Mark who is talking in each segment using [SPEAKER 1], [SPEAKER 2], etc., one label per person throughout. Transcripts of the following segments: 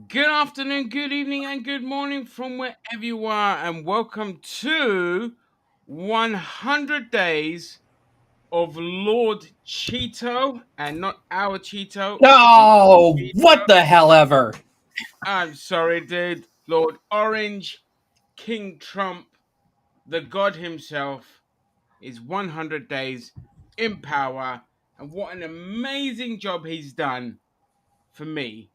[SPEAKER 1] Good afternoon, good evening, and good morning from wherever you are, and welcome to 100 Days of Lord Cheeto, and not our Cheeto, Lord
[SPEAKER 2] No,
[SPEAKER 1] Cheeto.
[SPEAKER 2] what the hell ever.
[SPEAKER 1] I'm sorry, dude. Lord Orange, King Trump, the God himself, is 100 days in power, and what an amazing job he's done for me,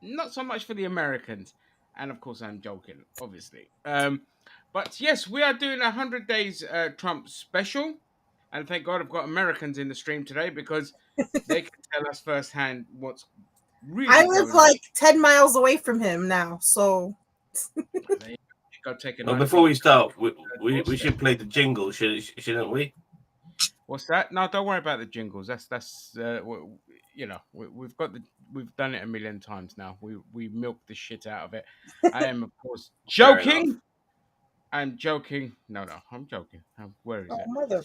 [SPEAKER 1] not so much for the Americans. And of course, I'm joking, obviously. But yes, we are doing 100 days Trump special. And thank God I've got Americans in the stream today because they can tell us firsthand what's
[SPEAKER 3] I
[SPEAKER 1] really
[SPEAKER 3] live
[SPEAKER 1] going on.
[SPEAKER 3] like 10 miles away from him now, so
[SPEAKER 1] They go take a
[SPEAKER 4] Well,
[SPEAKER 1] nice
[SPEAKER 4] before
[SPEAKER 1] walk
[SPEAKER 4] we
[SPEAKER 1] down
[SPEAKER 4] start, we
[SPEAKER 1] doorstep.
[SPEAKER 4] should play the jingle, shouldn't we?
[SPEAKER 1] What's that? No, don't worry about the jingles. You know we've done it a million times now. We milked the shit out of it. I am of course
[SPEAKER 4] Fair enough.
[SPEAKER 1] joking. I'm joking. No, no, I'm joking. Where is
[SPEAKER 3] oh,
[SPEAKER 1] it?
[SPEAKER 3] mother.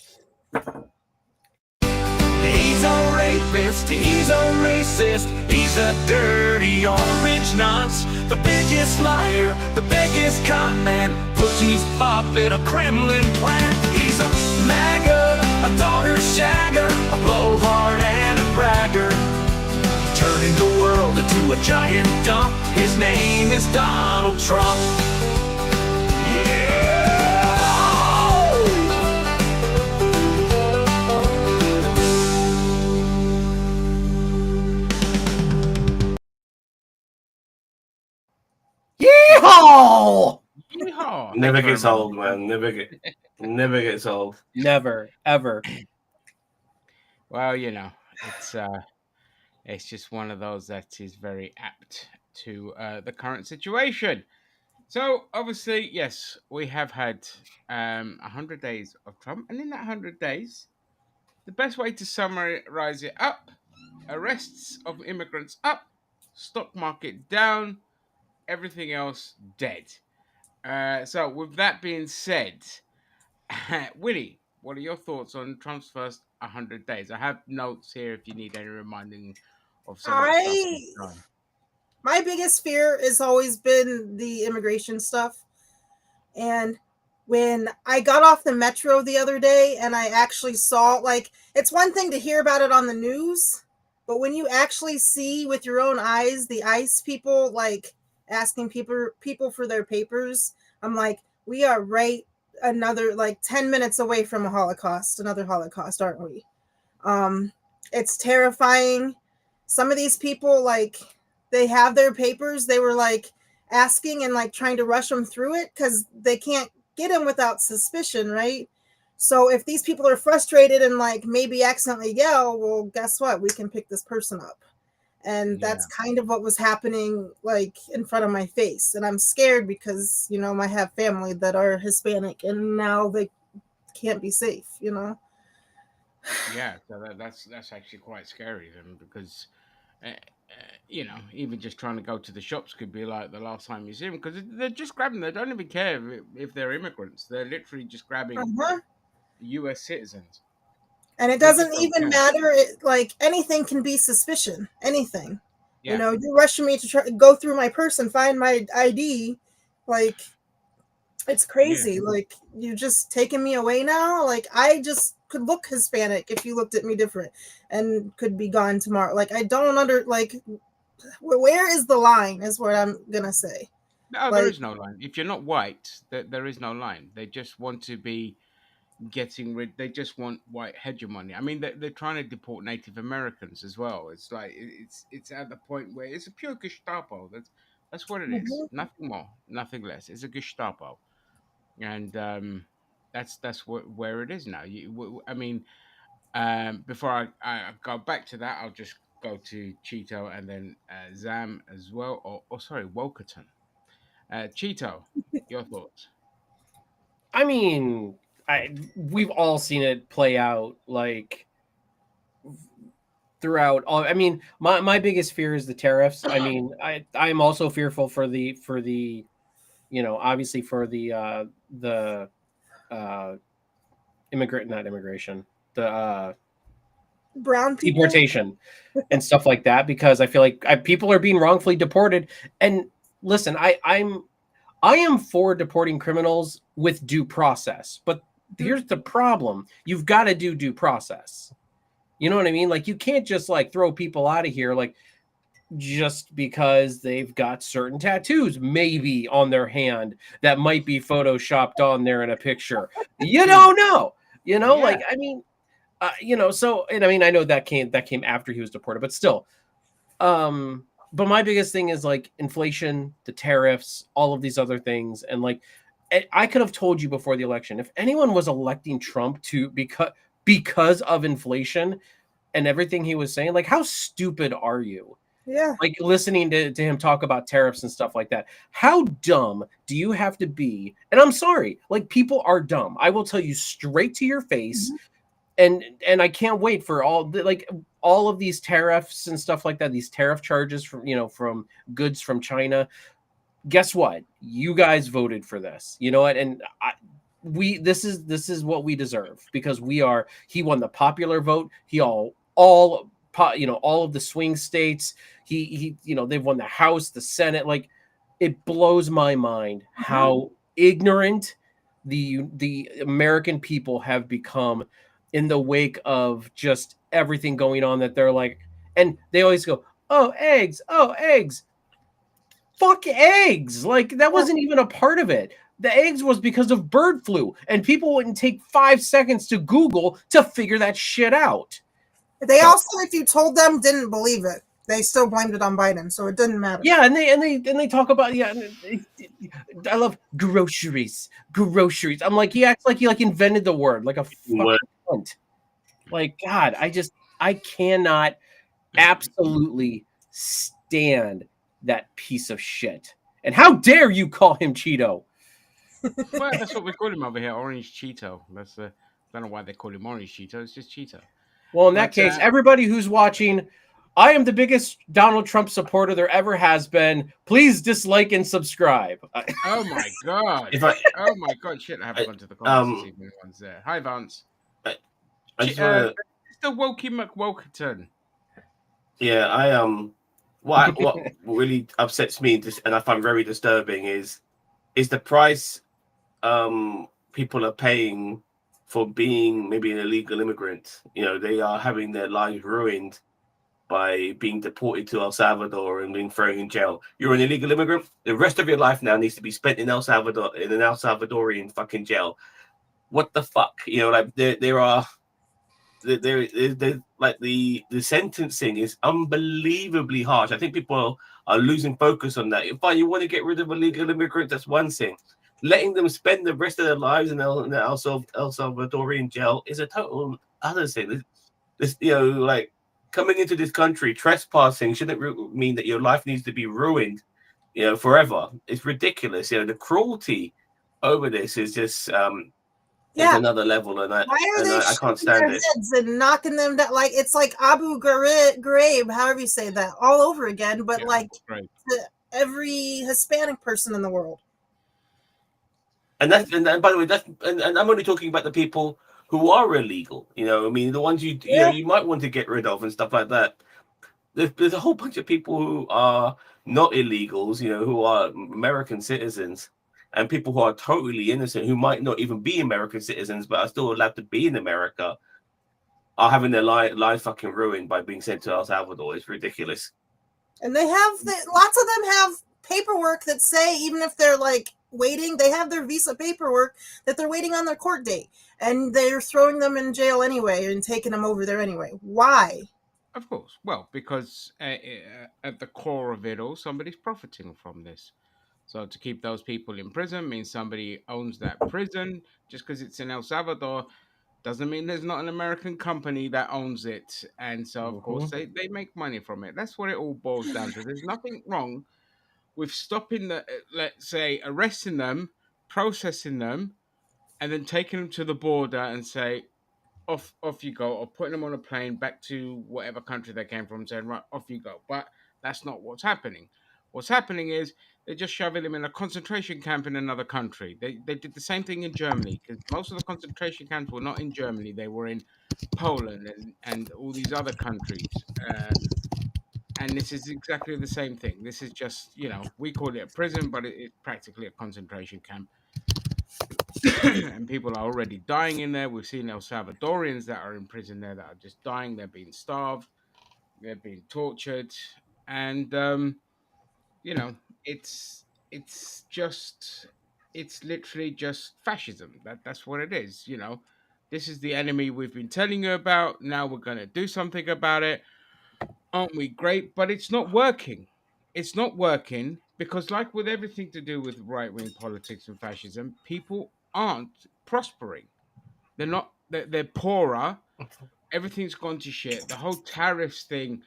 [SPEAKER 5] He's a rapist, he's a racist, he's a dirty orange nonce, the biggest liar, the biggest con man, pussy's puppet, a Kremlin plant. He's a MAGA, a daughter shagger, a blowhard and a bragger, turning the world into a giant dump. His name is Donald Trump. Yeah!
[SPEAKER 2] Yeehaw!
[SPEAKER 1] Yeehaw! Thank
[SPEAKER 4] Never
[SPEAKER 1] you very
[SPEAKER 4] gets
[SPEAKER 1] much.
[SPEAKER 4] old, man. Never gets old.
[SPEAKER 2] Never, ever.
[SPEAKER 1] Well, it's just one of those that is very apt to the current situation. So obviously, yes, we have had 100 days of Trump, and in that 100 days, the best way to summarize it up: arrests of immigrants up, stock market down, everything else dead. So with that being said, Willie, what are your thoughts on Trump's first 100 days? I have notes here if you need any reminding of some of the stuff he's
[SPEAKER 3] I
[SPEAKER 1] done.
[SPEAKER 3] my biggest fear has always been the immigration stuff. And when I got off the metro the other day and I actually saw, like, it's one thing to hear about it on the news, but when you actually see with your own eyes the ICE people like asking people for their papers, I'm like, we are right another like 10 minutes away from another Holocaust, aren't we? Um, it's terrifying. Some of these people, like, they have their papers. They were like asking and like trying to rush them through it because they can't get them without suspicion, right? So if these people are frustrated and like maybe accidentally yell, well, guess what? We can pick this person up. And
[SPEAKER 1] Yeah,
[SPEAKER 3] that's kind of what was happening like in front of my face. And I'm scared because, I have family that are Hispanic and now they can't be safe.
[SPEAKER 1] yeah. So that's actually quite scary then, because even just trying to go to the shops could be like the last time you see them because they're just grabbing. They don't even care if they're immigrants. They're literally just grabbing
[SPEAKER 3] Uh-huh.
[SPEAKER 1] U.S. citizens.
[SPEAKER 3] And it
[SPEAKER 1] They just
[SPEAKER 3] doesn't
[SPEAKER 1] don't
[SPEAKER 3] even
[SPEAKER 1] care.
[SPEAKER 3] matter. Like anything can be suspicion. Anything.
[SPEAKER 1] Yeah,
[SPEAKER 3] You're rushing me to try go through my purse and find my ID. Like it's
[SPEAKER 1] yeah,
[SPEAKER 3] crazy. Like you're just taking me away now. Like I just could look Hispanic if you looked at me different, and could be gone tomorrow. Like I don't like. Where is the line? Is what I'm gonna say.
[SPEAKER 1] no, there
[SPEAKER 3] Like
[SPEAKER 1] is no line. If you're not white, there is no line. They just want to be getting rid. They just want white hegemony. I mean, they're trying to deport Native Americans as well. It's like it's at the point where it's a pure Gestapo. That's what it is.
[SPEAKER 3] mhm.
[SPEAKER 1] Nothing more, nothing less. It's a Gestapo, and that's where it is now. I mean, before I go back to that, I'll just go to Cheeto and then Zam as well, or sorry, Wolkerton. Cheeto, your thoughts?
[SPEAKER 2] I mean, we've all seen it play out like throughout all. I mean, my biggest fear is the tariffs. I mean, I'm also fearful for the obviously for the uh immigrant not immigration, the
[SPEAKER 3] Brown people.
[SPEAKER 2] deportation and stuff like that, because I feel like people are being wrongfully deported. And listen, I am for deporting criminals with due process, but here's the problem: you've got to do due process. You know what I mean? Like, you can't just like throw people out of here like just because they've got certain tattoos maybe on their hand that might be photoshopped on there in a picture. You don't know. You know,
[SPEAKER 1] Yeah.
[SPEAKER 2] like, I mean, you know, so, and I mean, I know that came after he was deported, but still. But my biggest thing is like inflation, the tariffs, all of these other things. And like, I could have told you before the election, if anyone was electing Trump to because of inflation and everything he was saying, like, how stupid are you?
[SPEAKER 3] Yeah.
[SPEAKER 2] Like, listening to him talk about tariffs and stuff like that. How dumb do you have to be? And I'm sorry, like, people are dumb. I will tell you straight to your face. And I can't wait for all of these tariffs and stuff like that, these tariff charges from goods from China. Guess what? You guys voted for this. You know what? And this is what we deserve, because he won the popular vote. He all of the swing states. He they've won the House, the Senate. Like, it blows my mind how ignorant the American people have become in the wake of just everything going on, that they're like, and they always go, oh, eggs, oh, eggs. Fuck eggs. Like, that wasn't even a part of it. The eggs was because of bird flu, and people wouldn't take 5 seconds to Google to figure that shit out.
[SPEAKER 3] They also, if you told them, didn't believe it. They still blamed it on Biden, so it didn't matter.
[SPEAKER 2] Yeah, and they talk about, I love groceries. I'm like, he acts like he like invented the word, like a fucking cunt. Like, God, I cannot absolutely stand that piece of shit. And how dare you call him Cheeto?
[SPEAKER 1] Well, that's what we call him over here, Orange Cheeto. That's I don't know why they call him Orange Cheeto. It's just Cheeto.
[SPEAKER 2] Well, in that case, everybody who's watching, I am the biggest Donald Trump supporter there ever has been. Please dislike and subscribe.
[SPEAKER 1] Oh my god! Oh my god! Shit, I haven't gone to the comments to see if anyone's there. Hi, Vance.
[SPEAKER 4] I just want
[SPEAKER 1] It's the Wokey McWokerton.
[SPEAKER 4] Yeah, what really upsets me and I find very disturbing is the price people are paying for being maybe an illegal immigrant. You know, they are having their lives ruined by being deported to El Salvador and being thrown in jail. You're an illegal immigrant. The rest of your life now needs to be spent in El Salvador, in an El Salvadorian fucking jail. What the fuck? You know, like there are like the sentencing is unbelievably harsh. I think people are losing focus on that. Fine, you want to get rid of illegal immigrants, that's one thing. Letting them spend the rest of their lives in El Salvadorian jail is a total other thing. This, like, coming into this country, trespassing shouldn't mean that your life needs to be ruined, forever. It's ridiculous. The cruelty over this is just is another level, and I can't stand it.
[SPEAKER 3] Heads and knocking them down, like it's like Abu Ghraib, however you say that, all over again, but to every Hispanic person in the world.
[SPEAKER 4] And by the way, and I'm only talking about the people who are illegal. I mean, the ones you might want to get rid of and stuff like that. There's a whole bunch of people who are not illegals, who are American citizens, and people who are totally innocent, who might not even be American citizens, but are still allowed to be in America, are having their life fucking ruined by being sent to El Salvador. It's ridiculous.
[SPEAKER 3] And they have lots of them have paperwork that say, even if they're like waiting, they have their visa paperwork that they're waiting on their court date, and they're throwing them in jail anyway and taking them over there anyway. Why?
[SPEAKER 1] Of course. Well, because at the core of it all, somebody's profiting from this. So to keep those people in prison means somebody owns that prison. Just because it's in El Salvador doesn't mean there's not an American company that owns it. And so, of course, they make money from it. That's what it all boils down to. There's nothing wrong with stopping let's say, arresting them, processing them, and then taking them to the border and say, off you go, or putting them on a plane back to whatever country they came from, saying, right, off you go. But that's not what's happening. What's happening is they're just shoving them in a concentration camp in another country. They did the same thing in Germany, because most of the concentration camps were not in Germany. They were in Poland and all these other countries. And this is exactly the same thing. This is just, we call it a prison, but it's practically a concentration camp. And people are already dying in there. We've seen El Salvadorians that are in prison there that are just dying. They're being starved. They're being tortured. And, you know, it's just, it's literally just fascism. That's what it is. This is the enemy we've been telling you about. Now we're going to do something about it. Aren't we great? But it's not working. It's not working because, like with everything to do with right wing politics and fascism, people aren't prospering. They're not. They're poorer. Everything's gone to shit. The whole tariffs thing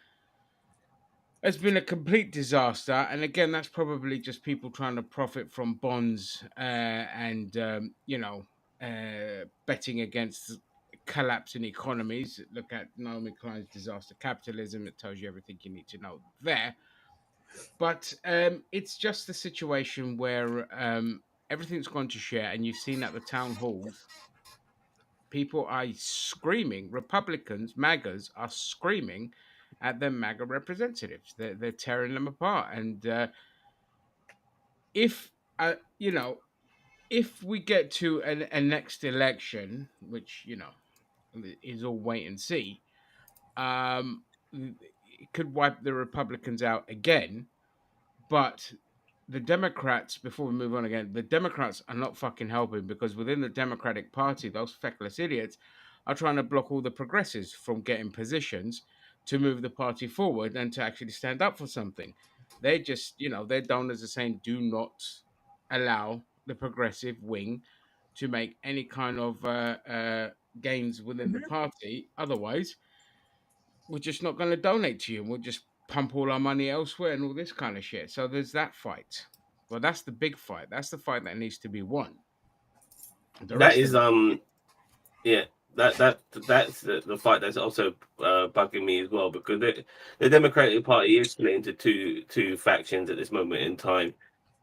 [SPEAKER 1] has been a complete disaster. And again, that's probably just people trying to profit from bonds and betting against collapsing economies. Look at Naomi Klein's Disaster Capitalism. It tells you everything you need to know there. But it's just the situation where everything's gone to share, and you've seen at the town halls, people are screaming. Republicans, MAGAs, are screaming at their MAGA representatives. They're tearing them apart. And if if we get to a next election, which is all wait and see, it could wipe the Republicans out again. But the Democrats, before we move on again, the Democrats are not fucking helping, because within the Democratic Party, those feckless idiots are trying to block all the progressives from getting positions to move the party forward and to actually stand up for something. They just, their donors are saying, do not allow the progressive wing to make any kind of gains within the party. Otherwise, we're just not going to donate to you, and we'll just pump all our money elsewhere and all this kind of shit. So there's that fight. Well, that's the big fight. That's the fight that needs to be won.
[SPEAKER 4] That is yeah, that's the fight that's also bugging me as well, because the Democratic Party is split into two factions at this moment in time.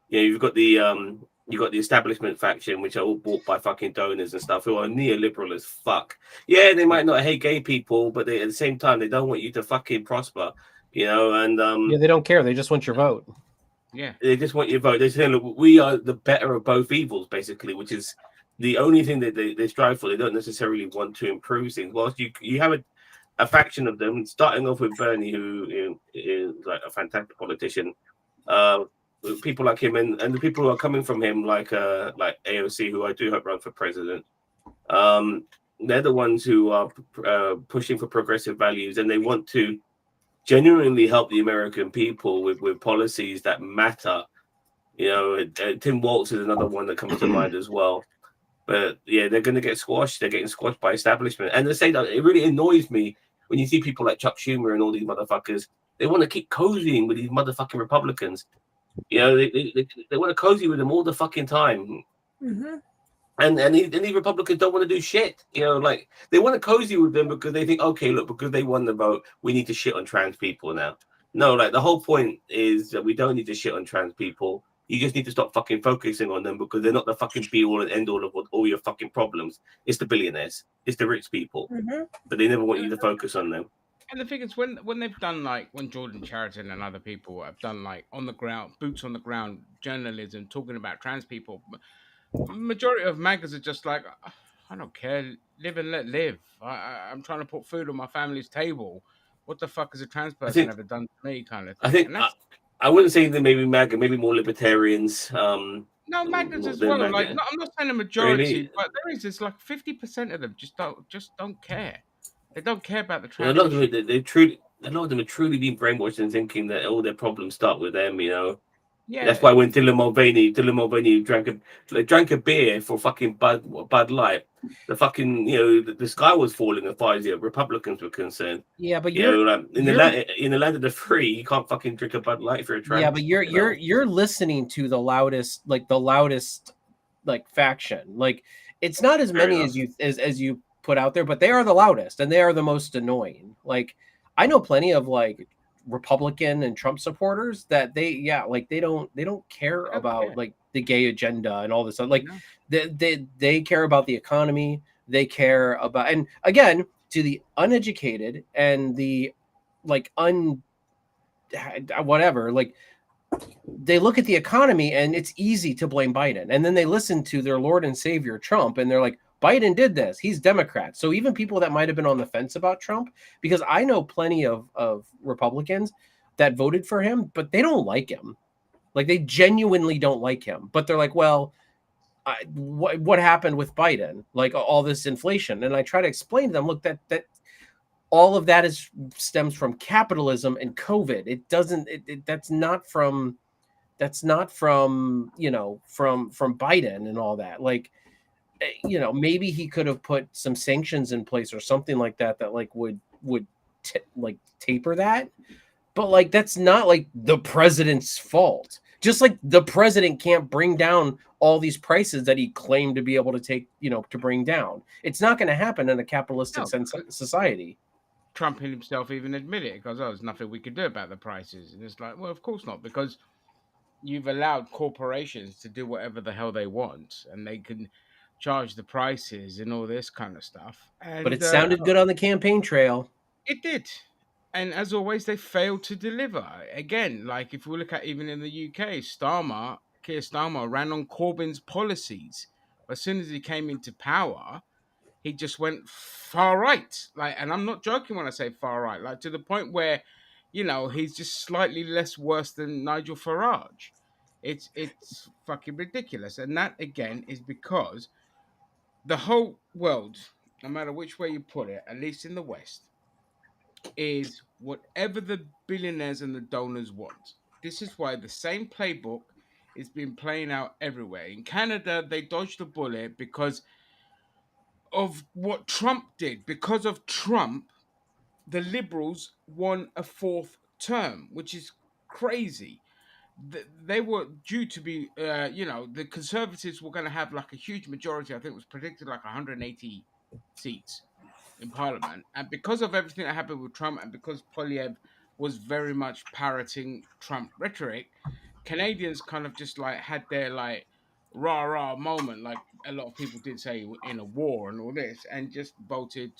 [SPEAKER 4] You've got the establishment faction, which are all bought by fucking donors and stuff, who are neoliberal as fuck. Yeah, they might not hate gay people, but at the same time, they don't want you to fucking prosper, and
[SPEAKER 2] yeah, they don't care. They just want your vote.
[SPEAKER 1] Yeah,
[SPEAKER 4] they just want your vote. They say, look, we are the better of both evils, basically, which is the only thing that they strive for. They don't necessarily want to improve things. Whilst you have a faction of them, starting off with Bernie, who is like a fantastic politician. People like him and the people who are coming from him, like AOC, who I do hope run for president. They're the ones who are pushing for progressive values, and they want to genuinely help the American people with policies that matter. Tim Walz is another one that comes to mind as well. But yeah, they're going to get squashed. They're getting squashed by establishment. And they say that it really annoys me when you see people like Chuck Schumer and all these motherfuckers. They want to keep cozying with these motherfucking Republicans. They want to cozy with them all the fucking time.
[SPEAKER 3] Mm-hmm.
[SPEAKER 4] And these Republicans don't want to do shit. Like, they want to cozy with them because they think, okay, look, because they won the vote, we need to shit on trans people now. No, like, the whole point is that we don't need to shit on trans people. You just need to stop fucking focusing on them, because they're not the fucking be all and end all of all your fucking problems. It's the billionaires. It's the rich people.
[SPEAKER 3] Mm-hmm.
[SPEAKER 4] But they never want you to focus on them.
[SPEAKER 1] and the thing is, when they've done, like, when Jordan Chariton and other people have done, like, on the ground, boots on the ground journalism, talking about trans people, majority of magazines are just like, I don't care, live and let live. I'm trying to put food on my family's table. What the fuck has a trans person ever done to me, kind of thing?
[SPEAKER 4] I think I wouldn't say that maybe MAGA, maybe more libertarians.
[SPEAKER 1] No, MAGAs as well. Like, I'm not saying a majority, really? But it's like 50% of them just don't care. They don't care about the trans.
[SPEAKER 4] A lot of them are truly being brainwashed and thinking that all their problems start with them. Yeah, that's why when Dylan Mulvaney drank a beer for fucking Bud Light, the fucking the sky was falling as far as the Republicans were concerned.
[SPEAKER 2] Yeah, but
[SPEAKER 4] in the land of the free, you can't fucking drink a Bud Light if you're a trans.
[SPEAKER 2] Yeah, but you're listening to the loudest faction. Like, it's not as many as you put out there, but they are the loudest and they are the most annoying. Like, I know plenty of like Republican and Trump supporters that they don't care
[SPEAKER 1] They don't
[SPEAKER 2] about
[SPEAKER 1] care.
[SPEAKER 2] like the gay agenda and all this stuff. Like
[SPEAKER 1] No.
[SPEAKER 2] they care about the economy. They care about, and again, to the uneducated and the like whatever, like they look at the economy and it's easy to blame Biden. And then they listen to their Lord and Savior Trump and they're like, Biden did this. He's Democrat. So even people that might have been on the fence about Trump, because I know plenty of Republicans that voted for him, but they don't like him. Like they genuinely don't like him. But they're like, well, what happened with Biden? Like all this inflation. And I try to explain to them, look, that all of that stems from capitalism and COVID. It doesn't. That's not from you know from Biden and all that. Like, you know, maybe he could have put some sanctions in place or something like that like would like taper that. But like that's not like the president's fault. Just like the president can't bring down all these prices that he claimed to be able to take, you know, to bring down. It's not going to happen in a capitalistic society.
[SPEAKER 1] Trump himself even admitted it because there's nothing we could do about the prices. And it's like, well, of course not, because you've allowed corporations to do whatever the hell they want and they can charge the prices and all this kind of stuff. And
[SPEAKER 2] But it sounded good on the campaign trail.
[SPEAKER 1] it did. And as always, they failed to deliver. Again, like if we look at even in the UK, Keir Starmer ran on Corbyn's policies. As soon as he came into power, he just went far right. Like, and I'm not joking when I say far right, like to the point where, you know, he's just slightly less worse than Nigel Farage. It's fucking ridiculous. And that again is because the whole world, no matter which way you put it, at least in the West, is whatever the billionaires and the donors want. This is why the same playbook is being playing out everywhere. In Canada, they dodged the bullet because of what Trump did. Because of Trump, the Liberals won a fourth term, which is crazy. They were due to be, you know, the Conservatives were going to have like a huge majority. I think it was predicted like 180 seats in Parliament. And because of everything that happened with Trump and because Polyev was very much parroting Trump rhetoric, Canadians kind of just like had their like rah rah moment, like a lot of people did say in a war and all this, and just voted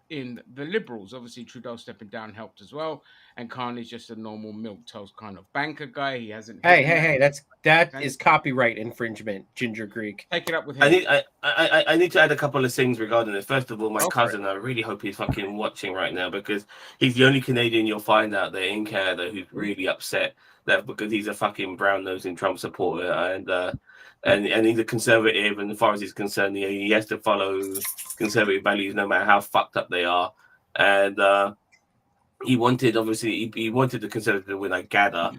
[SPEAKER 1] in the Liberals. Obviously, Trudeau stepping down helped as well, and Carney's just a normal milk toast kind of banker guy. He hasn't.
[SPEAKER 2] Hey! That is copyright infringement, Ginger Greek.
[SPEAKER 1] Take it up with him.
[SPEAKER 4] I need to add a couple of things regarding this. First of all, my
[SPEAKER 1] Go for
[SPEAKER 4] cousin, I really hope he's fucking watching right now because he's the only Canadian you'll find out there in Canada who's really upset that because he's a fucking brown-nosing Trump supporter and he's a conservative, and as far as he's concerned, he has to follow conservative values no matter how fucked up they are. And he wanted, obviously, he wanted the Conservatives to win, I gather,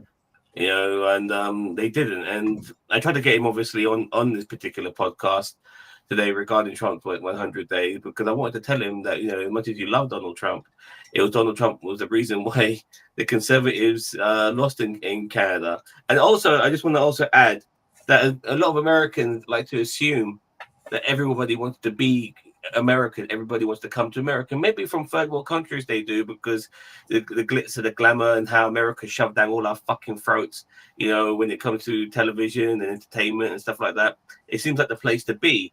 [SPEAKER 4] you know, and they didn't. And I tried to get him, obviously, on this particular podcast today regarding Trump's 100 days, because I wanted to tell him that, you know, as much as you love Donald Trump, Donald Trump was the reason why the Conservatives lost in Canada. And also, I just want to also add that a lot of Americans like to assume that everybody wants to be American, everybody wants to come to America. Maybe from third world countries they do, because the glitz and the glamour and how America shoved down all our fucking throats, you know, when it comes to television and entertainment and stuff like that. It seems like the place to be.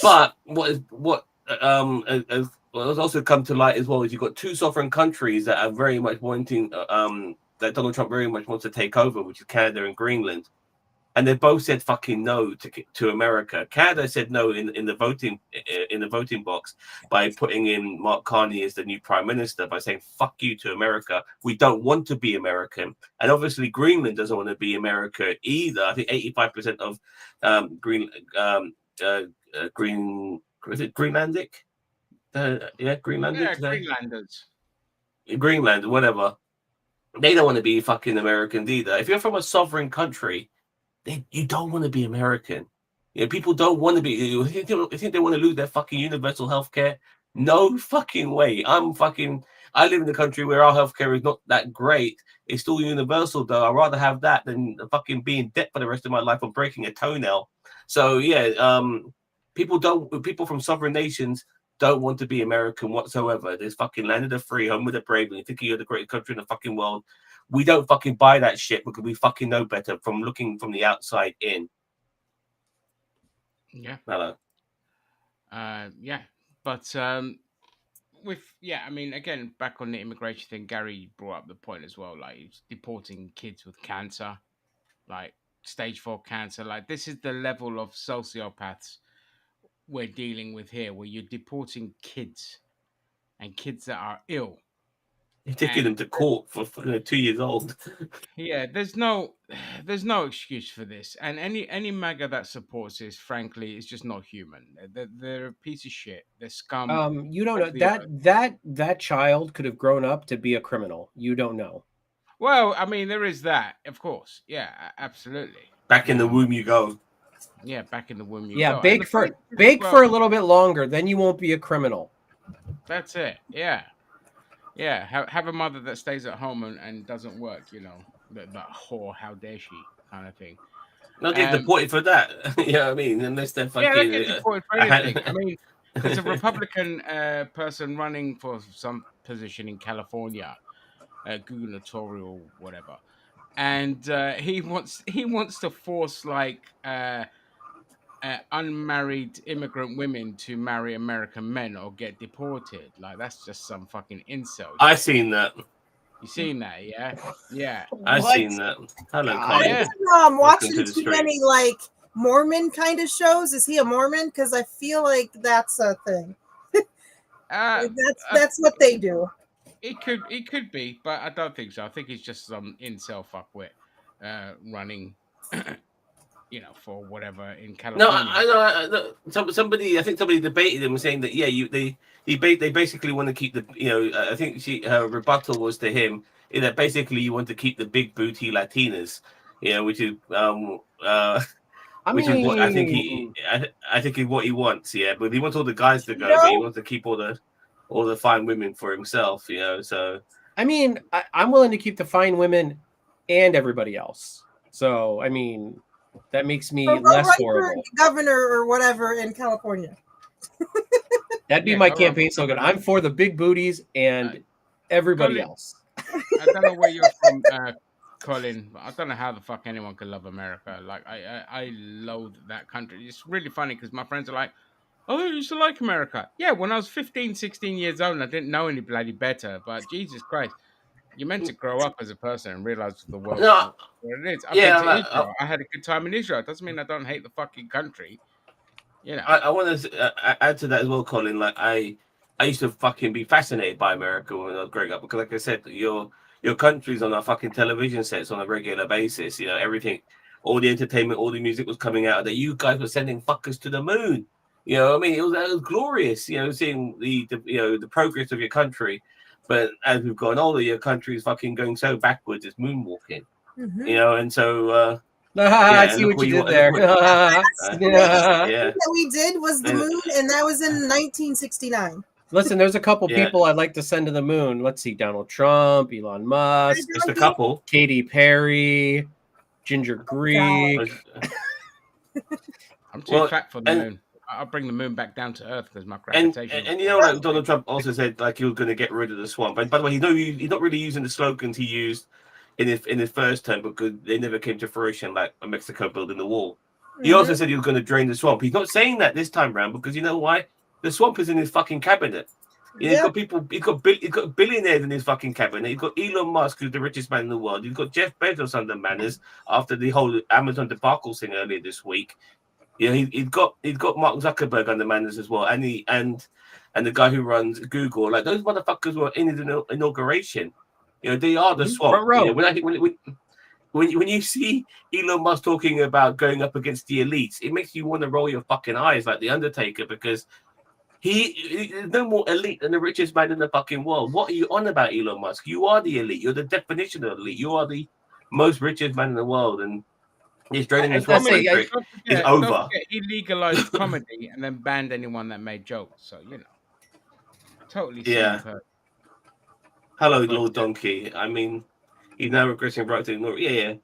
[SPEAKER 4] But what has also come to light as well is you've got two sovereign countries that are very much wanting that Donald Trump very much wants to take over, which is Canada and Greenland. And they both said fucking no to America. Canada said no in the voting box by putting in Mark Carney as the new prime minister, by saying fuck you to America. We don't want to be American. And obviously Greenland doesn't want to be America either. I think 85% of is it Greenlandic? Greenlandic.
[SPEAKER 1] Yeah, Greenlanders.
[SPEAKER 4] Greenland, whatever. They don't want to be fucking Americans either. If you're from a sovereign country, you don't want to be American. You know, people don't want to be. You think they want to lose their fucking universal healthcare? No fucking way. I live in a country where our healthcare is not that great. It's still universal, though. I'd rather have that than fucking be in debt for the rest of my life or breaking a toenail. So yeah, people from sovereign nations don't want to be American whatsoever. There's fucking land of the free, home of the brave, and you think you're the greatest country in the fucking world. We don't fucking buy that shit because we fucking know better from looking from the outside in.
[SPEAKER 1] Yeah.
[SPEAKER 4] Hello.
[SPEAKER 1] Yeah. But I mean, again, back on the immigration thing, Gary brought up the point as well, like he's deporting kids with cancer, like stage 4 cancer. Like this is the level of sociopaths we're dealing with here, where you're deporting kids and kids that are ill.
[SPEAKER 4] You're taking them to court for 2 years old.
[SPEAKER 1] Yeah, there's no excuse for this, and any MAGA that supports this, frankly, is just not human. They're a piece of shit. They're scum.
[SPEAKER 2] You don't
[SPEAKER 1] of
[SPEAKER 2] know
[SPEAKER 1] the earth.
[SPEAKER 2] that child could have grown up to be a criminal. You don't know.
[SPEAKER 1] Well, I mean, there is that, of course. Yeah, absolutely.
[SPEAKER 4] Back in the womb you go.
[SPEAKER 1] Yeah, back in the womb you
[SPEAKER 2] Yeah,
[SPEAKER 1] go.
[SPEAKER 2] bake for a little bit longer, then you won't be a criminal.
[SPEAKER 1] That's it. Yeah. Yeah, have a mother that stays at home and doesn't work, that whore, how dare she kind of thing.
[SPEAKER 4] Not get deported for that. You know what I mean? Unless they're fucking.
[SPEAKER 1] Yeah, they get deported for anything. I mean, there's a Republican person running for some position in California, gubernatorial, whatever, and he wants to force like unmarried immigrant women to marry American men or get deported. Like that's just some fucking insult.
[SPEAKER 4] I seen that.
[SPEAKER 1] You seen that? Yeah, yeah.
[SPEAKER 4] I seen that. Hello,
[SPEAKER 2] God.
[SPEAKER 4] Colin.
[SPEAKER 3] I'm watching
[SPEAKER 4] Welcome to the
[SPEAKER 3] too many
[SPEAKER 4] stream.
[SPEAKER 3] like Mormon kind of shows. Is he a Mormon? Because I feel like that's a thing. That's what they do.
[SPEAKER 1] It could be, but I don't think so. I think it's just some incel fuckwit running, for whatever in
[SPEAKER 4] No,
[SPEAKER 1] California.
[SPEAKER 4] I know. Somebody, I think somebody debated him saying that they basically want to keep the I think her rebuttal was to him that basically you want to keep the big booty Latinas, which is which is what I think I think is what he wants, but he wants all the guys to go, but he wants to keep all the fine women for himself, so
[SPEAKER 2] I mean, I'm willing to keep the fine women and everybody else. So I mean, that makes me less horrible.
[SPEAKER 3] Governor or whatever in California.
[SPEAKER 2] That'd be my campaign slogan. I'm for the big booties and everybody else.
[SPEAKER 1] I don't know where you're from, Colin. I don't know how the fuck anyone could love America. Like I loathe that country. It's really funny because my friends are like, "Oh, you used to like America." Yeah, when I was 15, 16 years old, and I didn't know any bloody better. But Jesus Christ, you're meant to grow up as a person and realize the world what it is. I've been to Israel. I had a good time in Israel. It doesn't mean I don't hate the fucking country.
[SPEAKER 4] I want to add to that as well, Colin. Like I used to fucking be fascinated by America when I was growing up because, like I said, your country's on our fucking television sets on a regular basis. Everything, all the entertainment, all the music was coming out that you guys were sending fuckers to the moon. I mean, it was glorious. Seeing the progress of your country. But as we've gotten older, your country is fucking going so backwards. It's moonwalking.
[SPEAKER 3] Mm-hmm.
[SPEAKER 4] And so.
[SPEAKER 2] I see what you did there.
[SPEAKER 3] That we did was the moon, and that was in 1969.
[SPEAKER 2] Listen, there's a couple people I'd like to send to the moon. Let's see: Donald Trump, Elon Musk,
[SPEAKER 4] just a couple.
[SPEAKER 2] Katy Perry, Ginger Greek.
[SPEAKER 1] I'm too fat for the moon. I'll bring the moon back down to Earth because my gravitation.
[SPEAKER 4] And like Donald Trump also said, like he was going to get rid of the swamp. And by the way, he's not really using the slogans he used in his first term because they never came to fruition, like Mexico building the wall. Mm-hmm. He also said he was going to drain the swamp. He's not saying that this time around because you know why? The swamp is in his fucking cabinet. He's got people. He's got billionaires in his fucking cabinet. He's got Elon Musk, who's the richest man in the world. He's got Jeff Bezos under manners after the whole Amazon debacle thing earlier this week. He's got Mark Zuckerberg under manners as well, and the guy who runs Google. Like those motherfuckers were in his inauguration. They are the swamp. When you see Elon Musk talking about going up against the elites, it makes you want to roll your fucking eyes like the Undertaker because he is no more elite than the richest man in the fucking world. What are you on about, Elon Musk? You are the elite. You're the definition of elite. You are the most richest man in the world, and he's draining his swamp. It's over.
[SPEAKER 1] He legalized comedy and then banned anyone that made jokes. So totally.
[SPEAKER 4] Hello, Lord Donkey. I mean, he's now regressing right to ignore. Yeah.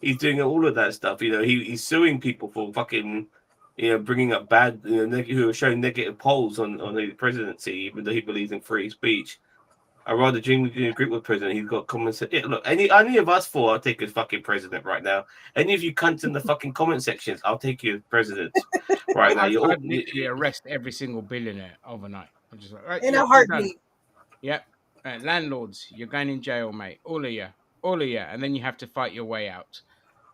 [SPEAKER 4] He's doing all of that stuff. He's suing people for fucking, bringing up bad, who are showing negative polls on the presidency, even though he believes in free speech. I'd rather agree with president. He's got comments. Said, yeah, look, any of us four, I'll take as fucking president right now. Any of you cunts in the fucking comment sections, I'll take you as president right now.
[SPEAKER 1] I'd
[SPEAKER 4] You're all,
[SPEAKER 1] literally arrest every single billionaire overnight. I'm just like, right,
[SPEAKER 3] In
[SPEAKER 1] yep,
[SPEAKER 3] a
[SPEAKER 1] you're done.
[SPEAKER 3] heartbeat.
[SPEAKER 1] Yep. Landlords, you're going in jail, mate. All of you, and then you have to fight your way out.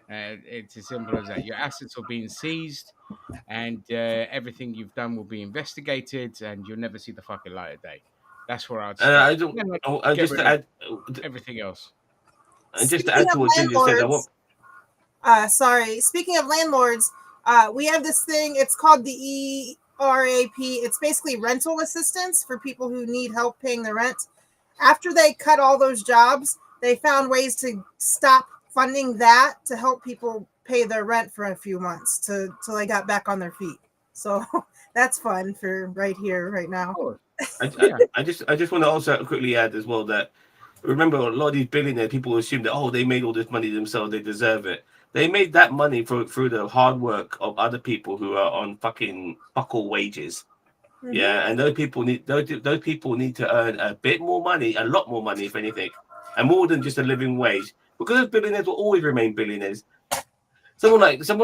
[SPEAKER 1] It's as simple as that. Your assets are being seized, and everything you've done will be investigated, and you'll never see the fucking light of day. That's where I'd start.
[SPEAKER 4] I don't.
[SPEAKER 1] Then I'd
[SPEAKER 4] Oh,
[SPEAKER 1] get
[SPEAKER 4] just
[SPEAKER 1] rid
[SPEAKER 4] to
[SPEAKER 1] of
[SPEAKER 4] add,
[SPEAKER 1] everything else.
[SPEAKER 4] and just to
[SPEAKER 3] Speaking
[SPEAKER 4] add to
[SPEAKER 3] of
[SPEAKER 4] what Ginger said, I want.
[SPEAKER 3] landlords, speaking of landlords, we have this thing. It's called the ERAP. It's basically rental assistance for people who need help paying their rent. After they cut all those jobs, they found ways to stop funding that to help people pay their rent for a few months till they got back on their feet. So that's fun for right here, right now.
[SPEAKER 1] Oh,
[SPEAKER 4] I just want to also quickly add as well that remember a lot of these billionaires people assume that they made all this money themselves, they deserve it. They made that money through the hard work of other people who are on fucking buckle wages.
[SPEAKER 3] Mhm.
[SPEAKER 4] Yeah, and those people need to earn a bit more money, a lot more money, if anything, and more than just a living wage. Because those billionaires will always remain billionaires. Someone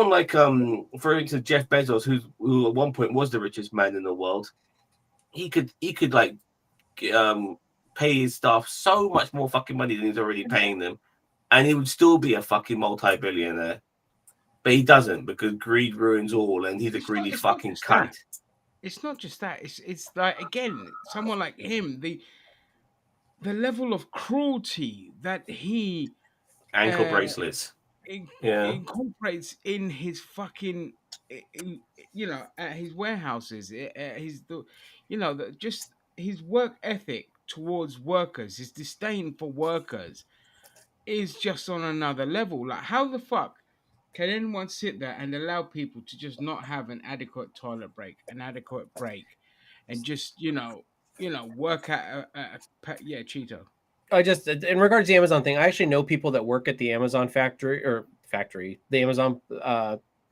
[SPEAKER 4] like for instance Jeff Bezos, who at one point was the richest man in the world, he could like pay his staff so much more fucking money than he's already paying them, and he would still be a fucking multi-billionaire. But he doesn't because greed ruins all, and he's a greedy
[SPEAKER 1] it's not
[SPEAKER 4] fucking
[SPEAKER 1] just
[SPEAKER 4] cunt.
[SPEAKER 1] that. It's not just that. It's like again, someone like him, the level of cruelty that he
[SPEAKER 4] Ankle
[SPEAKER 1] uh,
[SPEAKER 4] bracelets.
[SPEAKER 1] in-
[SPEAKER 4] Yeah.
[SPEAKER 1] incorporates in his fucking, at his warehouses, just his work ethic towards workers, his disdain for workers is just on another level. Like, how the fuck can anyone sit there and allow people to just not have an adequate toilet break, an adequate break, and just work at Cheeto.
[SPEAKER 2] I just, in regards to the Amazon thing, I actually know people that work at the Amazon the Amazon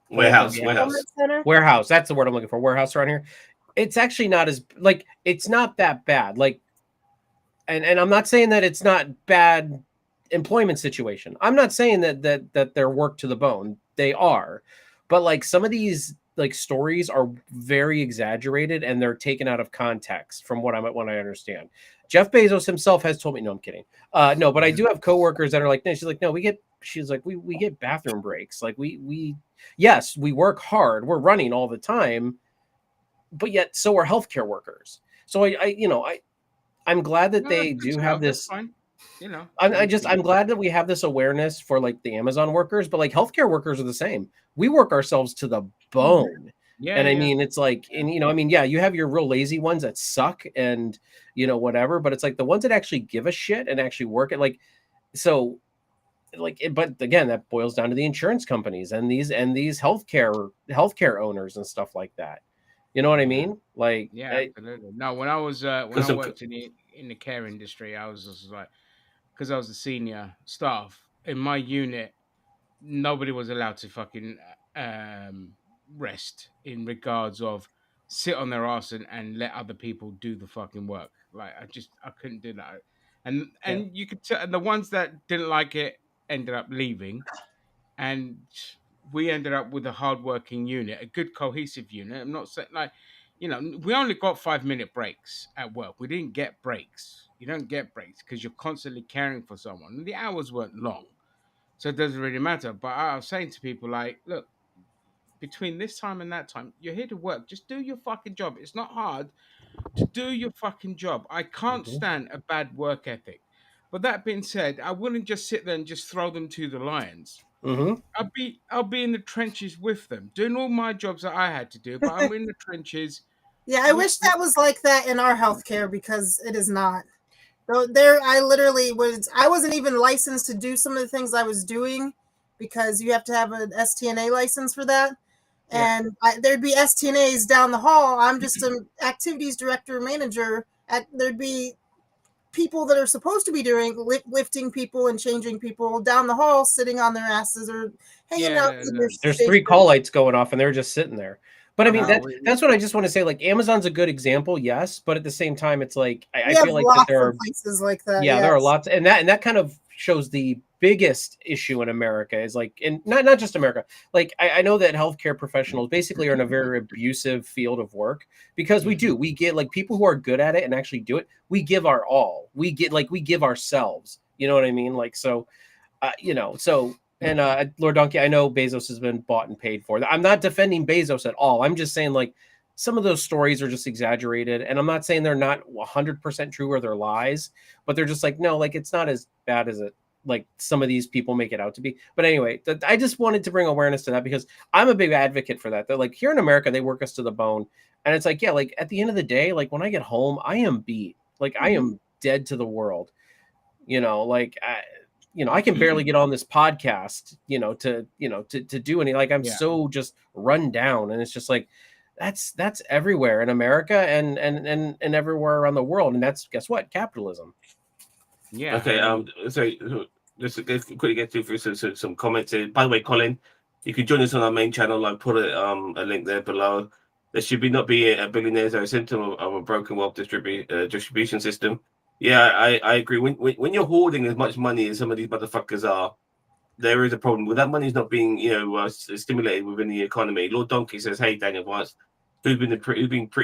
[SPEAKER 4] Warehouse.
[SPEAKER 2] warehouse. That's the word I'm looking for. Warehouse around here. It's actually not as like it's not that bad. Like, and I'm not saying that it's not bad employment situation. I'm not saying that they're worked to the bone. They are, but like some of these like stories are very exaggerated and they're taken out of context from what I understand. Jeff Bezos himself has told me, no, I'm kidding. No, but I do have coworkers that are like, no, she's like, no, we get bathroom breaks. Like yes, we work hard. We're running all the time, but yet so are healthcare workers. So I'm glad that they do have this.
[SPEAKER 1] Fine.
[SPEAKER 2] I'm glad that we have this awareness for like the Amazon workers, but like healthcare workers are the same. We work ourselves to the bone.
[SPEAKER 1] Yeah.
[SPEAKER 2] And I mean, it's like, and you have your real lazy ones that suck and whatever, but it's like the ones that actually give a shit and actually work it. Like, so like, but again, that boils down to the insurance companies and these healthcare owners and stuff like that. You know what I mean? Like,
[SPEAKER 1] yeah, absolutely. No, when I worked in the care industry, I was just like, because I was a senior staff in my unit, nobody was allowed to fucking rest in regards of sit on their ass and let other people do the fucking work. Like I couldn't do that. And you could tell, and the ones that didn't like it ended up leaving, and we ended up with a hardworking unit, a good cohesive unit. I'm not saying like, we only got 5-minute breaks at work. We didn't get breaks. You don't get breaks because you're constantly caring for someone. And the hours weren't long, so it doesn't really matter. But I was saying to people like, look, between this time and that time, you're here to work. Just do your fucking job. It's not hard to do your fucking job. I can't stand a bad work ethic. But that being said, I wouldn't just sit there and just throw them to the lions.
[SPEAKER 2] Mm-hmm.
[SPEAKER 1] I'll be in the trenches with them, doing all my jobs that I had to do, but I'm in the trenches.
[SPEAKER 3] Yeah, I wish that was like that in our healthcare because it is not. So I wasn't even licensed to do some of the things I was doing because you have to have an STNA license for that.
[SPEAKER 1] Yeah.
[SPEAKER 3] And there'd be STNAs down the hall. I'm just an activities director manager. There'd be people that are supposed to be doing lifting people and changing people down the hall, sitting on their asses or hanging out.
[SPEAKER 2] There's 3 call lights going off, and they're just sitting there. But I mean
[SPEAKER 1] No,
[SPEAKER 2] that's what I just want to say. Like Amazon's a good example, yes, but at the same time, it's like
[SPEAKER 3] We
[SPEAKER 2] I
[SPEAKER 3] have
[SPEAKER 2] feel like that
[SPEAKER 3] lots
[SPEAKER 2] there
[SPEAKER 3] of
[SPEAKER 2] are
[SPEAKER 3] places like that.
[SPEAKER 2] yeah, there are
[SPEAKER 3] Yes.
[SPEAKER 2] lots, and that kind of shows the biggest issue in America is like, and not just America. Like I know that healthcare professionals basically are in a very abusive field of work because we get like people who are good at it and actually do it. We give our all. We give ourselves. You know what I mean? Like so, so. And Lord Donkey, I know Bezos has been bought and paid for. I'm not defending Bezos at all. I'm just saying like some of those stories are just exaggerated, and I'm not saying they're not 100% true or they're lies, but they're just like no, like it's not as bad as it like some of these people make it out to be. But anyway, I just wanted to bring awareness to that because I'm a big advocate for that. They're like here in America, they work us to the bone, and it's like yeah, like at the end of the day, like when I get home, I am beat, like I am dead to the world. Like I can barely get on this podcast, to do any like I'm
[SPEAKER 1] yeah,
[SPEAKER 2] so just run down, and it's just like that's everywhere in America and everywhere around the world, and that's guess what capitalism.
[SPEAKER 1] yeah.
[SPEAKER 4] Okay.
[SPEAKER 1] I mean,
[SPEAKER 4] So let's quickly get through some comments here. By the way, Colin, you can join us on our main channel. I put a link there below. There should be not be a billionaires are a symptom of a broken wealth distribution system. Yeah, I agree. When you're hoarding as much money as some of these motherfuckers are, there is a problem. Well, that money's not being stimulated within the economy. Lord Donkey says, "Hey, Daniel Vance, who's been pretty."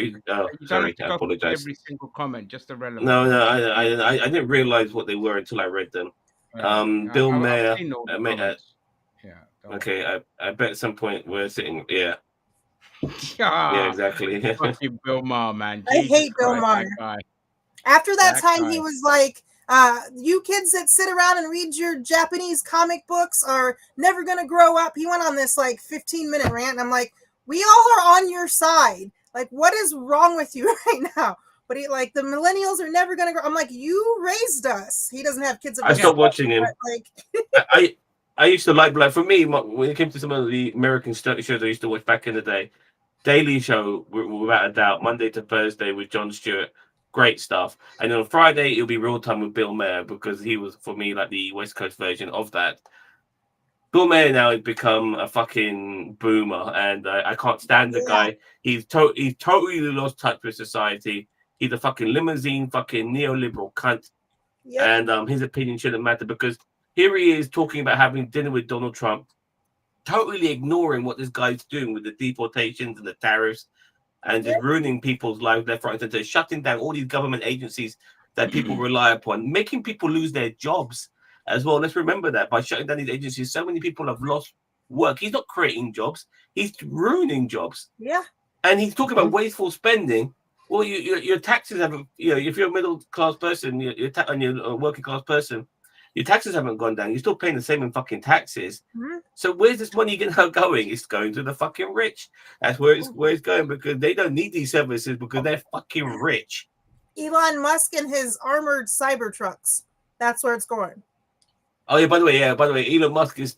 [SPEAKER 1] you don't have
[SPEAKER 4] Sorry,
[SPEAKER 1] to
[SPEAKER 4] I
[SPEAKER 1] go through
[SPEAKER 4] apologize.
[SPEAKER 1] every single comment, just the relevant
[SPEAKER 4] No, no,
[SPEAKER 1] ones.
[SPEAKER 4] I didn't realize what they were until I read them. Bill
[SPEAKER 1] I've
[SPEAKER 4] Mayer.
[SPEAKER 1] seen all the comments. Yeah. Don't
[SPEAKER 4] Okay, I bet at some point we're sitting. Yeah,
[SPEAKER 1] worry.
[SPEAKER 4] yeah,
[SPEAKER 1] Ah,
[SPEAKER 4] exactly.
[SPEAKER 1] fucking Bill Maher, man.
[SPEAKER 3] I
[SPEAKER 1] Jesus
[SPEAKER 3] hate Bill
[SPEAKER 1] Christ,
[SPEAKER 3] Maher.
[SPEAKER 1] that guy.
[SPEAKER 3] After that
[SPEAKER 1] That
[SPEAKER 3] time, he
[SPEAKER 1] guy.
[SPEAKER 3] was like, you kids that sit around and read your Japanese comic books are never going to grow up. He went on this like 15-minute rant. And I'm like, we all are on your side. Like, what is wrong with you right now? But he like the millennials are never going to grow. I'm like, you raised us. He doesn't have kids of
[SPEAKER 4] I
[SPEAKER 3] his
[SPEAKER 1] Yeah.
[SPEAKER 4] stopped
[SPEAKER 3] own,
[SPEAKER 4] watching him.
[SPEAKER 3] but, like,
[SPEAKER 4] I used to like for me when it came to some of the American shows I used to watch back in the day. Daily Show, without a doubt, Monday to Thursday with Jon Stewart, great stuff. And then on Friday it'll be Real Time with Bill Maher because he was for me like the West Coast version of that. Bill Maher now has become a fucking boomer, and I can't stand the
[SPEAKER 3] yeah,
[SPEAKER 4] guy. He's totally lost touch with society. He's a fucking limousine, fucking neoliberal cunt,
[SPEAKER 3] yep,
[SPEAKER 4] and his opinion shouldn't matter because here he is talking about having dinner with Donald Trump, totally ignoring what this guy's doing with the deportations and the tariffs, and just
[SPEAKER 3] yep,
[SPEAKER 4] ruining people's lives left, right, and center, shutting down all these government agencies that people rely upon, making people lose their jobs as well. Let's remember that by shutting down these agencies, so many people have lost work. He's not creating jobs; he's ruining jobs,
[SPEAKER 3] yeah,
[SPEAKER 4] and he's talking about wasteful spending. Well, your taxes haven't, if you're a middle class person, and you're a working class person, your taxes haven't gone down. You're still paying the same in fucking taxes.
[SPEAKER 3] mhm.
[SPEAKER 4] So where's this money going? It's going to the fucking rich. That's where it's going because they don't need these services because they're fucking rich.
[SPEAKER 3] Elon Musk and his armored cyber trucks. That's where it's going.
[SPEAKER 4] Oh yeah, by the way, Elon Musk is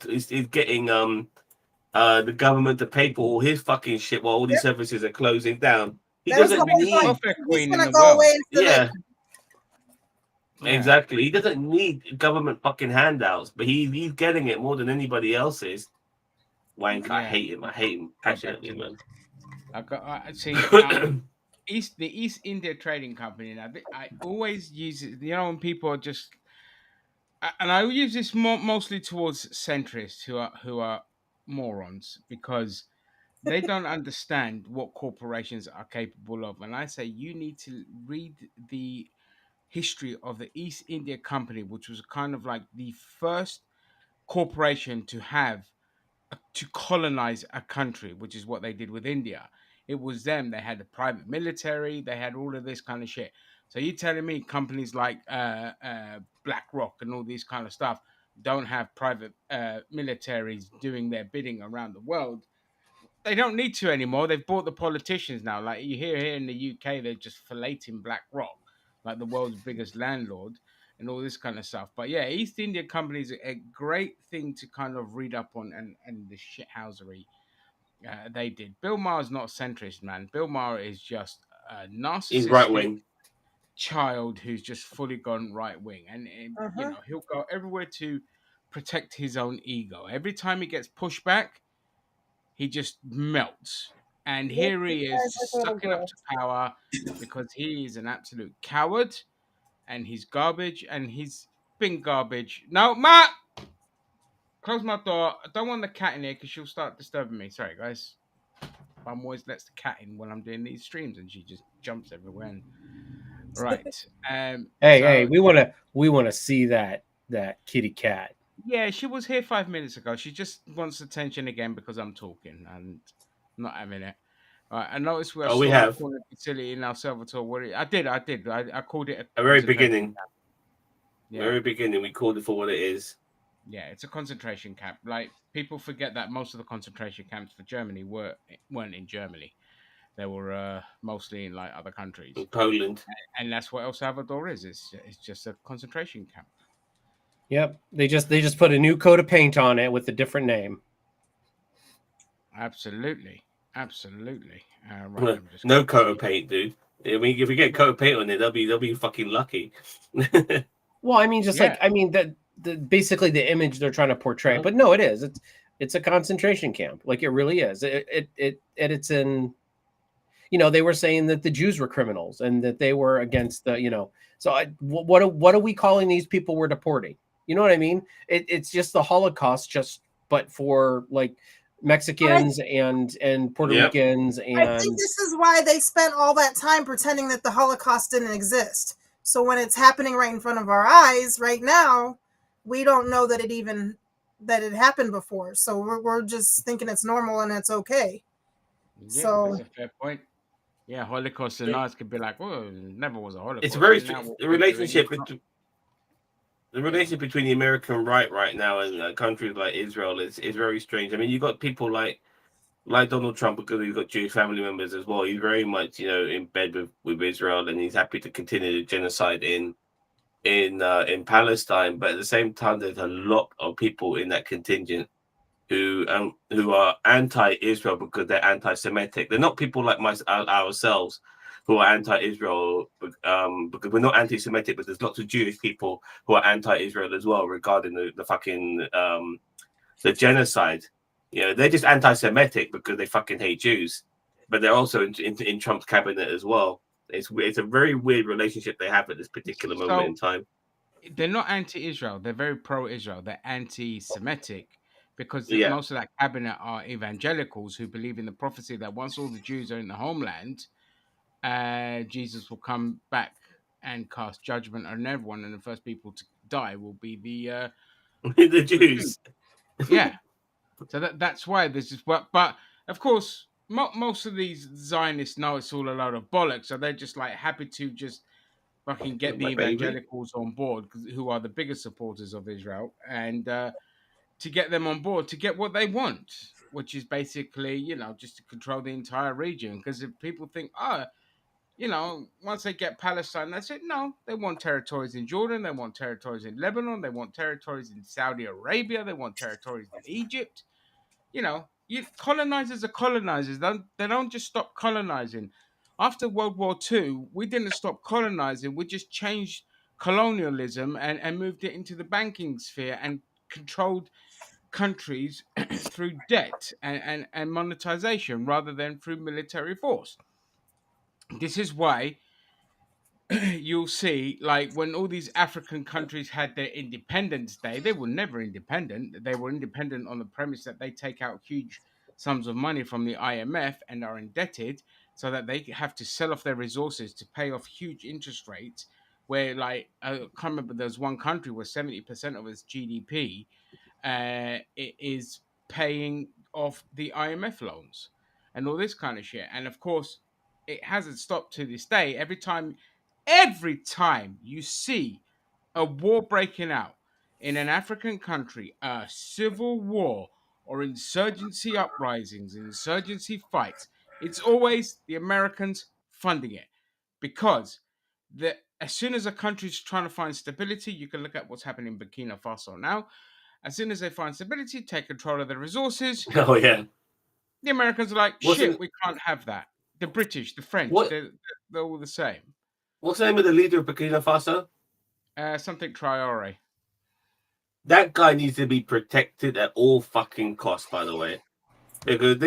[SPEAKER 4] getting the government to pay for all his fucking shit while all these services are closing down. He
[SPEAKER 3] That was the
[SPEAKER 4] doesn't
[SPEAKER 3] whole
[SPEAKER 1] Biggest
[SPEAKER 3] point.
[SPEAKER 4] need
[SPEAKER 1] welfare
[SPEAKER 3] He's
[SPEAKER 1] queen in
[SPEAKER 3] gonna
[SPEAKER 1] the
[SPEAKER 3] go
[SPEAKER 1] world.
[SPEAKER 3] away into
[SPEAKER 4] yeah,
[SPEAKER 1] Yeah.
[SPEAKER 4] exactly. He doesn't need government fucking handouts, but he's getting it more than anybody else is. Wank, I
[SPEAKER 1] Yeah.
[SPEAKER 4] hate him. I hate him passionately, man.
[SPEAKER 1] I see. The East India Trading Company. Now, I always use it. When people are just, and I use this mostly towards centrists who are morons because they don't understand what corporations are capable of. And I say you need to read the history of the East India Company, which was kind of like the first corporation to colonize a country, which is what they did with India. It was them. They had a private military. They had all of this kind of shit. So you telling me companies like BlackRock and all these kind of stuff don't have private militaries doing their bidding around the world? They don't need to anymore. They've bought the politicians now. Like you hear here in the UK, they're just filleting BlackRock, like the world's biggest landlord, and all this kind of stuff. But yeah, East India Company is a great thing to kind of read up on and the shithousery they did. Bill Maher's not a centrist, man. Bill Maher is just a
[SPEAKER 4] He's right
[SPEAKER 1] narcissistic
[SPEAKER 4] wing.
[SPEAKER 1] child who's just fully gone right wing, and
[SPEAKER 3] Uh-huh.
[SPEAKER 1] he'll go everywhere to protect his own ego. Every time he gets pushed back, he just melts And here he is
[SPEAKER 3] Guys, like little
[SPEAKER 1] sucking up
[SPEAKER 3] girl.
[SPEAKER 1] to power because he is an absolute coward and he's garbage and he's been garbage. No, Matt! Close my door. I don't want the cat in here because she'll start disturbing me. Sorry, guys. Mum always lets the cat in when I'm doing these streams and she just jumps everywhere. And... Right.
[SPEAKER 2] Hey,
[SPEAKER 1] So,
[SPEAKER 2] we wanna see that kitty cat.
[SPEAKER 1] yeah, she was here 5 minutes ago. She just wants attention again because I'm talking and not having it. I noticed we are
[SPEAKER 4] Oh, we
[SPEAKER 1] slowly
[SPEAKER 4] have.
[SPEAKER 1] calling the facility in El Salvador. I did. I called it a
[SPEAKER 4] At very
[SPEAKER 1] concentration
[SPEAKER 4] beginning.
[SPEAKER 1] camp. Yeah,
[SPEAKER 4] Very beginning, we called it for what it is.
[SPEAKER 1] yeah, it's a concentration camp. Like people forget that most of the concentration camps for Germany weren't in Germany. They were mostly in like other countries,
[SPEAKER 4] In Poland.
[SPEAKER 1] and that's what El Salvador is. It's just a concentration camp.
[SPEAKER 2] Yep. They just put a new coat of paint on it with a different name.
[SPEAKER 1] Absolutely, absolutely. Right,
[SPEAKER 4] No,
[SPEAKER 1] let me just
[SPEAKER 4] no coat of paint, dude. I mean, if we get coat of paint on it, they'll be fucking lucky.
[SPEAKER 2] Well, I mean, just
[SPEAKER 1] Yeah.
[SPEAKER 2] like I mean that basically the image they're trying to portray.
[SPEAKER 4] Uh-huh.
[SPEAKER 2] But no, it is. It's a concentration camp. Like it really is. It's in. You know, they were saying that the Jews were criminals and that they were against the. You know, so what are we calling these people we're deporting? You know what I mean? It's just the Holocaust, just but for like Mexicans and Puerto
[SPEAKER 4] Yep.
[SPEAKER 2] Ricans
[SPEAKER 3] I
[SPEAKER 2] and
[SPEAKER 3] think this is why they spent all that time pretending that the Holocaust didn't exist. So when it's happening right in front of our eyes right now, we don't know that it happened before. So we're just thinking it's normal and it's okay.
[SPEAKER 1] Yeah,
[SPEAKER 3] So-
[SPEAKER 1] that's a fair point. Yeah, Holocaust and us could be like, well, it never was a Holocaust.
[SPEAKER 4] It's very
[SPEAKER 1] and now what
[SPEAKER 4] the
[SPEAKER 1] we're doing
[SPEAKER 4] relationship
[SPEAKER 1] is not-
[SPEAKER 4] between the relationship between the American right now and countries like Israel is very strange. I mean, you got people like Donald Trump, because he's got Jewish family members as well. He's very much in bed with Israel, and he's happy to continue the genocide in Palestine. But at the same time, there's a lot of people in that contingent who are anti-Israel because they're anti-Semitic. They're not people like ourselves who are anti-Israel because we're not anti-Semitic, but there's lots of Jewish people who are anti-Israel as well regarding the fucking the genocide. They're just anti-Semitic because they fucking hate Jews, but they're also in Trump's cabinet as well. It's a very weird relationship they have at this particular moment in time.
[SPEAKER 1] They're not anti-Israel. They're very pro-Israel. They're anti-Semitic because
[SPEAKER 4] Yeah.
[SPEAKER 1] most of that cabinet are evangelicals who believe in the prophecy that once all the Jews are in the homeland, Jesus will come back and cast judgment on everyone, and the first people to die will be the
[SPEAKER 4] the Jews.
[SPEAKER 1] Yeah. So that's why this is what. But of course, most of these Zionists know it's all a load of bollocks, so they're just like happy to just fucking get the
[SPEAKER 4] My baby.
[SPEAKER 1] evangelicals on board, who are the biggest supporters of Israel, and to get them on board to get what they want, which is basically, just to control the entire region. Because if people think, once they get Palestine, that's it. No, they want territories in Jordan, they want territories in Lebanon, they want territories in Saudi Arabia, they want territories in Egypt. Colonizers are colonizers. They don't just stop colonizing. After World War II, we didn't stop colonizing. We just changed colonialism and moved it into the banking sphere and controlled countries through debt and monetization rather than through military force. This is why you'll see, like, when all these African countries had their Independence Day, they were never independent. They were independent on the premise that they take out huge sums of money from the IMF and are indebted so that they have to sell off their resources to pay off huge interest rates. Where, like, I can't remember, there's one country where 70% of its GDP it is paying off the IMF loans and all this kind of shit. And of course, it hasn't stopped to this day. Every time you see a war breaking out in an African country, a civil war or insurgency uprisings, insurgency fights, it's always the Americans funding it. Because as soon as a country's trying to find stability, you can look at what's happening in Burkina Faso now. As soon as they find stability, take control of the resources,
[SPEAKER 4] Oh yeah.
[SPEAKER 1] the Americans are like,
[SPEAKER 4] Wasn't-
[SPEAKER 1] shit, we can't have that. The British, the French,
[SPEAKER 4] What-
[SPEAKER 1] they're all the same.
[SPEAKER 4] What's the name of the leader of Burkina Faso?
[SPEAKER 1] Something Traore.
[SPEAKER 4] That guy needs to be protected at all fucking costs, by the way, because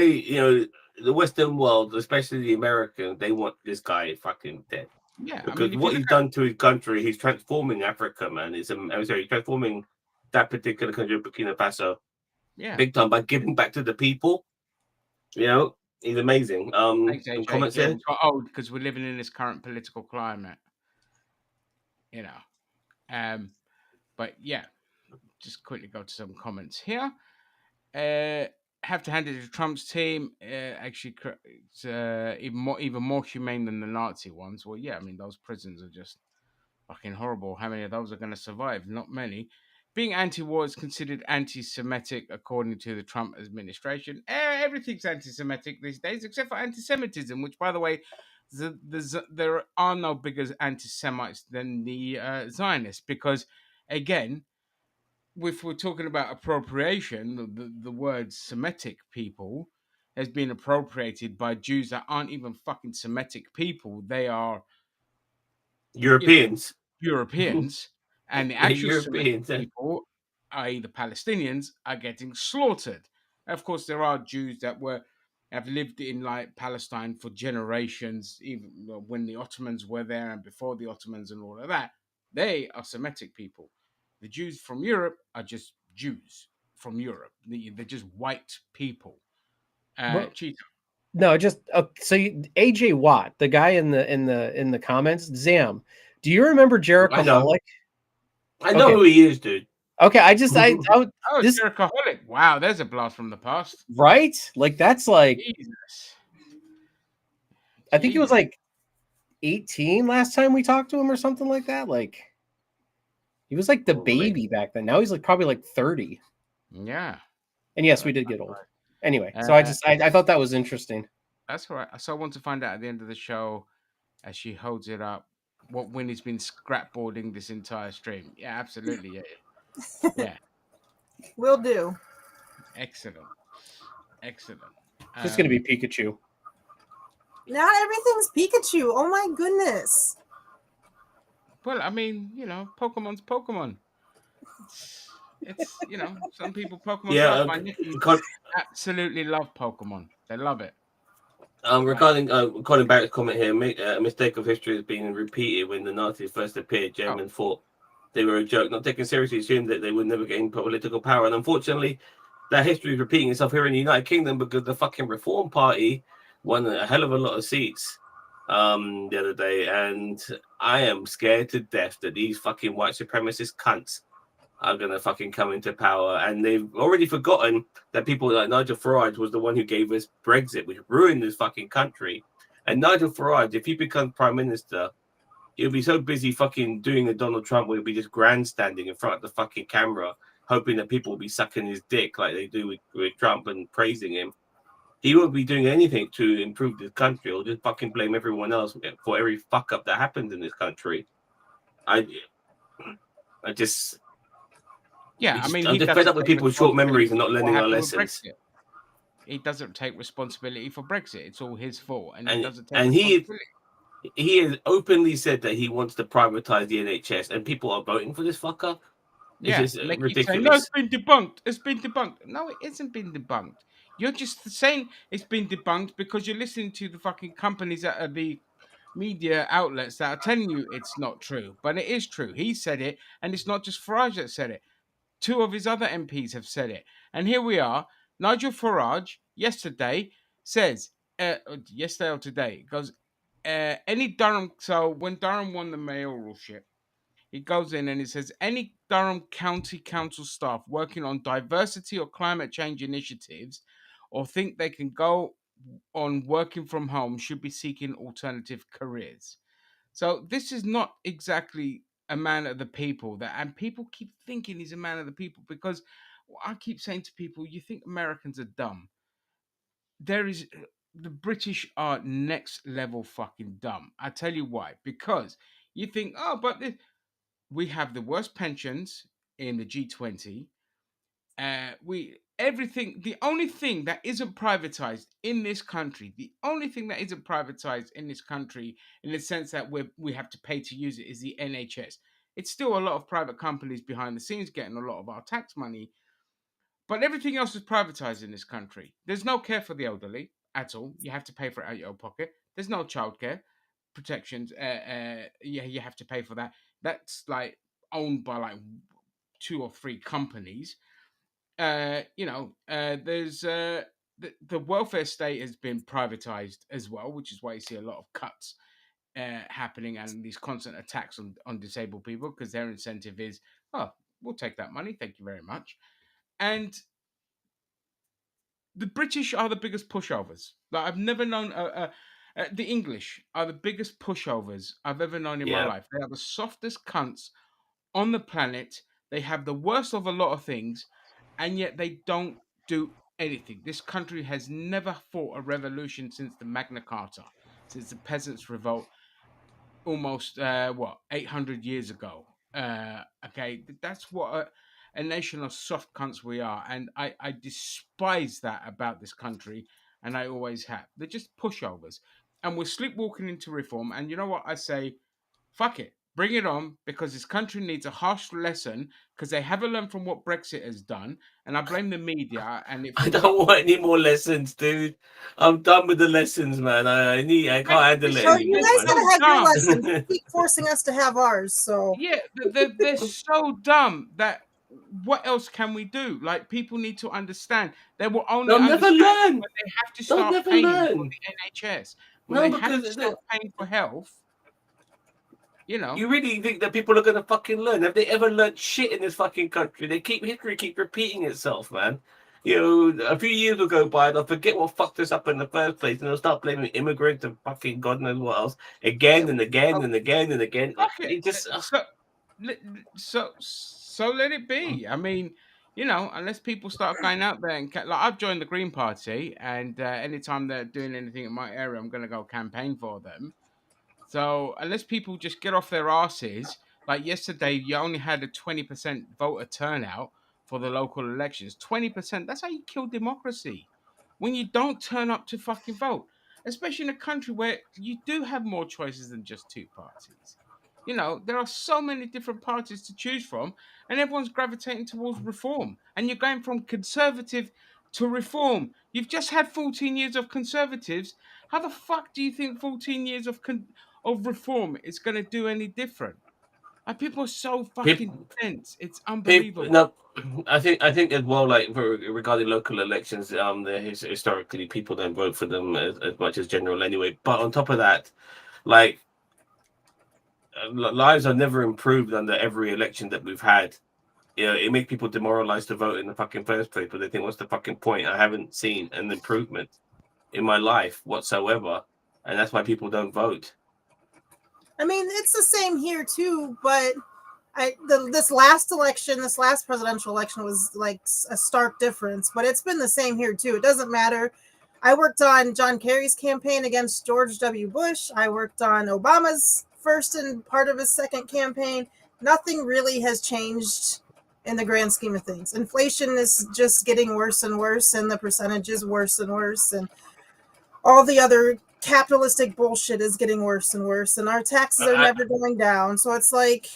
[SPEAKER 4] the Western world, especially the Americans, they want this guy fucking dead.
[SPEAKER 1] Yeah, I
[SPEAKER 4] Because
[SPEAKER 1] mean, if you
[SPEAKER 4] what
[SPEAKER 1] look
[SPEAKER 4] he's
[SPEAKER 1] at
[SPEAKER 4] done to his country, he's transforming Africa, man. I'm sorry, he's transforming that particular country, Burkina Faso,
[SPEAKER 1] yeah,
[SPEAKER 4] big time by giving back to the people. You know, he's amazing.
[SPEAKER 1] thanks
[SPEAKER 4] Some
[SPEAKER 1] AJ.
[SPEAKER 4] comments
[SPEAKER 1] Yeah,
[SPEAKER 4] here.
[SPEAKER 1] we got old because we're living in this current political climate. You know, but yeah, just quickly go to some comments here. Have to hand it to Trump's team. Actually, it's even more humane than the Nazi ones. Well, yeah, I mean those prisons are just fucking horrible. How many of those are going to survive? Not many. Being anti-war is considered anti-Semitic according to the Trump administration. Everything's anti-Semitic these days, except for anti-Semitism, which, by the way, there are no bigger anti-Semites than the Zionists, because, again, if we're talking about appropriation, the word Semitic people has been appropriated by Jews that aren't even fucking Semitic people. They are, you know,
[SPEAKER 4] Europeans.
[SPEAKER 1] Europeans, and the
[SPEAKER 4] They're
[SPEAKER 1] actual Semitic
[SPEAKER 4] Europeans.
[SPEAKER 1] people, i.e., the Palestinians, are getting slaughtered. Of course, there are Jews that have lived in like Palestine for generations, even when the Ottomans were there and before the Ottomans and all of that. They are Semitic people. The Jews from Europe are just Jews from Europe. They're just white people.
[SPEAKER 2] Well,
[SPEAKER 1] Cheetah.
[SPEAKER 2] no, just so AJ Watt, the guy in the comments, Zam. Do you remember
[SPEAKER 4] I know.
[SPEAKER 2] Jerichoholic?
[SPEAKER 4] I know
[SPEAKER 2] Okay.
[SPEAKER 4] who he is, dude.
[SPEAKER 2] Okay, I
[SPEAKER 1] Oh,
[SPEAKER 2] this
[SPEAKER 1] Jerichoholic. Wow, there's a blast from the past.
[SPEAKER 2] right? Like that's like
[SPEAKER 1] Jesus.
[SPEAKER 2] I think he was
[SPEAKER 1] Jesus.
[SPEAKER 2] like 18 last time we talked to him or something like that. Like he was like the
[SPEAKER 4] Probably.
[SPEAKER 2] baby back then. Now he's like probably like 30.
[SPEAKER 1] Yeah.
[SPEAKER 2] And yes, we did get old. Anyway, so I thought that was interesting.
[SPEAKER 1] That's all right. So I want to find out at the end of the show, as she holds it up, what Winnie's been scrapboarding this entire stream. Yeah, absolutely. Yeah. Yeah.
[SPEAKER 3] Will do.
[SPEAKER 1] Excellent. Excellent.
[SPEAKER 2] It's just gonna be Pikachu.
[SPEAKER 3] Not everything's Pikachu. Oh my goodness.
[SPEAKER 1] Well, I mean, Pokemon's Pokemon. It's some people Pokemon
[SPEAKER 4] Yeah,
[SPEAKER 1] love. My nephews absolutely love Pokemon. They love it.
[SPEAKER 4] regarding calling back a comment here, a mistake of history has been repeated. When the Nazis first appeared, Germans thought they were a joke, not taken seriously, assumed that they would never gain political power. And unfortunately, that history is repeating itself here in the United Kingdom because the fucking Reform Party won a hell of a lot of seats the other day. And I am scared to death that these fucking white supremacist cunts are going to fucking come into power. And they've already forgotten that people like Nigel Farage was the one who gave us Brexit, which ruined this fucking country. And Nigel Farage, if he becomes prime minister, he'll be so busy fucking doing a Donald Trump where he'll be just grandstanding in front of the fucking camera, hoping that people will be sucking his dick like they do with Trump and praising him. He won't be doing anything to improve this country. He'll just fucking blame everyone else for every fuck up that happens in this country. I just...
[SPEAKER 1] Yeah, I mean,
[SPEAKER 4] I'm just fed up with people with short memories and not learning our lessons.
[SPEAKER 1] He doesn't take responsibility for Brexit. It's all his fault, and he doesn't take
[SPEAKER 4] and
[SPEAKER 1] responsibility.
[SPEAKER 4] He has openly said that he wants to privatize the NHS, and people are voting for this fucker.
[SPEAKER 1] Yeah,
[SPEAKER 4] it's just ridiculous.
[SPEAKER 1] Saying, no, it's been debunked. It's been debunked. No, it isn't been debunked. You're just saying it's been debunked because you're listening to the fucking companies that are the media outlets that are telling you it's not true. But it is true. He said it, and it's not just Farage that said it. 2 of his other MPs have said it. And here we are. Nigel Farage, yesterday, says, yesterday or today, goes, any Durham, so when Durham won the mayoralship, he goes in and he says, any Durham County Council staff working on diversity or climate change initiatives or think they can go on working from home should be seeking alternative careers. So this is not exactly a man of the people, and people keep thinking he's a man of the people because I keep saying to people, you think Americans are dumb. The British are next level fucking dumb. I tell you why. Because you think, oh, but we have the worst pensions in the G20. The only thing that isn't privatized in this country, in the sense that we have to pay to use it, is the NHS. It's still a lot of private companies behind the scenes getting a lot of our tax money, but everything else is privatized in this country. There's no care for the elderly. at all. You have to pay for it out of your own pocket. There's no childcare protections. Yeah, you have to pay for that. That's like owned by like 2 or 3 companies. There's the welfare state has been privatized as well, which is why you see a lot of cuts happening and these constant attacks on disabled people because their incentive is, oh, we'll take that money, thank you very much. And the British are the biggest pushovers. Like I've never known. The English are the biggest pushovers I've ever known in my
[SPEAKER 4] Yeah.
[SPEAKER 1] life. They are the softest cunts on the planet. They have the worst of a lot of things, and yet they don't do anything. This country has never fought a revolution since the Magna Carta, since the Peasants' Revolt, almost 800 years ago. Okay, that's what a nation of soft cunts we are, and I despise that about this country, and I always have. They're just pushovers, and we're sleepwalking into reform. And you know what I say? Fuck it, bring it on, because this country needs a harsh lesson because they haven't learned from what Brexit has done, and I blame the media. And it
[SPEAKER 4] I
[SPEAKER 1] feels like
[SPEAKER 4] don't want any more lessons, dude. I'm done with the lessons, man. I can't handle it
[SPEAKER 1] listen,
[SPEAKER 3] Well, you
[SPEAKER 1] they're
[SPEAKER 4] anymore,
[SPEAKER 3] guys
[SPEAKER 4] man.
[SPEAKER 1] so
[SPEAKER 3] gotta have your
[SPEAKER 1] dumb.
[SPEAKER 3] lessons. You keep forcing us to have ours, so
[SPEAKER 1] Yeah, they're so dumb that what else can we do? Like people need to understand. They will only
[SPEAKER 4] They'll never
[SPEAKER 1] understand it
[SPEAKER 4] learn.
[SPEAKER 1] when they have to
[SPEAKER 4] They'll
[SPEAKER 1] start
[SPEAKER 4] never
[SPEAKER 1] paying for
[SPEAKER 4] learn.
[SPEAKER 1] the NHS. When
[SPEAKER 4] No,
[SPEAKER 1] they have to
[SPEAKER 4] because
[SPEAKER 1] start paying for health, you know.
[SPEAKER 4] you really think that people are gonna fucking learn? Have they ever learned shit in this fucking country? History keep repeating itself, man. You know, a few years will go by, they'll forget what fucked us up in the first place, and they'll start blaming immigrants and fucking God knows what else
[SPEAKER 1] Yeah,
[SPEAKER 4] again and again
[SPEAKER 1] so
[SPEAKER 4] and again and again.
[SPEAKER 1] fuck it.
[SPEAKER 4] It just
[SPEAKER 1] So let it be. I mean, unless people start going out there and like I've joined the Green Party, and anytime they're doing anything in my area, I'm going to go campaign for them. So unless people just get off their asses, like yesterday, you only had a 20% voter turnout for the local elections. 20%, that's how you kill democracy. When you don't turn up to fucking vote, especially in a country where you do have more choices than just 2 parties. There are so many different parties to choose from, and everyone's gravitating towards reform. And you're going from conservative to reform. You've just had 14 years of conservatives. How the fuck do you think 14 years of reform is going to do any different? Like, people are so fucking
[SPEAKER 4] people,
[SPEAKER 1] dense. It's
[SPEAKER 4] people.
[SPEAKER 1] unbelievable.
[SPEAKER 4] No, I think as well. Like regarding local elections, historically people don't vote for them as much as general anyway. But on top of that, like lives are never improved under every election that we've had. It makes people demoralized to vote in the fucking first place, but they think, what's the fucking point? I haven't seen an improvement in my life whatsoever, and that's why people don't vote.
[SPEAKER 3] I mean it's the same here too. But this last election, this last presidential election, was like a stark difference. But it's been the same here too. It doesn't matter. I worked on John Kerry's campaign against George W. Bush. I worked on Obama's first and part of his second campaign. Nothing really has changed in the grand scheme of things. Inflation is just getting worse and worse, and the percentages worse and worse, and all the other capitalistic bullshit is getting worse and worse, and our taxes are
[SPEAKER 4] I,
[SPEAKER 3] never going down. So it's like,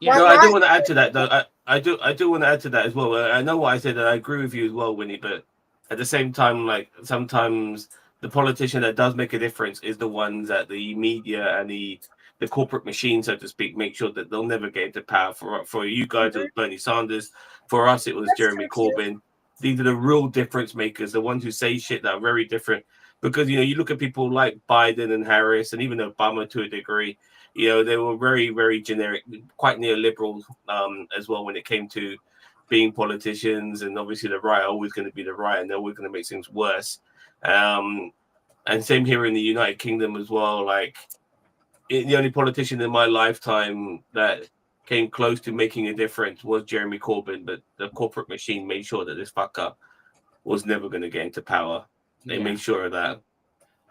[SPEAKER 1] Yeah.
[SPEAKER 3] why?
[SPEAKER 4] no, I
[SPEAKER 3] Why?
[SPEAKER 4] do want to add to that though. I do want to add to that as well. I know what I said, and I agree with you as well, Winnie. But at the same time, like sometimes the politician that does make a difference is the ones that the media and the corporate machine, so to speak, make sure that they'll never get into power. For you guys, it was Bernie Sanders. For us, it was
[SPEAKER 3] That's
[SPEAKER 4] Jeremy
[SPEAKER 3] true too.
[SPEAKER 4] Corbyn. These are the real difference makers, the ones who say shit that are very different. Because you look at people like Biden and Harris, and even Obama to a degree. They were very, very generic, quite neoliberal as well when it came to being politicians. And obviously, the right are always going to be the right, and they're always going to make things worse. Um, and same here in the United Kingdom as well. Like, the only politician in my lifetime that came close to making a difference was Jeremy Corbyn, but the corporate machine made sure that this fucker was never going to get into power. They
[SPEAKER 1] Yeah.
[SPEAKER 4] made sure of that.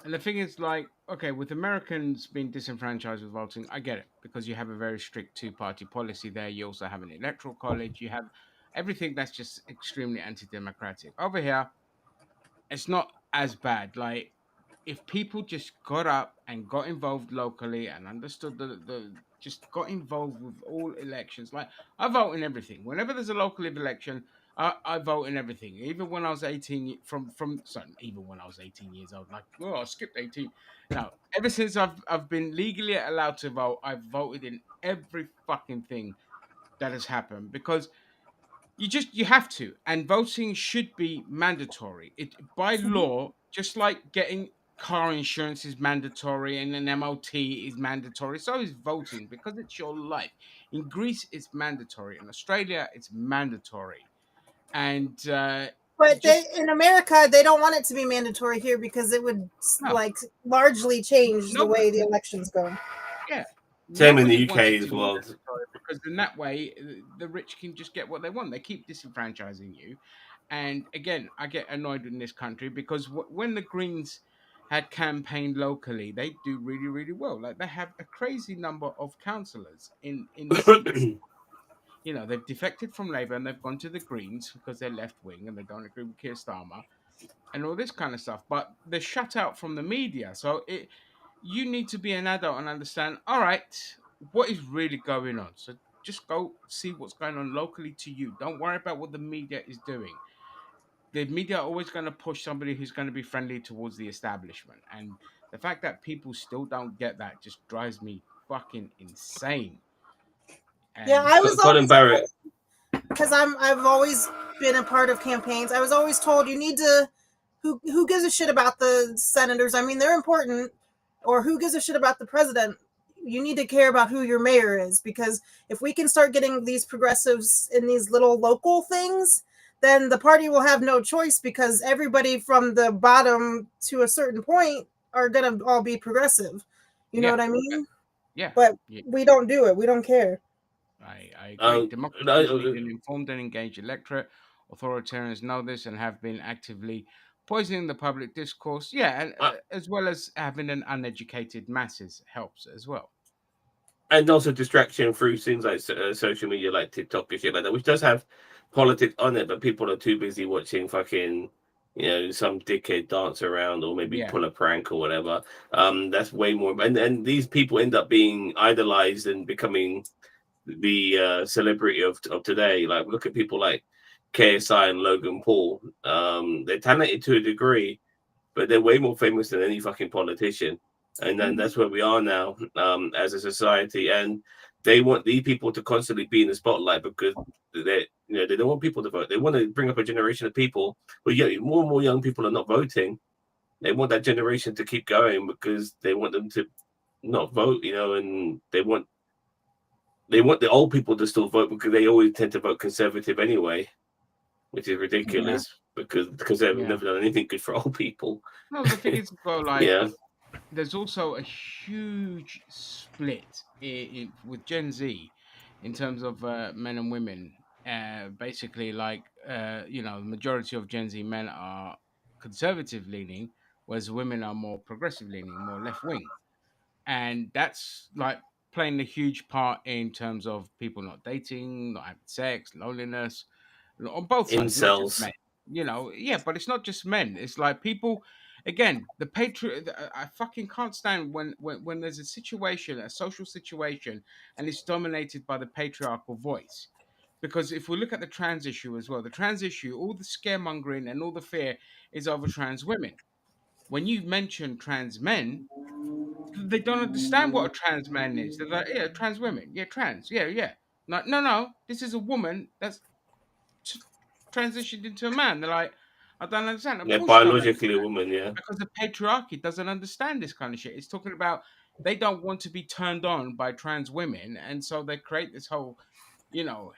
[SPEAKER 1] And the thing is, like, okay, with Americans being disenfranchised with voting, I get it because you have a very strict 2 party policy there. You also have an electoral college. You have everything that's just extremely anti democratic. Over here, it's not as bad. Like, if people just got up and got involved locally and understood the just got involved with all elections, like I vote in everything. Whenever there's a local election, I vote in everything. Even when I was 18, from sorry, even when I was 18 years old, like, oh, I skipped 18. No, ever since I've been legally allowed to vote, I've voted in every fucking thing that has happened because you have to, and voting should be mandatory. It by
[SPEAKER 3] Mhm.
[SPEAKER 1] law, just like getting car insurance is mandatory and an MOT is mandatory. So is voting because it's your life. In Greece, it's mandatory. In Australia, it's mandatory, and
[SPEAKER 3] But they
[SPEAKER 1] just
[SPEAKER 3] in America they don't want it to be mandatory here because it would
[SPEAKER 1] no,
[SPEAKER 3] like largely change the way the
[SPEAKER 1] nobody.
[SPEAKER 3] elections go.
[SPEAKER 1] Yeah,
[SPEAKER 4] Same in the
[SPEAKER 1] nobody wants
[SPEAKER 4] UK
[SPEAKER 1] it
[SPEAKER 4] as
[SPEAKER 1] to be
[SPEAKER 4] well.
[SPEAKER 1] mandatory because in that way the rich can just get what they want. They keep disenfranchising you, and again, I get annoyed in this country because when the Greens had campaigned locally, they do really really well. Like they have a crazy number of councillors in seats. You know, they've defected from Labour and they've gone to the Greens because they're left wing and they don't agree with Keir Starmer and all this kind of stuff. But they're shut out from the media, so you need to be an adult and understand, all right, what is really going on. So just go see what's going on locally to you. Don't worry about what the media is doing. The media are always going to push somebody who's going to be friendly towards the establishment. And the fact that people still don't get that just drives me fucking insane.
[SPEAKER 3] Yeah,
[SPEAKER 1] And
[SPEAKER 3] I was
[SPEAKER 4] Colin
[SPEAKER 3] always
[SPEAKER 4] Barrett.
[SPEAKER 3] because I've always been a part of campaigns. I was always told you need to who gives a shit about the senators? I mean, they're important. Or who gives a shit about the president? You need to care about who your mayor is because if we can start getting these progressives in these little local things, then the party will have no choice because everybody from the bottom to a certain point are going to all be progressive. You know
[SPEAKER 1] yeah,
[SPEAKER 3] what I mean?
[SPEAKER 1] yeah,
[SPEAKER 3] But
[SPEAKER 1] yeah.
[SPEAKER 3] we don't do it. We don't care.
[SPEAKER 1] I agree.
[SPEAKER 4] Uh,
[SPEAKER 1] Democracies need
[SPEAKER 4] uh,
[SPEAKER 1] an informed and engaged electorate. Authoritarians know this and have been actively poisoning the public discourse. Yeah, and
[SPEAKER 4] uh,
[SPEAKER 1] as well as having an uneducated masses helps as well.
[SPEAKER 4] and also distraction through things like social media, like TikTok and shit like that, which does have politics on it, but people are too busy watching fucking, some dickhead dance around or maybe
[SPEAKER 1] Yeah,
[SPEAKER 4] pull a prank or whatever. That's way more, and these people end up being idolized and becoming the celebrity of today. Like, look at people like KSI and Logan Paul. They're talented to a degree, but they're way more famous than any fucking politician. And then
[SPEAKER 3] Mhm.
[SPEAKER 4] that's where we are now, as a society. And they want these people to constantly be in the spotlight because they don't want people to vote. They want to bring up a generation of people, but yeah, more and more young people are not voting. They want that generation to keep going because they want them to not vote, and they want the old people to still vote because they always tend to vote conservative anyway, which is
[SPEAKER 1] yeah,
[SPEAKER 4] ridiculous because they've
[SPEAKER 1] yeah.
[SPEAKER 4] never done anything good for old people.
[SPEAKER 1] No, the thing is, well, like
[SPEAKER 4] Yeah.
[SPEAKER 1] there's also a huge split with Gen Z in terms of men and women. Basically, like the majority of Gen Z men are conservative leaning, whereas women are more progressive leaning, more left wing, and that's like playing a huge part in terms of people not dating, not having sex, loneliness, on both sides, not just
[SPEAKER 4] Incels.
[SPEAKER 1] men. Yeah, but it's not just men. It's like people. Again, the patriot. I fucking can't stand when there's a situation, a social situation, and it's dominated by the patriarchal voice. Because if we look at the trans issue as well, the trans issue, all the scaremongering and all the fear is over trans women. When you mention trans men, they don't understand what a trans man is. They're like, yeah, trans women, yeah, trans, yeah, yeah. Like, no, no, this is a woman that's t- transitioned into a man. They're like, I don't understand. Of
[SPEAKER 4] They're
[SPEAKER 1] course, you don't
[SPEAKER 4] biologically a
[SPEAKER 1] understand
[SPEAKER 4] woman, yeah.
[SPEAKER 1] because the patriarchy doesn't understand this kind of shit. It's talking about they don't want to be turned on by trans women, and so they create this whole,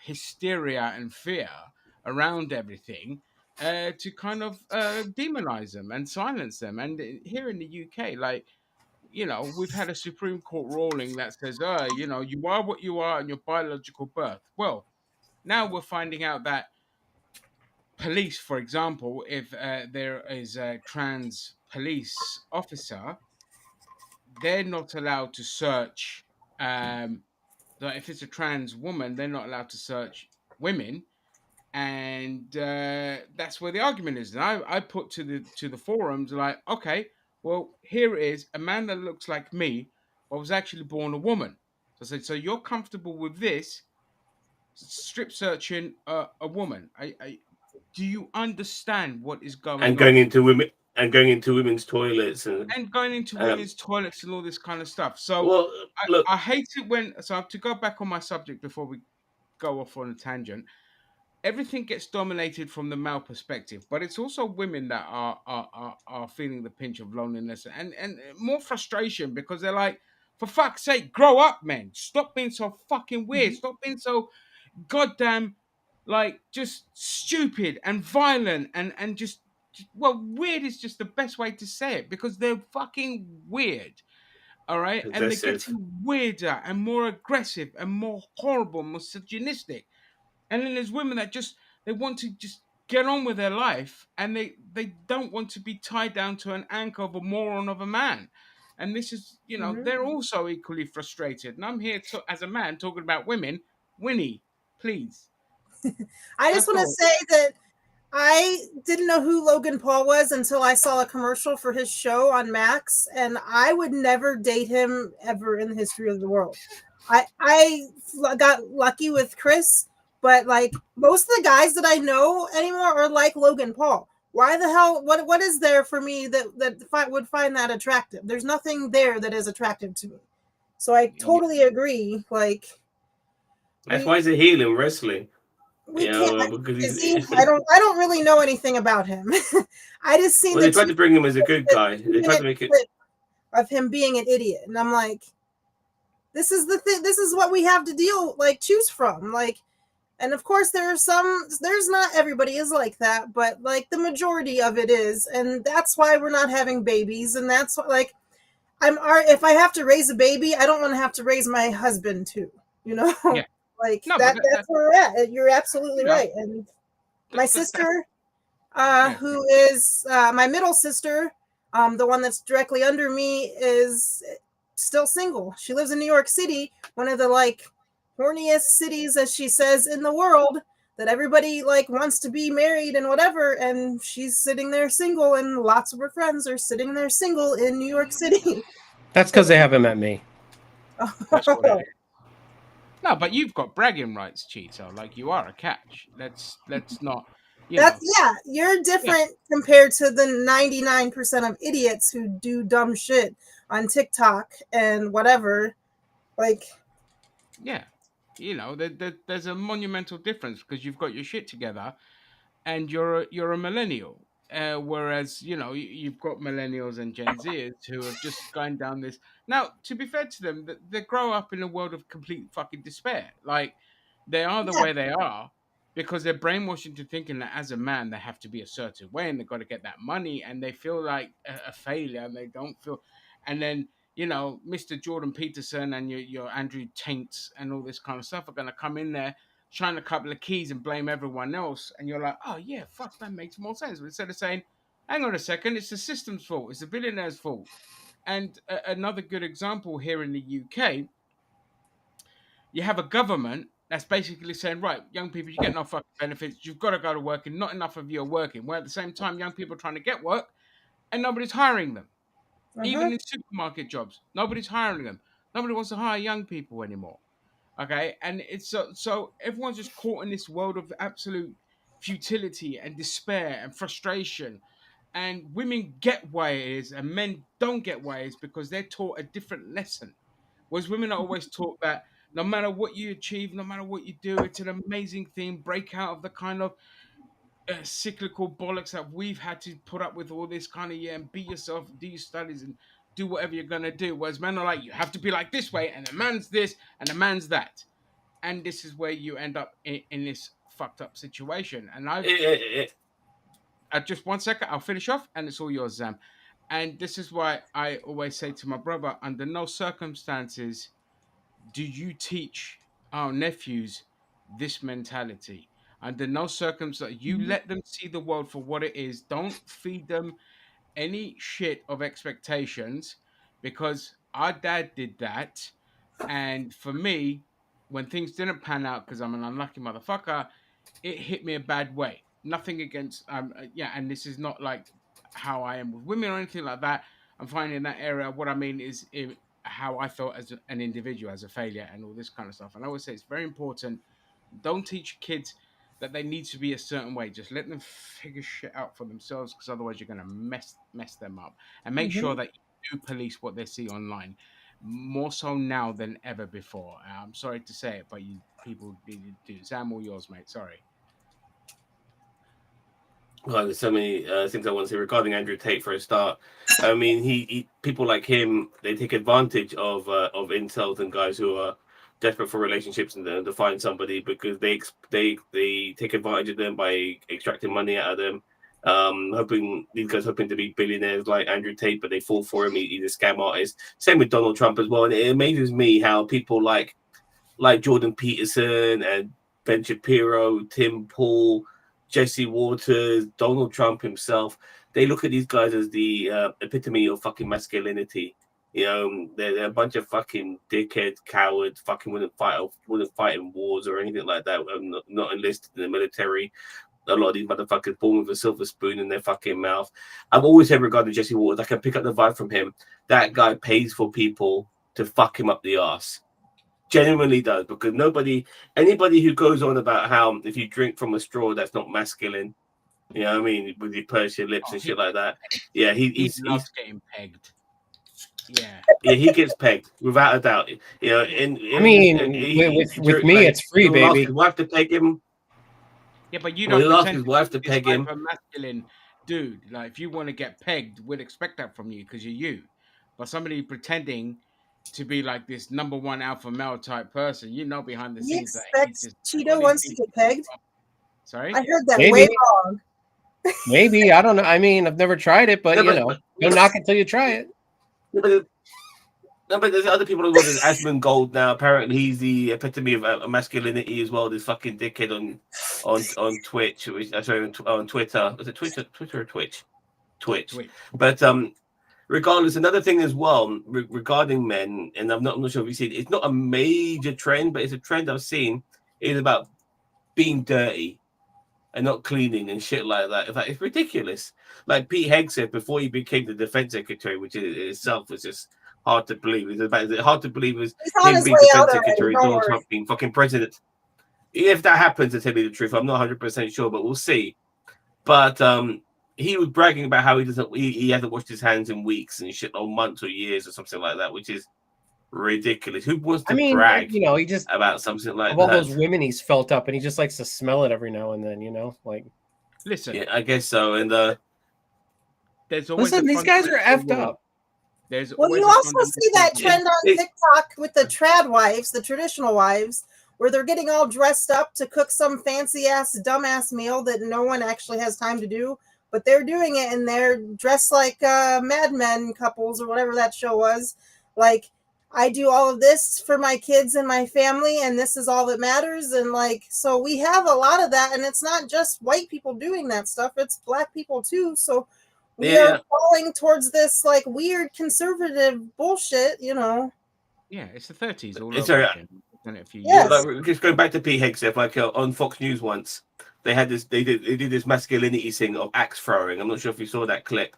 [SPEAKER 1] hysteria and fear around everything. To kind of demonize them and silence them. And here in the UK, like, we've had a Supreme Court ruling that says, you are what you are in your biological birth. Well, now we're finding out that police, for example, if there is a trans police officer, they're not allowed to search. Like if it's a trans woman, they're not allowed to search women, and that's where the argument is. And I put to the forums like, okay, well, here it is, a man that looks like me, but was actually born a woman. So I said, so you're comfortable with this strip searching a woman? do you understand what is
[SPEAKER 4] And
[SPEAKER 1] going
[SPEAKER 4] going
[SPEAKER 1] on?
[SPEAKER 4] into women and going into women's toilets
[SPEAKER 1] And going into
[SPEAKER 4] um
[SPEAKER 1] women's toilets and all this kind of stuff. So
[SPEAKER 4] well look,
[SPEAKER 1] I hate it when, so to go back on my subject before we go off on a tangent, everything gets dominated from the male perspective, but it's also women that are feeling the pinch of loneliness and more frustration because they're like, for fuck's sake, grow up, man. Stop being so fucking weird.
[SPEAKER 3] Mhm.
[SPEAKER 1] Stop being so goddamn like just stupid and violent and just well, weird is just the best way to say it because they're fucking weird. All right. And they're
[SPEAKER 4] possessive.
[SPEAKER 1] getting weirder and more aggressive and more horrible, misogynistic. And then there's women that just they want to just get on with their life and they don't want to be tied down to an anchor of a moron of a man. And this is,
[SPEAKER 3] Mhm.
[SPEAKER 1] they're also equally frustrated. And I'm here to, as a man talking about women. Winnie, please.
[SPEAKER 3] I just
[SPEAKER 1] That's
[SPEAKER 3] want to
[SPEAKER 1] all.
[SPEAKER 3] say that I didn't know who Logan Paul was until I saw a commercial for his show on Max, and I would never date him ever in the history of the world. I got lucky with Chris, but like most of the guys that I know anymore are like Logan Paul. Why the hell? What is there for me that would find that attractive? There's nothing there that is attractive to me. So I
[SPEAKER 1] Yeah,
[SPEAKER 3] totally agree. Like
[SPEAKER 4] That's
[SPEAKER 3] we
[SPEAKER 4] why he's a heel in wrestling.
[SPEAKER 3] we can't.
[SPEAKER 4] Because
[SPEAKER 3] Is he?
[SPEAKER 4] he's
[SPEAKER 3] I don't really know anything about him. I just seen
[SPEAKER 4] well,
[SPEAKER 3] the
[SPEAKER 4] they tried to bring him as a good guy. They tried to
[SPEAKER 3] 2 minute
[SPEAKER 4] make it.
[SPEAKER 3] clip of him being an idiot, and I'm like, this is the thing. This is what we have to choose from. Like, and of course, there's not everybody is like that, but like the majority of it is, and that's why we're not having babies, and that's what like if I have to raise a baby, I don't want to have to raise my husband too. You know,
[SPEAKER 1] yeah.
[SPEAKER 3] like
[SPEAKER 1] No, but
[SPEAKER 3] that's where we're at. You're absolutely
[SPEAKER 1] you know,
[SPEAKER 3] right, and my
[SPEAKER 1] that
[SPEAKER 3] sister
[SPEAKER 1] yeah,
[SPEAKER 3] who is my middle sister, the one that's directly under me, is still single. She lives in New York City, one of the like horniest cities, as she says, in the world. That everybody like wants to be married and whatever, and she's sitting there single, and lots of her friends are sitting there single in New York City.
[SPEAKER 2] That's because they haven't met me.
[SPEAKER 1] that's what it is. No, but you've got bragging rights, Cheeto. Like you are a catch. Let's not, you
[SPEAKER 3] That's
[SPEAKER 1] know.
[SPEAKER 3] yeah, you're
[SPEAKER 1] Yeah,
[SPEAKER 3] different compared to the 99% of idiots who do dumb shit on TikTok and whatever. Like,
[SPEAKER 1] yeah. There's a monumental difference because you've got your shit together and you're a millennial. Whereas you've got millennials and Gen Zers who have just gone down this. Now, to be fair to them, they grow up in a world of complete fucking despair. Like they are the
[SPEAKER 3] yeah,
[SPEAKER 1] way they are because they're brainwashed into thinking that as a man they have to be a certain way and they've got to get that money and they feel like a failure and they don't feel. And then Mr. Jordan Peterson and your Andrew Taints and all this kind of stuff are going to come in there shine a couple of keys and blame everyone else, and you're like, oh yeah, fuck, that makes more sense. But instead of saying, hang on a second, it's the system's fault, it's the billionaire's fault. And another good example here in the UK, you have a government that's basically saying, right, young people, you get no fucking benefits, you've got to go to work, and not enough of you are working. Where at the same time, young people are trying to get work, and nobody's hiring them.
[SPEAKER 3] uh-huh.
[SPEAKER 1] Even in supermarket jobs, nobody's hiring them. Nobody wants to hire young people anymore. Okay, and it's so everyone's just caught in this world of absolute futility and despair and frustration, and women get why it is and men don't get why it is because they're taught a different lesson, whereas women are always taught that no matter what you achieve, no matter what you do, it's an amazing thing, break out of the kind of cyclical bollocks that we've had to put up with all this kind of year and be yourself, do your studies and do whatever you're gonna do, whereas men are like, you have to be like this way and a man's this and a man's that, and this is where you end up in this fucked up situation. And just 1 second, I'll finish off, and it's all yours, Zam. And this is why I always say to my brother, under no circumstances do you teach our nephews this mentality. Under no circumstance, you let them see the world for what it is. Don't feed them any shit of expectations because our dad did that. And for me, when things didn't pan out because I'm an unlucky motherfucker, it hit me a bad way. Nothing against, yeah, and this is not like how I am with women or anything like that. I'm finding that area. What I mean is how I felt as an individual, as a failure, and all this kind of stuff. And I always say it's very important. Don't teach kids that they need to be a certain way. Just let them figure shit out for themselves, because otherwise you're gonna mess them up. And make sure
[SPEAKER 3] Mhm.
[SPEAKER 1] that you do police what they see online, more so now than ever before. I'm sorry to say it, but you people need to do. Sam, all yours, mate. Sorry.
[SPEAKER 4] Well, there's so many things I want to say regarding Andrew Tate for a start. I mean, he people like him, they take advantage of incels and guys who are desperate for relationships and to find somebody because they take advantage of them by extracting money out of them. Hoping these guys hoping to be billionaires like Andrew Tate, but they fall for him. He's a scam artist. Same with Donald Trump as well. And it amazes me how people like Jordan Peterson and Ben Shapiro, Tim Pool, Jesse Waters, Donald Trump himself. They look at these guys as the epitome of fucking masculinity. You know, they're a bunch of fucking dickheads, cowards, fucking wouldn't fight in wars or anything like that. Not enlisted in the military. A lot of these motherfuckers born with a silver spoon in their fucking mouth. I've always said regarding Jesse Waters, I can pick up the vibe from him. That guy pays for people to fuck him up the ass. Genuinely does, because anybody who goes on about how if you drink from a straw that's not masculine, you know what I mean, with you purse your lips
[SPEAKER 1] Oh,
[SPEAKER 4] and shit like that. Yeah,
[SPEAKER 1] he loves getting pegged. Yeah.
[SPEAKER 4] he gets pegged without a doubt. You know,
[SPEAKER 2] I mean, with me,
[SPEAKER 4] like
[SPEAKER 2] it's free,
[SPEAKER 4] he'll ask
[SPEAKER 2] baby.
[SPEAKER 4] his wife to peg him.
[SPEAKER 1] Yeah, but you
[SPEAKER 4] Well,
[SPEAKER 1] don't
[SPEAKER 4] he'll ask
[SPEAKER 1] pretend
[SPEAKER 4] his
[SPEAKER 1] to
[SPEAKER 4] wife
[SPEAKER 1] be
[SPEAKER 4] to
[SPEAKER 1] this
[SPEAKER 4] peg him.
[SPEAKER 1] hyper masculine dude. Like, if you want to get pegged, we'd expect that from you because you're you. But somebody pretending to be like this number one alpha male type person, behind the
[SPEAKER 3] He
[SPEAKER 1] scenes that he's
[SPEAKER 3] expects
[SPEAKER 1] just all
[SPEAKER 3] Cheeto
[SPEAKER 1] he's
[SPEAKER 3] wants to
[SPEAKER 1] been.
[SPEAKER 3] get pegged.
[SPEAKER 1] Sorry.
[SPEAKER 3] I heard that way
[SPEAKER 2] Maybe,
[SPEAKER 3] wrong.
[SPEAKER 2] maybe I don't know. I mean, I've never tried it, but
[SPEAKER 4] No,
[SPEAKER 2] you know, don't knock it till you try it.
[SPEAKER 4] but, no, but there's other people as well. There's Asmund Gold now. Apparently, he's the epitome of masculinity as well. This fucking dickhead on Twitch, sorry, on Twitter. Was it Twitter or Twitch? Twitch.
[SPEAKER 1] Twitch.
[SPEAKER 4] But regardless, another thing as well regarding men, and I'm not sure if you see it. It's not a major trend, but it's a trend I've seen. Is about being dirty and not cleaning and shit like that. It's ridiculous. Like Pete Hegseth before he became the defense secretary, which in itself was just hard to believe. It's hard to believe as
[SPEAKER 3] He's on
[SPEAKER 4] him
[SPEAKER 3] his
[SPEAKER 4] being
[SPEAKER 3] way out
[SPEAKER 4] defense
[SPEAKER 3] already.
[SPEAKER 4] secretary,
[SPEAKER 3] Don't
[SPEAKER 4] Donald
[SPEAKER 3] worry.
[SPEAKER 4] Trump being fucking president. If that happens, to tell you the truth, I'm not 100% sure, but we'll see. But he was bragging about how he hasn't washed his hands in weeks and shit, or months or years or something like that, which is ridiculous. Who wants
[SPEAKER 2] I
[SPEAKER 4] to
[SPEAKER 2] mean,
[SPEAKER 4] brag
[SPEAKER 2] you know, he just
[SPEAKER 4] about something like
[SPEAKER 2] of all
[SPEAKER 4] that?
[SPEAKER 2] those women he's felt up, and he just likes to smell it every now and then. You know, like
[SPEAKER 1] Listen,
[SPEAKER 4] Yeah, I guess so. And
[SPEAKER 1] there's always
[SPEAKER 2] listen,
[SPEAKER 1] a
[SPEAKER 2] these guys are
[SPEAKER 1] fundamental
[SPEAKER 2] effed
[SPEAKER 1] law.
[SPEAKER 2] up.
[SPEAKER 1] There's
[SPEAKER 3] Well,
[SPEAKER 1] always
[SPEAKER 3] you
[SPEAKER 1] a
[SPEAKER 3] also see
[SPEAKER 1] fundamental
[SPEAKER 3] that
[SPEAKER 1] law.
[SPEAKER 3] trend on
[SPEAKER 4] it,
[SPEAKER 3] TikTok with the trad wives, the traditional wives, where they're getting all dressed up to cook some fancy ass, dumbass meal that no one actually has time to do, but they're doing it and they're dressed like Mad Men couples or whatever that show was. Like, I do all of this for my kids and my family, and this is all that matters. And like, so we have a lot of that, and it's not just white people doing that stuff, it's black people too. So we
[SPEAKER 4] yeah,
[SPEAKER 3] are falling towards this like weird conservative bullshit, you know.
[SPEAKER 1] Yeah, it's the 30s all
[SPEAKER 4] it's
[SPEAKER 1] over
[SPEAKER 4] a
[SPEAKER 1] again. Done it a few years
[SPEAKER 3] Yes.
[SPEAKER 1] ago.
[SPEAKER 4] like just going back to Pete Hegseth, like on Fox News once, they did this masculinity thing of axe throwing. I'm not sure if you saw that clip,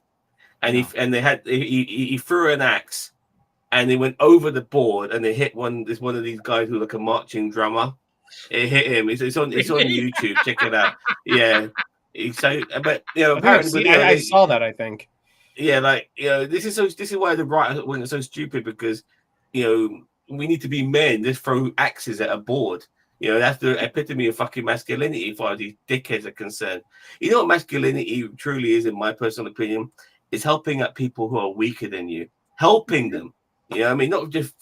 [SPEAKER 4] and
[SPEAKER 1] No.
[SPEAKER 4] he threw an axe, and it went over the board, and it hit one of these guys who's like a marching drummer. It hit him. It's on
[SPEAKER 1] Really?
[SPEAKER 4] YouTube. Check it out. Yeah. So, but
[SPEAKER 2] I think I've
[SPEAKER 4] apparently, but
[SPEAKER 2] seen, I saw that. I think.
[SPEAKER 4] yeah, like this is why the right wing is so stupid because we need to be men. Just throw axes at a board. That's the epitome of fucking masculinity, as far as these dickheads are concerned. You know what masculinity truly is, in my personal opinion, is helping out people who are weaker than you, helping them. I mean, not just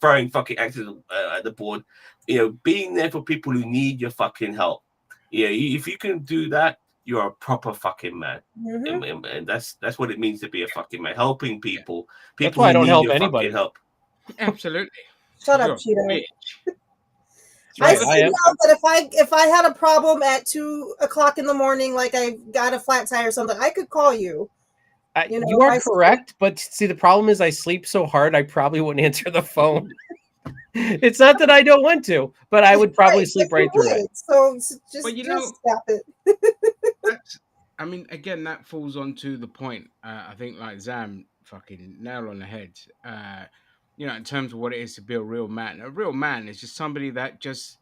[SPEAKER 4] throwing fucking axes at the board. Being there for people who need your fucking help. If you can do that, you're a proper fucking man.
[SPEAKER 3] Mhm.
[SPEAKER 4] And that's what it means to be a fucking man, helping people
[SPEAKER 2] That's why I
[SPEAKER 4] who
[SPEAKER 2] don't
[SPEAKER 4] need
[SPEAKER 2] help
[SPEAKER 4] your
[SPEAKER 2] anybody.
[SPEAKER 4] fucking help.
[SPEAKER 1] Absolutely.
[SPEAKER 3] Shut up,
[SPEAKER 1] You're a
[SPEAKER 3] Cheeto.
[SPEAKER 1] bitch.
[SPEAKER 3] I
[SPEAKER 2] Right,
[SPEAKER 3] see
[SPEAKER 2] I am.
[SPEAKER 3] now that if I had a problem at 2 o'clock in the morning, like I got a flat tire or something, I could call you.
[SPEAKER 2] You are correct, but see, the problem is I sleep so hard, I probably wouldn't answer the phone. It's not that I don't want to, but I would probably sleep right through it.
[SPEAKER 3] So
[SPEAKER 1] But
[SPEAKER 3] just stop it.
[SPEAKER 1] I mean, again, that falls onto the point. I think, like Zam, fucking nail on the head. In terms of what it is to be a real man. A real man is just somebody that just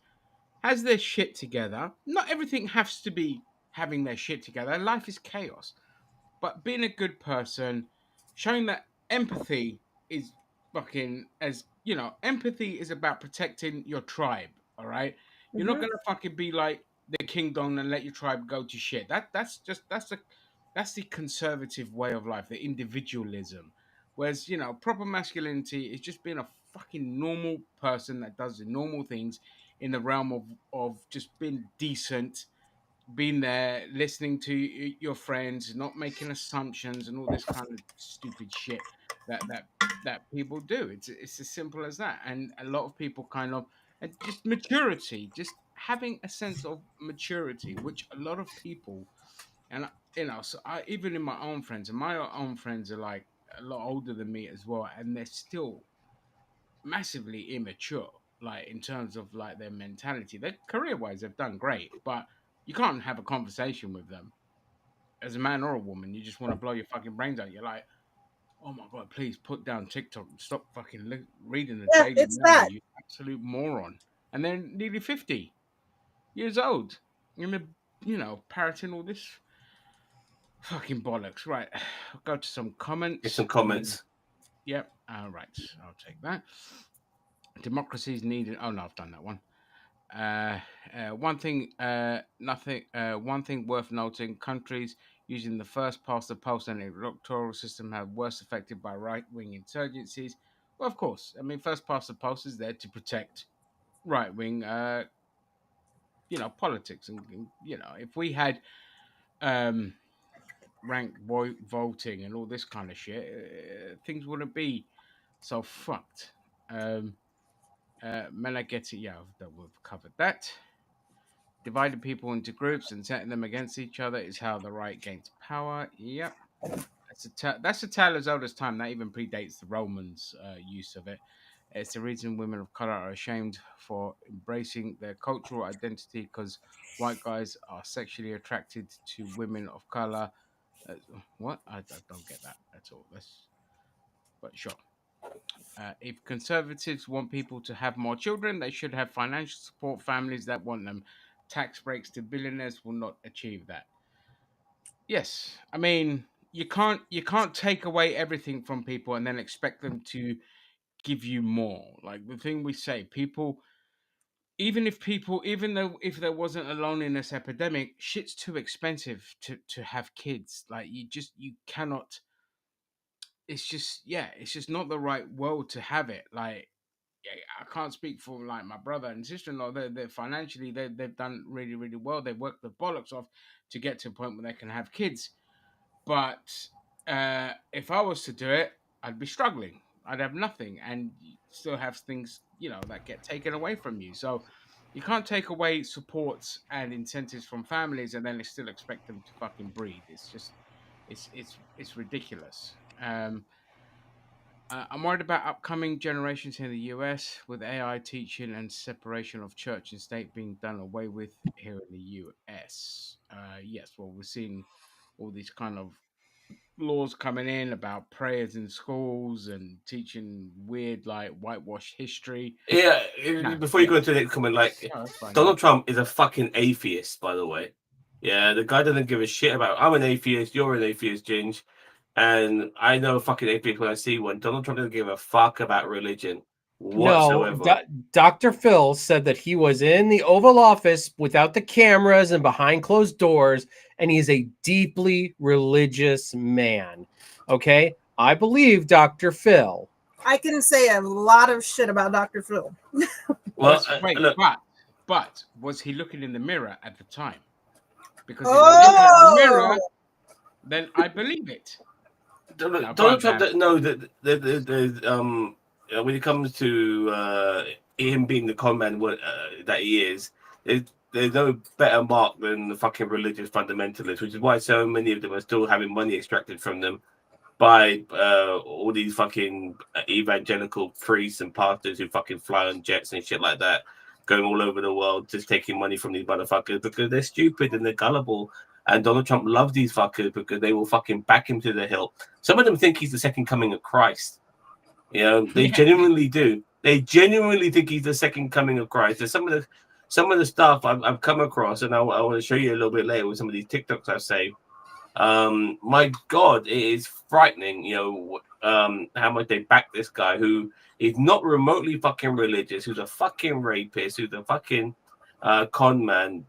[SPEAKER 1] has their shit together. Not everything has to be having their shit together. Life is chaos. But being a good person, showing that empathy is fucking, as you know, empathy is about protecting your tribe. All right, you're not
[SPEAKER 3] Mhm.
[SPEAKER 1] gonna fucking be like the kingdom and let your tribe go to shit. That's the conservative way of life, the individualism. Whereas proper masculinity is just being a fucking normal person that does the normal things in the realm of just being decent, being there, listening to your friends, not making assumptions and all this kind of stupid shit that people do. It's as simple as that. And a lot of people kind of, and just maturity, just having a sense of maturity, which a lot of people, and so I, even in my own friends, and my own friends are like a lot older than me as well, and they're still massively immature, like in terms of like their mentality. Their career wise, they've done great, but you can't have a conversation with them as a man or a woman. You just want to blow your fucking brains out. You're like, oh my god, please put down TikTok and stop fucking reading the
[SPEAKER 3] Yeah,
[SPEAKER 1] Daily
[SPEAKER 3] it's
[SPEAKER 1] Mail,
[SPEAKER 3] that.
[SPEAKER 1] you absolute moron. And they're nearly 50 years old, and they're parroting all this fucking bollocks. Right, I'll go to some
[SPEAKER 4] Get
[SPEAKER 1] comments.
[SPEAKER 4] some comments.
[SPEAKER 1] Yep. All right, I'll take that. Democracy is needed. Oh no, I've done that one. One thing worth noting: countries using the first past the post and electoral system have worse affected by right-wing insurgencies. Well, of course, I mean, first past the post is there to protect right-wing, politics, and if we had um, ranked voting and all this kind of shit, things wouldn't be so fucked. Meneghetti, yeah, we've covered that. Dividing people into groups and setting them against each other is how the right gains power. Yep. That's a tale as old as time. That even predates the Romans' use of it. It's the reason women of color are ashamed for embracing their cultural identity because white guys are sexually attracted to women of color. Uh, what? I don't get that at all. But sure. If conservatives want people to have more children, they should have financial support families that want them. Tax breaks to billionaires will not achieve that. Yes, I mean you can't take away everything from people and then expect them to give you more. Like the thing we say, people, even though if there wasn't a loneliness epidemic, shit's too expensive to have kids. Like you cannot. It's just not the right world to have it. Like yeah, I can't speak for like my brother and sister-in-law. They're financially they've done really really well. They've worked the bollocks off to get to a point where they can have kids. But if I was to do it, I'd be struggling. I'd have nothing, and you still have things that get taken away from you. So you can't take away supports and incentives from families and then still expect them to fucking breed. It's just it's ridiculous. I'm worried about upcoming generations here in the US with AI teaching and separation of church and state being done away with here in the US. Yes, well, we're seeing all these kind of laws coming in about prayers in schools and teaching weird, like, whitewash history.
[SPEAKER 4] Yeah,
[SPEAKER 1] No,
[SPEAKER 4] before you
[SPEAKER 1] yeah,
[SPEAKER 4] go into the next comment, like
[SPEAKER 1] no, that's fine. Yeah.
[SPEAKER 4] Donald Trump is a fucking atheist, by the way. Yeah, the guy doesn't give a shit about. I'm an atheist. You're an atheist, Ginge, and I know a fucking atheist when I see one. Donald Trump doesn't give a fuck about religion
[SPEAKER 2] No,
[SPEAKER 4] whatsoever.
[SPEAKER 2] Dr. Phil said that he was in the Oval Office without the cameras and behind closed doors, and he's a deeply religious man. Okay, I believe Dr. Phil.
[SPEAKER 3] I can say a lot of shit about Dr. Phil.
[SPEAKER 4] Well,
[SPEAKER 1] Wait,
[SPEAKER 4] look,
[SPEAKER 1] but was he looking in the mirror at the time? Because if he's looking at the mirror,
[SPEAKER 3] Oh,
[SPEAKER 1] then I believe it. Now, go
[SPEAKER 4] Donald
[SPEAKER 1] on,
[SPEAKER 4] Trump
[SPEAKER 1] Dan.
[SPEAKER 4] doesn't know that when it comes to him being the con man that he is, there's no better mark than the fucking religious fundamentalists, which is why so many of them are still having money extracted from them by all these fucking evangelical priests and pastors who fucking fly on jets and shit like that, going all over the world, just taking money from these motherfuckers because they're stupid and they're gullible. And Donald Trump loves these fuckers because they will fucking back him to the hilt. Some of them think he's the second coming of Christ. You know, they
[SPEAKER 1] Yeah.
[SPEAKER 4] genuinely do. They genuinely think he's the second coming of Christ. There's some of some of the stuff I've come across, and I want to show you a little bit later with some of these TikToks I've saved. My God, it is frightening. How much they back this guy who is not remotely fucking religious, who's a fucking rapist, who's a fucking con man,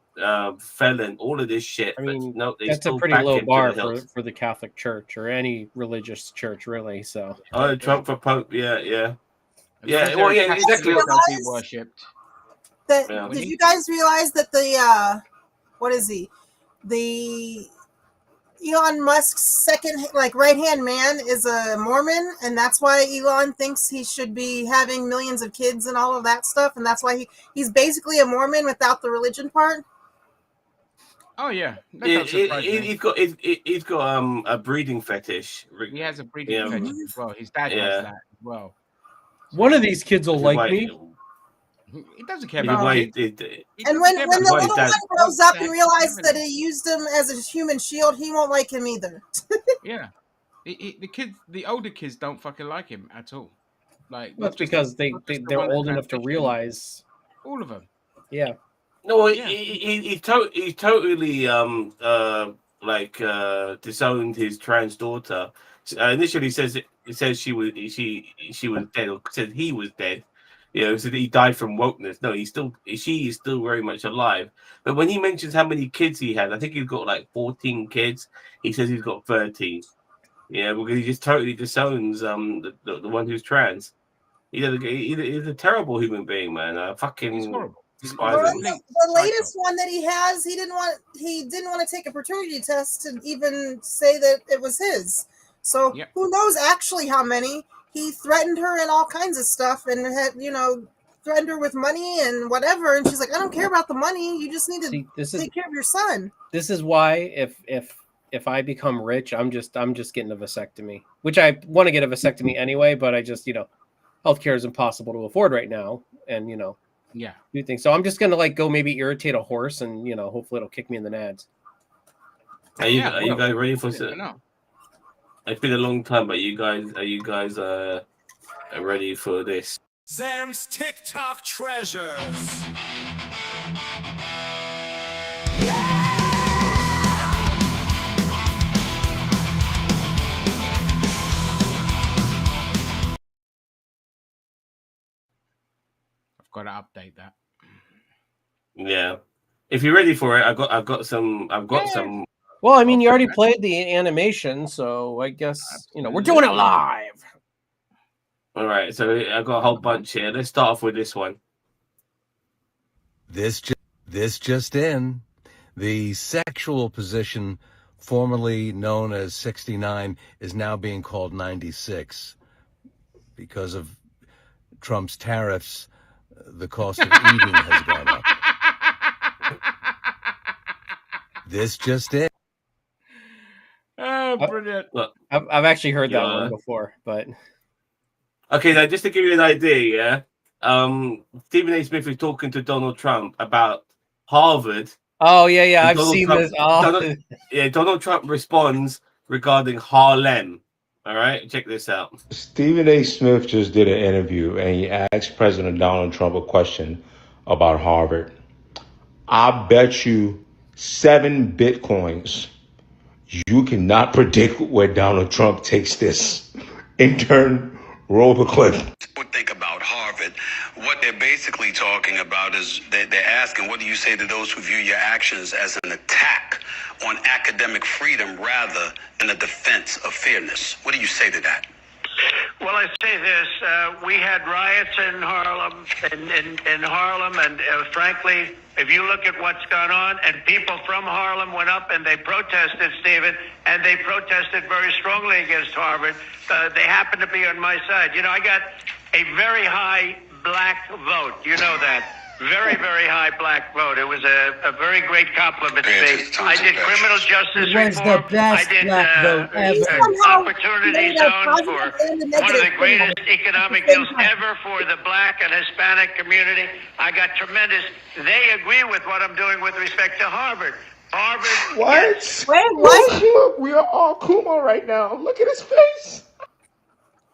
[SPEAKER 4] felon, all of this shit.
[SPEAKER 2] I mean,
[SPEAKER 4] but no, they
[SPEAKER 2] that's a
[SPEAKER 4] still
[SPEAKER 2] pretty
[SPEAKER 4] back
[SPEAKER 2] low
[SPEAKER 4] him
[SPEAKER 2] bar
[SPEAKER 4] to the hilt.
[SPEAKER 2] for the Catholic Church or any religious church, really. So,
[SPEAKER 4] Oh, Trump for Pope, yeah.
[SPEAKER 1] Because
[SPEAKER 4] Well,
[SPEAKER 1] they're
[SPEAKER 4] yeah,
[SPEAKER 1] Catholic,
[SPEAKER 4] exactly.
[SPEAKER 1] they'll be worshipped.
[SPEAKER 3] That, did you guys realize that the what is he? The Elon Musk's second, like, right-hand man is a Mormon, and that's why Elon thinks he should be having millions of kids and all of that stuff, and that's why he's basically a Mormon without the religion part.
[SPEAKER 1] Oh yeah, that don't surprise me.
[SPEAKER 4] He's got a breeding fetish.
[SPEAKER 1] He has a breeding fetish as well. His dad has that as well.
[SPEAKER 2] one of these kids will like me.
[SPEAKER 1] He doesn't care about kids.
[SPEAKER 3] And when the little one grows up and realizes that he used him as a human shield, he won't like him either.
[SPEAKER 1] Yeah, the older kids don't fucking like him at all. Like,
[SPEAKER 2] that's because they're old enough to realize.
[SPEAKER 1] All of them.
[SPEAKER 2] Yeah.
[SPEAKER 4] No, he totally disowned his trans daughter. Initially, he says she was dead, or said he was dead. Said he died from wokeness. No, she is still very much alive. But when he mentions how many kids he had, I think he's got like 14 kids. He says he's got 13. Yeah, because he just totally disowns the one who's trans. He's a terrible human being, man. He's horrible.
[SPEAKER 3] The latest one that he has, he didn't want to take a paternity test to even say that it was his. So who knows actually how many? He threatened her and all kinds of stuff, and had threatened her with money and whatever. And she's like, "I don't care about the money. You just need to take care of your son."
[SPEAKER 2] This is why if I become rich, I'm just getting a vasectomy, which I want to get a vasectomy anyway, but I just healthcare is impossible to afford right now, and do things. So I'm just gonna go maybe irritate a horse, and hopefully it'll kick me in the nads.
[SPEAKER 4] Are you guys ready for it? It's been a long time, but are you guys ready for this?
[SPEAKER 5] Zam's TikTok treasures.
[SPEAKER 1] I've got to update that.
[SPEAKER 4] Yeah, if you're ready for it, I've got some.
[SPEAKER 2] Well, I mean, you already played the animation, so I guess we're doing it live.
[SPEAKER 4] All right, so I've got a whole bunch here. Let's start off with this one.
[SPEAKER 6] This just in. The sexual position formerly known as 69 is now being called 96 because of Trump's tariffs. The cost of eating has gone up. This just in.
[SPEAKER 1] Oh, brilliant!
[SPEAKER 4] Look,
[SPEAKER 2] I've actually heard that one before, but
[SPEAKER 4] okay. Now, just to give you an idea, Stephen A. Smith is talking to Donald Trump about Harvard.
[SPEAKER 2] Oh yeah, I've
[SPEAKER 4] Donald
[SPEAKER 2] seen
[SPEAKER 4] Trump,
[SPEAKER 2] this. Oh.
[SPEAKER 4] Donald Trump responds regarding Harlem. All right, check this out.
[SPEAKER 7] Stephen A. Smith just did an interview, and he asked President Donald Trump a question about Harvard. I bet you 7 Bitcoins you cannot predict where Donald Trump takes this. Intern, roll the clip.
[SPEAKER 8] Think about Harvard. What they're basically talking about is they're asking, what do you say to those who view your actions as an attack on academic freedom rather than a defense of fairness? What do you say to that?
[SPEAKER 9] Well, I say this. We had riots in Harlem, in Harlem, and frankly, if you look at what's gone on, and people from Harlem went up and they protested, Stephen, and they protested very strongly against Harvard. They happen to be on my side. I got a very high black vote. You know that. Very, very high black vote. It was a very great compliment to me. I did criminal justice reform. I did opportunity zones for one of the greatest economic deals ever for the black and Hispanic community. I got tremendous. They agree with what I'm doing with respect to Harvard. Harvard.
[SPEAKER 7] What?
[SPEAKER 3] Wait, what?
[SPEAKER 7] Look, we are all Kumo right now. Look at his face.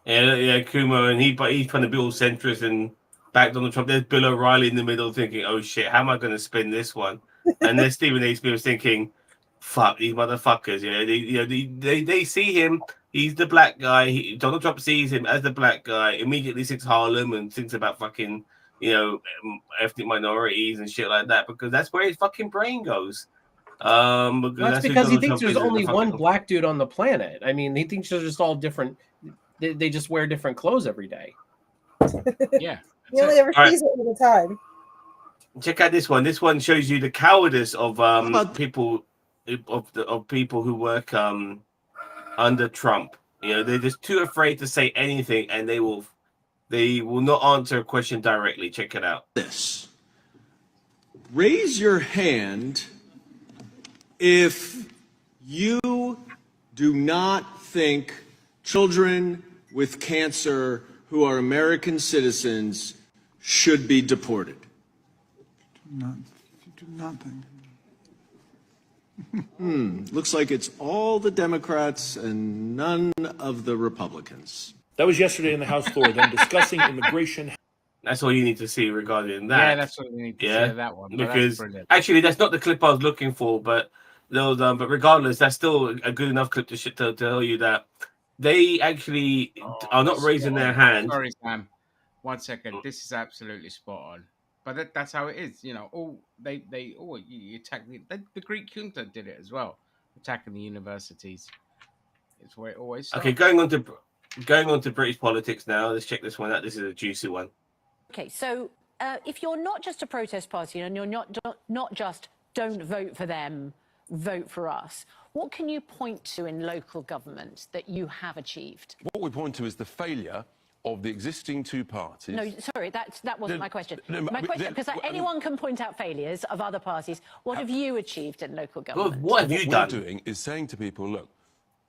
[SPEAKER 4] Yeah, Kumo, and he's trying to be all centrist and back Donald Trump. There's Bill O'Reilly in the middle thinking, oh shit, how am I going to spin this one? And there's Stephen A. Smith thinking, fuck these motherfuckers. They see him. He's the black guy. Donald Trump sees him as the black guy, immediately thinks Harlem and thinks about fucking, ethnic minorities and shit like that, because that's where his fucking brain goes.
[SPEAKER 2] That's because he thinks there's only one black dude on the planet. I mean, he thinks they're just all different. They just wear different clothes every day.
[SPEAKER 1] Yeah.
[SPEAKER 3] He only ever sees it all the time.
[SPEAKER 4] Check out this one. This one shows you the cowardice of people of people who work under Trump. They're just too afraid to say anything, and they will not answer a question directly. Check it out.
[SPEAKER 10] This. Raise your hand if you do not think children with cancer who are American citizens should be deported.
[SPEAKER 11] Do not think.
[SPEAKER 10] Looks like it's all the Democrats and none of the Republicans.
[SPEAKER 12] That was yesterday in the House floor, them discussing immigration.
[SPEAKER 4] That's all you need to see regarding that.
[SPEAKER 1] Yeah, that's what you need to see that one.
[SPEAKER 4] Because actually, that's not the clip I was looking for, but but regardless, that's still a good enough clip to tell you that they actually are not raising their hand.
[SPEAKER 1] Sorry, Sam. 1 second. This is absolutely spot on. But that's how it is. You attack the Greek junta did it as well, attacking the universities. It's where it always starts.
[SPEAKER 4] Okay, going on to British politics now. Let's check this one out. This is a juicy one.
[SPEAKER 13] Okay, so if you're not just a protest party and you're not just don't vote for them, vote for us, what can you point to in local government that you have achieved?
[SPEAKER 14] What we point to is the failure of the existing two parties.
[SPEAKER 13] No, sorry, that wasn't my question. My question, because anyone can point out failures of other parties. What have you achieved in local government?
[SPEAKER 4] What have you done?
[SPEAKER 14] What we're doing is saying to people, look,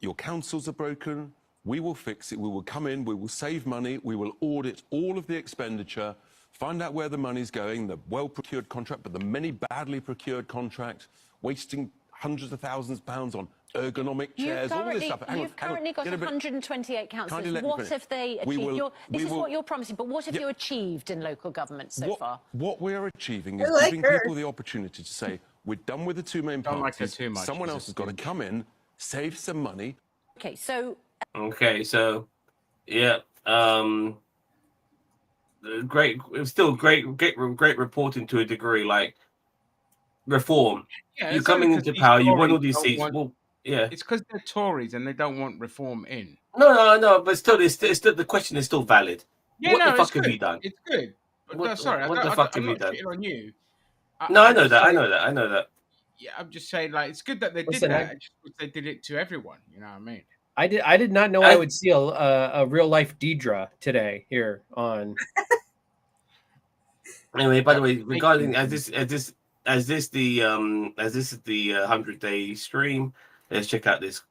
[SPEAKER 14] your councils are broken, we will fix it, we will come in, we will save money, we will audit all of the expenditure, find out where the money's going, the well-procured contract, but the many badly procured contracts, wasting hundreds of thousands of pounds on ergonomic chairs, all this stuff.
[SPEAKER 13] You've currently got 128 councillors. What have they achieved? This is what you're promising, but what have you achieved in local government so far?
[SPEAKER 14] What we're achieving is giving people the opportunity to say, we're done with the two main parties, someone else has got to come in, save some money.
[SPEAKER 13] Okay, so...
[SPEAKER 4] yeah. Great, it's still great reporting to a degree, like reform. Yeah, you're coming into power, you want all these seats.
[SPEAKER 1] It's because they're Tories and they don't want reform in.
[SPEAKER 4] No, but still, the question is still valid.
[SPEAKER 1] Yeah,
[SPEAKER 4] what the fuck have you done?
[SPEAKER 1] It's good.
[SPEAKER 4] What the
[SPEAKER 1] fuck
[SPEAKER 4] have you done?
[SPEAKER 1] On you.
[SPEAKER 4] I know that.
[SPEAKER 1] Yeah, I'm just saying, like, it's good that they did that. They did it to everyone. You know what I mean?
[SPEAKER 2] I did not know I would see a real life Deidre today here on.
[SPEAKER 4] Anyway, by the way, regarding as this is the 100-day stream, let's check out this.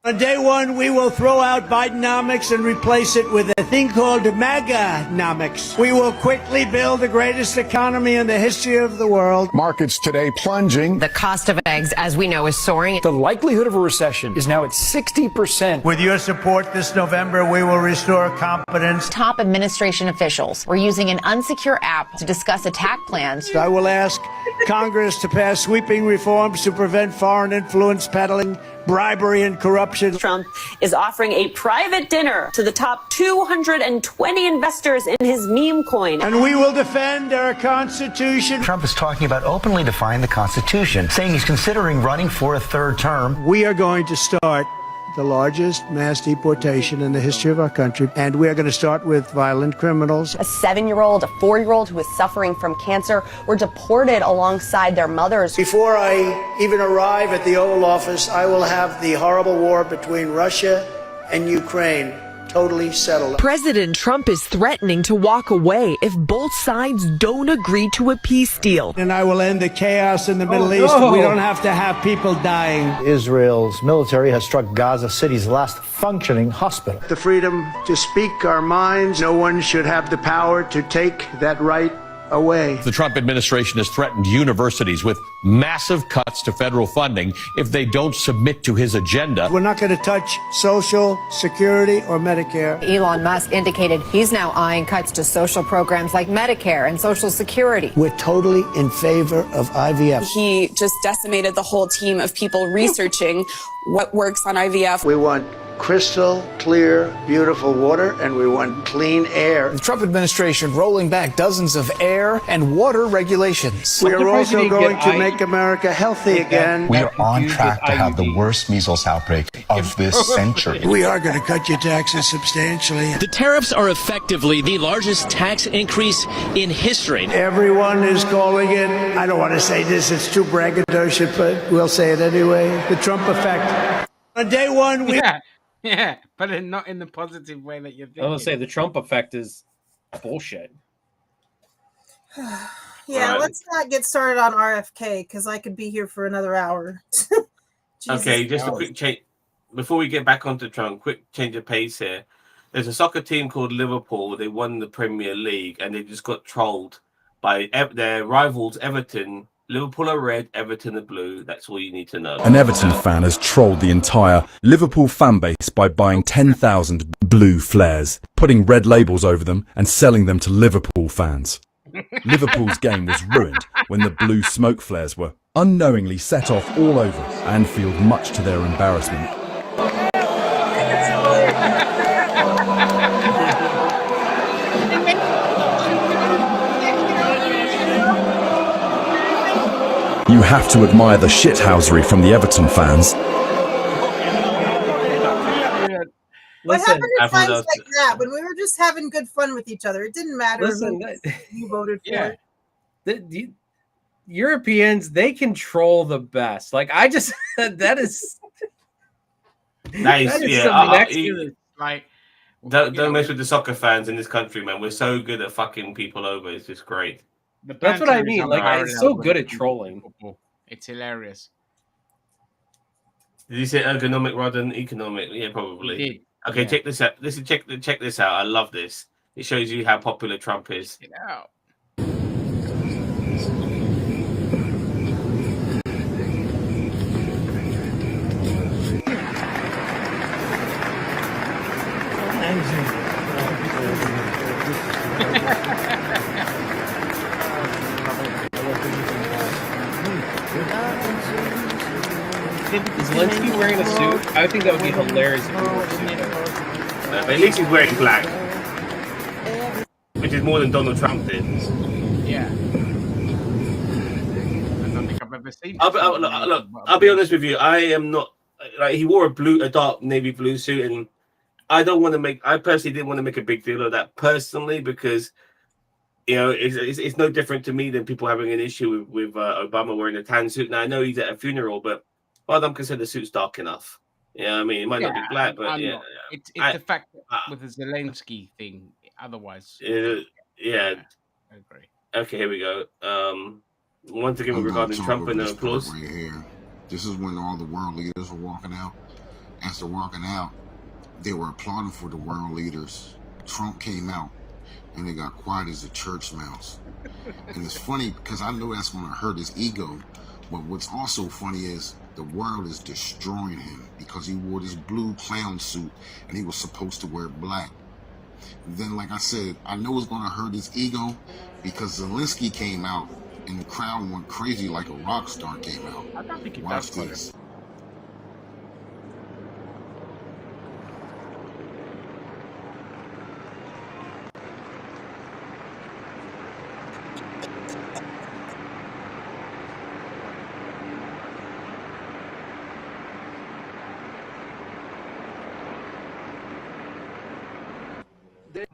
[SPEAKER 15] On day one, we will throw out Bidenomics and replace it with a thing called MAGA-nomics. We will quickly build the greatest economy in the history of the world.
[SPEAKER 16] Markets today plunging.
[SPEAKER 17] The cost of eggs, as we know, is soaring.
[SPEAKER 18] The likelihood of a recession is now at 60%.
[SPEAKER 15] With your support this November, we will restore confidence.
[SPEAKER 17] Top administration officials were using an unsecure app to discuss attack plans.
[SPEAKER 15] I will ask Congress to pass sweeping reforms to prevent foreign influence peddling, bribery, and corruption.
[SPEAKER 19] Trump is offering a private dinner to the top 220 investors in his meme coin.
[SPEAKER 15] And we will defend our Constitution.
[SPEAKER 20] Trump is talking about openly defying the Constitution, saying he's considering running for a third term.
[SPEAKER 15] We are going to start the largest mass deportation in the history of our country, and we are going to start with violent criminals.
[SPEAKER 21] A 7-year-old, a 4-year-old who is suffering from cancer were deported alongside their mothers.
[SPEAKER 15] Before I even arrive at the Oval Office, I will have the horrible war between Russia and Ukraine totally settled.
[SPEAKER 22] President Trump is threatening to walk away if both sides don't agree to a peace deal.
[SPEAKER 15] And I will end the chaos in the Middle East. We don't have to have people dying.
[SPEAKER 23] Israel's military has struck Gaza City's last functioning hospital.
[SPEAKER 15] The freedom to speak our minds. No one should have the power to take that right away.
[SPEAKER 5] The Trump administration has threatened universities with massive cuts to federal funding if they don't submit to his agenda.
[SPEAKER 15] We're not going to touch Social Security or Medicare.
[SPEAKER 6] Elon Musk indicated he's now eyeing cuts to social programs like Medicare and Social Security.
[SPEAKER 15] We're totally in favor of IVF.
[SPEAKER 8] He just decimated the whole team of people researching what works on IVF.
[SPEAKER 15] We want crystal clear, beautiful water, and we want clean air.
[SPEAKER 18] The Trump administration rolling back dozens of air and water regulations.
[SPEAKER 15] We are also going to make America healthy again.
[SPEAKER 23] We are on track to have the worst measles outbreak of this century.
[SPEAKER 15] We are going to cut your taxes substantially.
[SPEAKER 24] The tariffs are effectively the largest tax increase in history.
[SPEAKER 15] Everyone is calling it, I don't want to say this, it's too braggadocious, but we'll say it anyway, the Trump effect. On day one, we...
[SPEAKER 1] Yeah, but not in the positive way that you're thinking.
[SPEAKER 2] I was gonna say the Trump effect is bullshit.
[SPEAKER 3] Yeah, let's not get started on RFK because I could be here for another hour.
[SPEAKER 4] Okay, just a quick change before we get back onto Trump. Quick change of pace here. There's a soccer team called Liverpool. They won the Premier League and they just got trolled by their rivals Everton. Liverpool are red, Everton are blue. That's all you need to know.
[SPEAKER 25] An Everton fan has trolled the entire Liverpool fan base by buying 10,000 blue flares, putting red labels over them and selling them to Liverpool fans. Liverpool's game was ruined when the blue smoke flares were unknowingly set off all over Anfield, much to their embarrassment. You have to admire the shithousery from the Everton fans.
[SPEAKER 3] What happened to times like that when we were just having good fun with each other? It didn't matter who you voted for.
[SPEAKER 2] The Europeans, they control the best. Like I just that is
[SPEAKER 4] nice.
[SPEAKER 1] Like
[SPEAKER 4] don't mess with the soccer fans in this country, man. We're so good at fucking people over. It's just great.
[SPEAKER 2] That's what I mean. Like I'm so good at trolling.
[SPEAKER 1] It's hilarious.
[SPEAKER 4] Did you say ergonomic rather than economic? Yeah, probably. Okay, check this out. Check this out. I love this. It shows you how popular Trump is.
[SPEAKER 1] Get out.
[SPEAKER 2] Is Zelensky wearing a suit? I think that would be hilarious if he wore a suit.
[SPEAKER 4] At least he's wearing black, which is more than Donald Trump did.
[SPEAKER 1] Yeah. I don't think I've ever seen.
[SPEAKER 4] I'll be honest with you. I am not like he wore a dark navy blue suit, and I personally didn't want to make a big deal of that personally because you know it's no different to me than people having an issue with Obama wearing a tan suit. Now I know he's at a funeral, but I'm concerned the suit's dark enough. Yeah, I mean it might not be black, but
[SPEAKER 1] it's the fact that with the Zelensky thing. Otherwise,
[SPEAKER 4] yeah,
[SPEAKER 1] I agree.
[SPEAKER 4] Okay, here we go. Once again, regarding Trump and the applause.
[SPEAKER 26] Right here. This is when all the world leaders were walking out. As they're walking out, they were applauding for the world leaders. Trump came out, and they got quiet as a church mouse. And it's funny because I know that's going to hurt his ego. But what's also funny is the world is destroying him because he wore this blue clown suit and he was supposed to wear black. Then, like I said, I know it's going to hurt his ego because Zelensky came out and the crowd went crazy like a rock star came out.
[SPEAKER 1] I don't think
[SPEAKER 26] Watch this.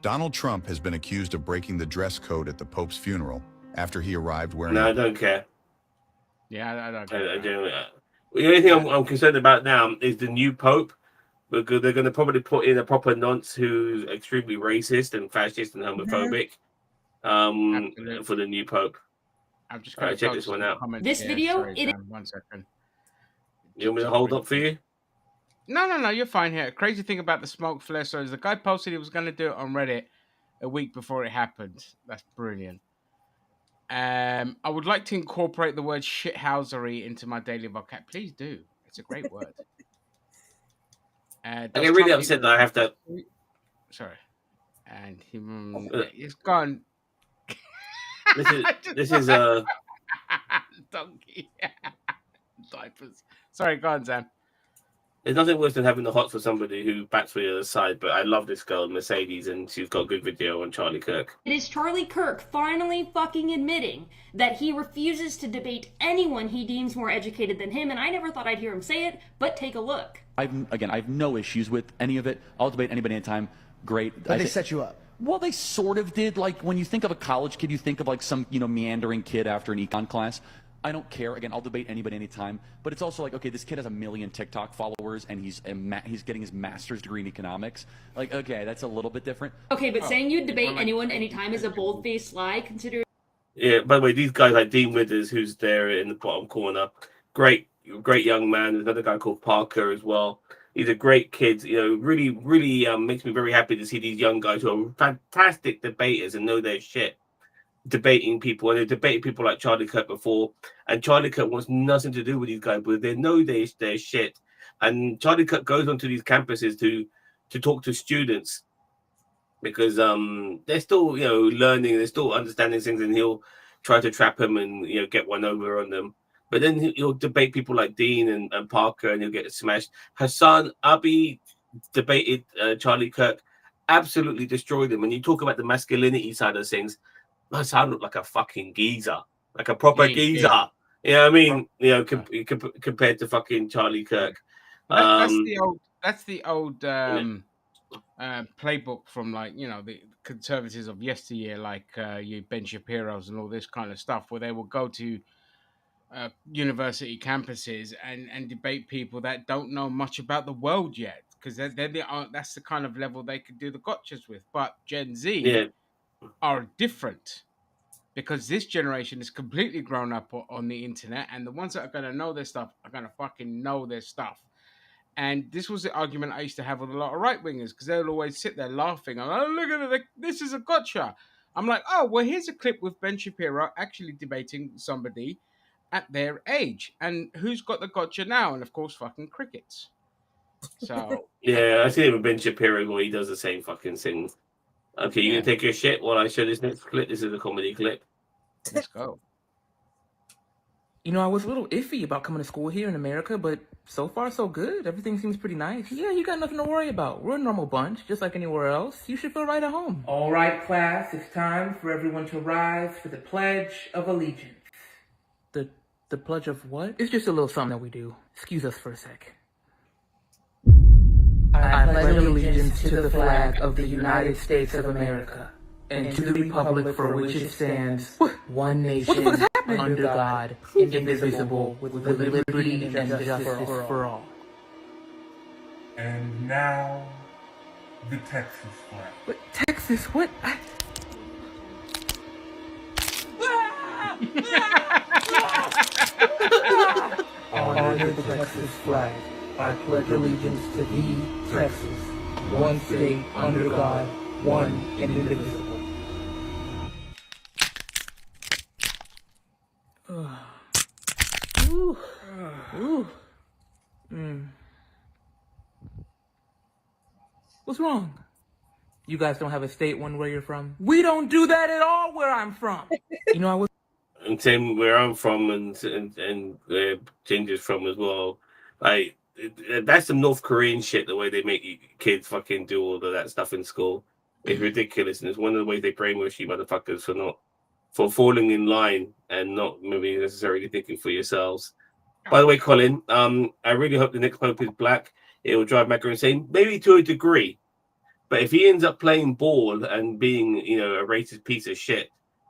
[SPEAKER 16] Donald Trump has been accused of breaking the dress code at the Pope's funeral after he arrived wearing...
[SPEAKER 4] No, I don't care.
[SPEAKER 1] Yeah, I don't care.
[SPEAKER 4] The only thing I'm concerned about now is the new Pope, because they're going to probably put in a proper nonce who's extremely racist and fascist and homophobic for the new Pope.
[SPEAKER 1] I'm just
[SPEAKER 4] going to check this one out.
[SPEAKER 27] This video,
[SPEAKER 1] Sorry, 1 second.
[SPEAKER 4] You want me to hold up for you?
[SPEAKER 1] No, you're fine here. Crazy thing about the smoke flare, so the guy posted he was going to do it on Reddit a week before it happened. That's brilliant. I would like to incorporate the word shithousery into my daily vocab. Please do. It's a great word.
[SPEAKER 4] I get really upset that I have to.
[SPEAKER 1] Sorry. And he's gone.
[SPEAKER 4] This is
[SPEAKER 1] donkey diapers. Sorry, go on, Sam.
[SPEAKER 4] There's nothing worse than having the hots for somebody who bats for the other side. But I love this girl, Mercedes, and she's got a good video on Charlie Kirk.
[SPEAKER 7] It is Charlie Kirk finally fucking admitting that he refuses to debate anyone he deems more educated than him, and I never thought I'd hear him say it, but take a look.
[SPEAKER 9] I have no issues with any of it. I'll debate anybody anytime. Great.
[SPEAKER 18] But they set you up.
[SPEAKER 9] Well, they sort of did. Like, when you think of a college kid, you think of like some, meandering kid after an econ class. I don't care. Again, I'll debate anybody anytime. But it's also like, okay, this kid has 1 million TikTok followers, and he's getting his master's degree in economics. Like, okay, that's a little bit different.
[SPEAKER 7] Okay, but saying you'd debate anyone anytime is a bold-faced lie, considering...
[SPEAKER 4] Yeah, by the way, these guys like Dean Withers, who's there in the bottom corner, great young man. There's another guy called Parker as well. He's a great kid. Really makes me very happy to see these young guys who are fantastic debaters and know their shit, debating people. And they debated people like Charlie Kirk before, and Charlie Kirk wants nothing to do with these guys, but they know their shit. And Charlie Kirk goes onto these campuses to talk to students because they're still learning, they're still understanding things, and he'll try to trap them and get one over on them. But then he'll debate people like Dean and Parker, and he'll get smashed. Hassan Abi debated Charlie Kirk, absolutely destroyed him. And you talk about the masculinity side of things, Hassan looked like a fucking geezer, like a proper geezer. Yeah. You know what I mean? Compared to fucking Charlie Kirk.
[SPEAKER 1] That's the old playbook from the conservatives of yesteryear, like you Ben Shapiro's and all this kind of stuff, where they will go to university campuses and debate people that don't know much about the world yet, because that's the kind of level they could do the gotchas with. But Gen Z are different, because this generation is completely grown up on the internet, and the ones that are going to know their stuff are going to fucking know their stuff. And this was the argument I used to have with a lot of right wingers, because they'll always sit there laughing. Oh, look at it, this is a gotcha. I'm like, oh, well, here's a clip with Ben Shapiro actually debating somebody at their age, and who's got the gotcha now? And of course, fucking crickets. So
[SPEAKER 4] yeah, I see him with Ben Shapiro where he does the same fucking thing. Okay, you gonna take your shit while I show this next clip? This is a comedy clip.
[SPEAKER 1] Let's go.
[SPEAKER 10] I was a little iffy about coming to school here in America, but so far so good. Everything seems pretty nice. Yeah, you got nothing to worry about. We're a normal bunch, just like anywhere else. You should feel right at home. All right, class, it's time for everyone to rise for the Pledge of Allegiance. The Pledge of what? It's just a little something that we do. Excuse us for a sec. I pledge allegiance to the flag of the United States of America and to the republic for which it stands, one nation, under God, indivisible, with liberty and justice for all.
[SPEAKER 11] And now, the Texas flag.
[SPEAKER 10] But Texas, what? I honor the Texas flag. I pledge allegiance to thee, Texas, one state under God, one and indivisible. What's wrong? You guys don't have a state one where you're from? We don't do that at all where I'm from. I was.
[SPEAKER 4] And same where I'm from, and Ginger's from as well. Like that's some North Korean shit. The way they make kids fucking do all of that stuff in school is ridiculous, and it's one of the ways they brainwash you motherfuckers for falling in line and not maybe necessarily thinking for yourselves. By the way, Colin, I really hope the next Pope is black. It will drive Macron insane, maybe to a degree. But if he ends up playing ball and being, a racist piece of shit,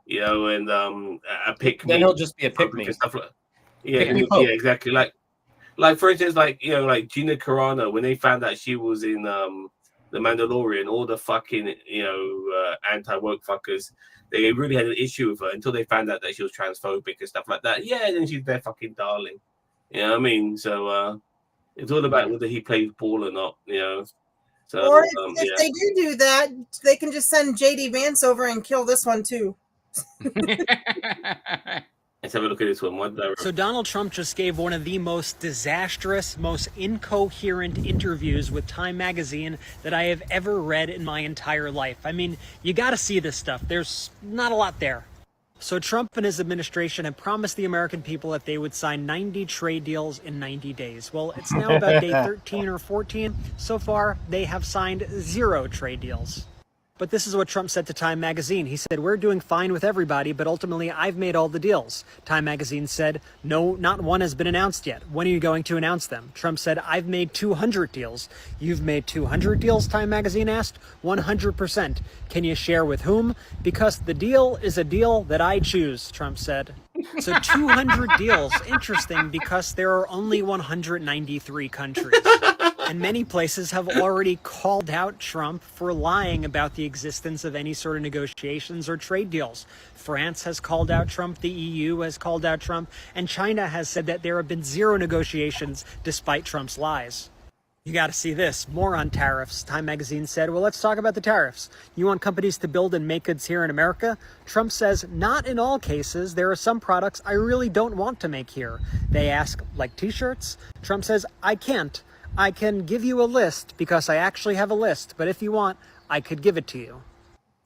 [SPEAKER 4] and a pick me,
[SPEAKER 2] then he'll just be a pick me.
[SPEAKER 4] Stuff like, yeah, exactly. Like for instance, like Gina Carano, when they found out she was in The Mandalorian, all the fucking anti-woke fuckers, they really had an issue with her until they found out that she was transphobic and stuff like that. Yeah, then she's their fucking darling. You know what I mean? So it's all about whether he plays ball or not. So,
[SPEAKER 3] or if they do that, they can just send JD Vance over and kill this one too.
[SPEAKER 4] Let's have a look at this one.
[SPEAKER 12] So Donald Trump just gave one of the most disastrous, most incoherent interviews with Time magazine that I have ever read in my entire life. I mean, you got to see this stuff. There's not a lot there. So Trump and his administration had promised the American people that they would sign 90 trade deals in 90 days. Well, it's now about day 13 or 14. So far, they have signed 0 trade deals. But this is what Trump said to Time magazine. He said, "We're doing fine with everybody, but ultimately I've made all the deals." Time magazine said, "No, not one has been announced yet. When are you going to announce them?" Trump said, "I've made 200 deals." "You've made 200 deals?" Time magazine asked. 100%. "Can you share with whom?" "Because the deal is a deal that I choose," Trump said. So 200 deals. Interesting, because there are only 193 countries. And many places have already called out Trump for lying about the existence of any sort of negotiations or trade deals. France has called out Trump, the EU has called out Trump, and China has said that there have been 0 negotiations despite Trump's lies. You got to see this. More on tariffs. Time magazine said, "Well, let's talk about the tariffs. You want companies to build and make goods here in America?" Trump says, "Not in all cases. There are some products I really don't want to make here." They ask, "Like t-shirts?" Trump says, "I can't. I can give you a list because I actually have a list, but if you want, I could give it to you."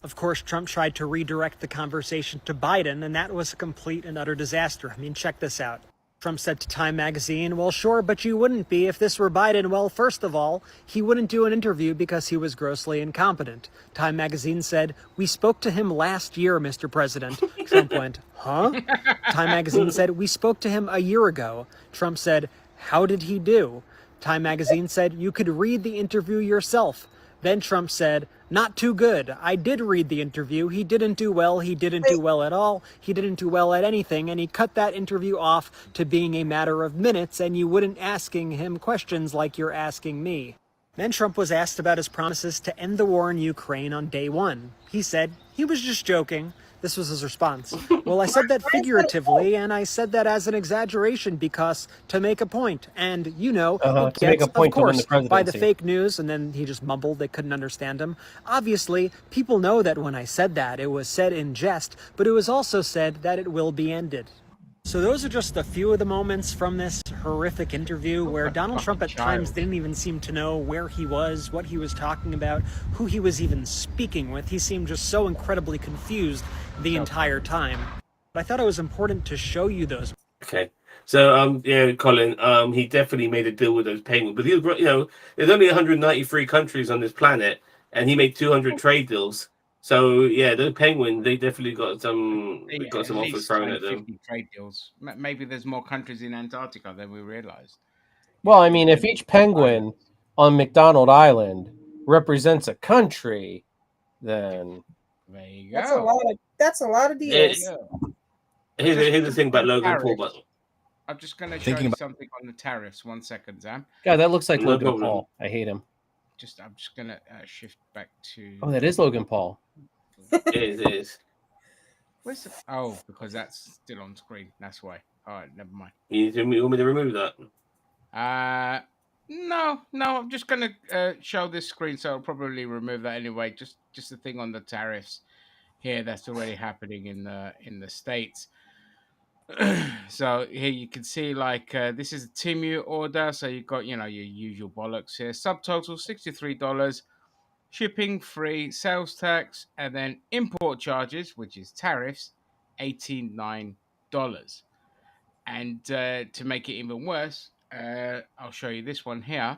[SPEAKER 12] Of course, Trump tried to redirect the conversation to Biden, and that was a complete and utter disaster. I mean, check this out. Trump said to Time magazine, "Well, sure, but you wouldn't be if this were Biden." Well, first of all, he wouldn't do an interview because he was grossly incompetent. Time magazine said, "We spoke to him last year, Mr. President." Trump went, "Huh?" Time magazine said, "We spoke to him a year ago." Trump said, "How did he do?" Time magazine said, "You could read the interview yourself." Then Trump said, "Not too good. I did read the interview. He didn't do well. He didn't do well at all. He didn't do well at anything." And he cut that interview off to being a matter of minutes, and you wouldn't asking him questions like you're asking me. Then Trump was asked about his promises to end the war in Ukraine on day 1. He said he was just joking. This was his response. "Well, I said that figuratively, and I said that as an exaggeration because to make a point. And, you know, it
[SPEAKER 2] to make
[SPEAKER 12] gets,
[SPEAKER 2] a point
[SPEAKER 12] of course,
[SPEAKER 2] to win the
[SPEAKER 12] by the
[SPEAKER 2] presidency."
[SPEAKER 12] fake news." And then he just mumbled. They couldn't understand him. "Obviously, people know that when I said that, it was said in jest, but it was also said that it will be ended." So those are just a few of the moments from this horrific interview where Donald Trump at times didn't even seem to know where he was, what he was talking about, who he was even speaking with. He seemed just so incredibly confused the entire time. But I thought it was important to show you those.
[SPEAKER 4] Okay. So, yeah, Colin, he definitely made a deal with those penguins. But, there's only 193 countries on this planet, and he made 200 trade deals. So, yeah, those penguins, they definitely got some offers thrown at them.
[SPEAKER 1] 50 trade deals. Maybe there's more countries in Antarctica than we realized.
[SPEAKER 2] Well, I mean, if each penguin on McDonald Island represents a country, then
[SPEAKER 1] there you
[SPEAKER 3] go. That's a lot of deals.
[SPEAKER 4] Here's the thing about Logan Paul. But
[SPEAKER 1] I'm just going to show you something on the tariffs. 1 second, Zam.
[SPEAKER 2] God, that looks like Logan Paul. I hate him.
[SPEAKER 1] I'm just going to shift back to...
[SPEAKER 2] Oh, that is Logan Paul.
[SPEAKER 4] It is.
[SPEAKER 1] Where's the... Oh, because that's still on screen. That's why. All right, never mind.
[SPEAKER 4] You want me to remove that?
[SPEAKER 1] No. I'm just going to show this screen, so I'll probably remove that anyway. Just the thing on the tariffs here that's already happening in the States. So here you can see this is a TIMU order. So you've got, your usual bollocks here. Subtotal $63, shipping free, sales tax, and then import charges, which is tariffs, $89. And to make it even worse, I'll show you this one here,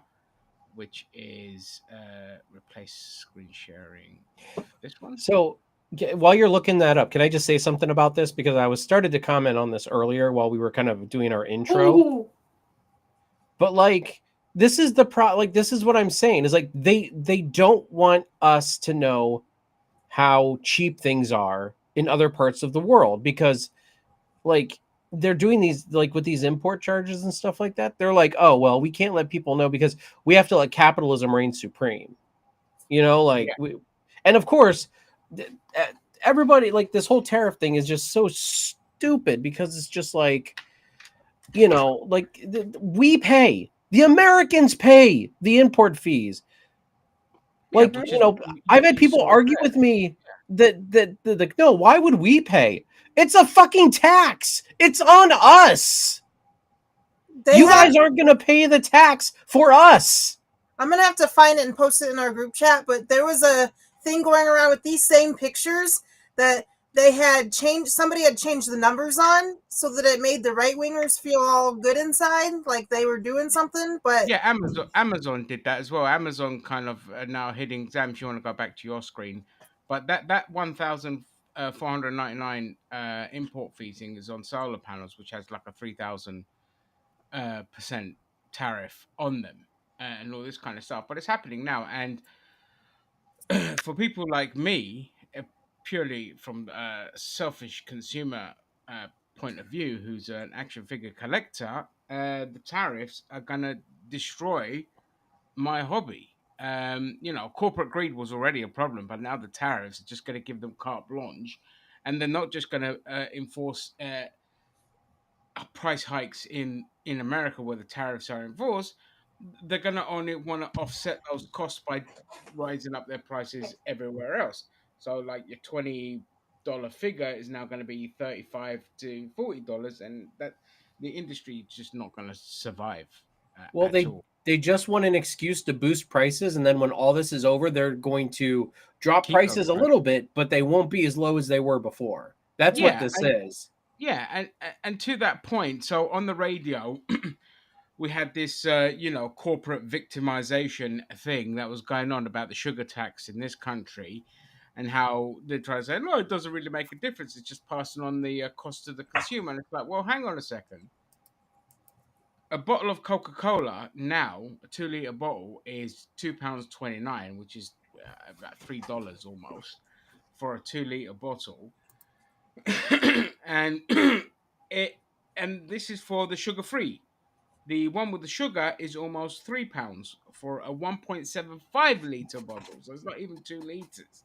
[SPEAKER 1] which is replace screen sharing. This one.
[SPEAKER 2] So while you're looking that up, can I just say something about this? Because I was started to comment on this earlier while we were kind of doing our intro. Ooh. But this is this is what I'm saying is they don't want us to know how cheap things are in other parts of the world because they're doing these with these import charges and stuff like that. They're like, oh, well, we can't let people know because we have to let capitalism reign supreme. And of course, everybody this whole tariff thing is just so stupid because it's just we pay, the Americans pay the import fees. I've had people argue with me. No, why would we pay? It's a fucking tax. It's on us. You guys aren't going to pay the tax for us.
[SPEAKER 3] I'm going to have to find it and post it in our group chat, but there was a thing going around with these same pictures that they had changed, somebody had changed the numbers on so that it made the right-wingers feel all good inside, like they were doing something, but...
[SPEAKER 1] Yeah, Amazon did that as well. Amazon kind of now hitting, Sam, if you want to go back to your screen, but that 1,499 import fee thing is on solar panels, which has like a 3,000% tariff on them and all this kind of stuff. But it's happening now, and for people like me, purely from a selfish consumer point of view, who's an action figure collector, the tariffs are gonna destroy my hobby. Corporate greed was already a problem, but now the tariffs are just going to give them carte blanche, and they're not just going to enforce price hikes in America where the tariffs are enforced. They're going to only want to offset those costs by rising up their prices everywhere else. So, like your $20 figure is now going to be $35 to $40, and that the industry is just not going to survive
[SPEAKER 2] Well,
[SPEAKER 1] at all.
[SPEAKER 2] they just want an excuse to boost prices, and then when all this is over, they're going to drop prices a little bit, but they won't be as low as they were before. That's what this is.
[SPEAKER 1] Yeah, and to that point, so on the radio, we had this, corporate victimization thing that was going on about the sugar tax in this country, and how they try to say, no, it doesn't really make a difference. It's just passing on the cost to the consumer. And it's like, well, hang on a second. A bottle of Coca-Cola now, a 2-liter bottle, is £2.29, which is about $3 almost for a 2-liter bottle. and this is for the sugar-free. The one with the sugar is almost £3 for a 1.75 litre bottle. So it's not even 2 litres.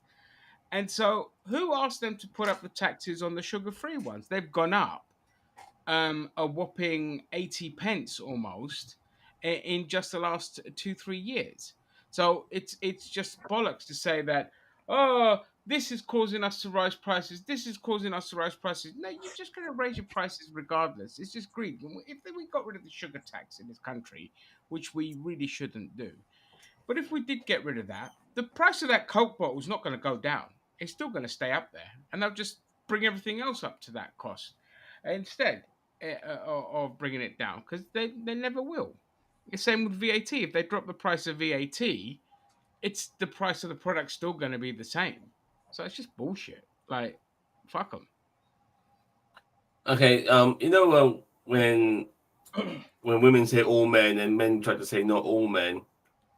[SPEAKER 1] And so who asked them to put up the taxes on the sugar-free ones? They've gone up a whopping 80 pence almost in just the last 2-3 years. So it's just bollocks to say that, oh, this is causing us to rise prices. This is causing us to rise prices. No, you're just going to raise your prices regardless. It's just greed. If we got rid of the sugar tax in this country, which we really shouldn't do, but if we did get rid of that, the price of that Coke bottle is not going to go down. It's still going to stay up there, and they'll just bring everything else up to that cost instead of bringing it down, because they never will. The same with VAT. If they drop the price of VAT, it's the price of the product still going to be the same. So it's just bullshit. Like, fuck them.
[SPEAKER 4] Okay, when women say all men and men try to say not all men,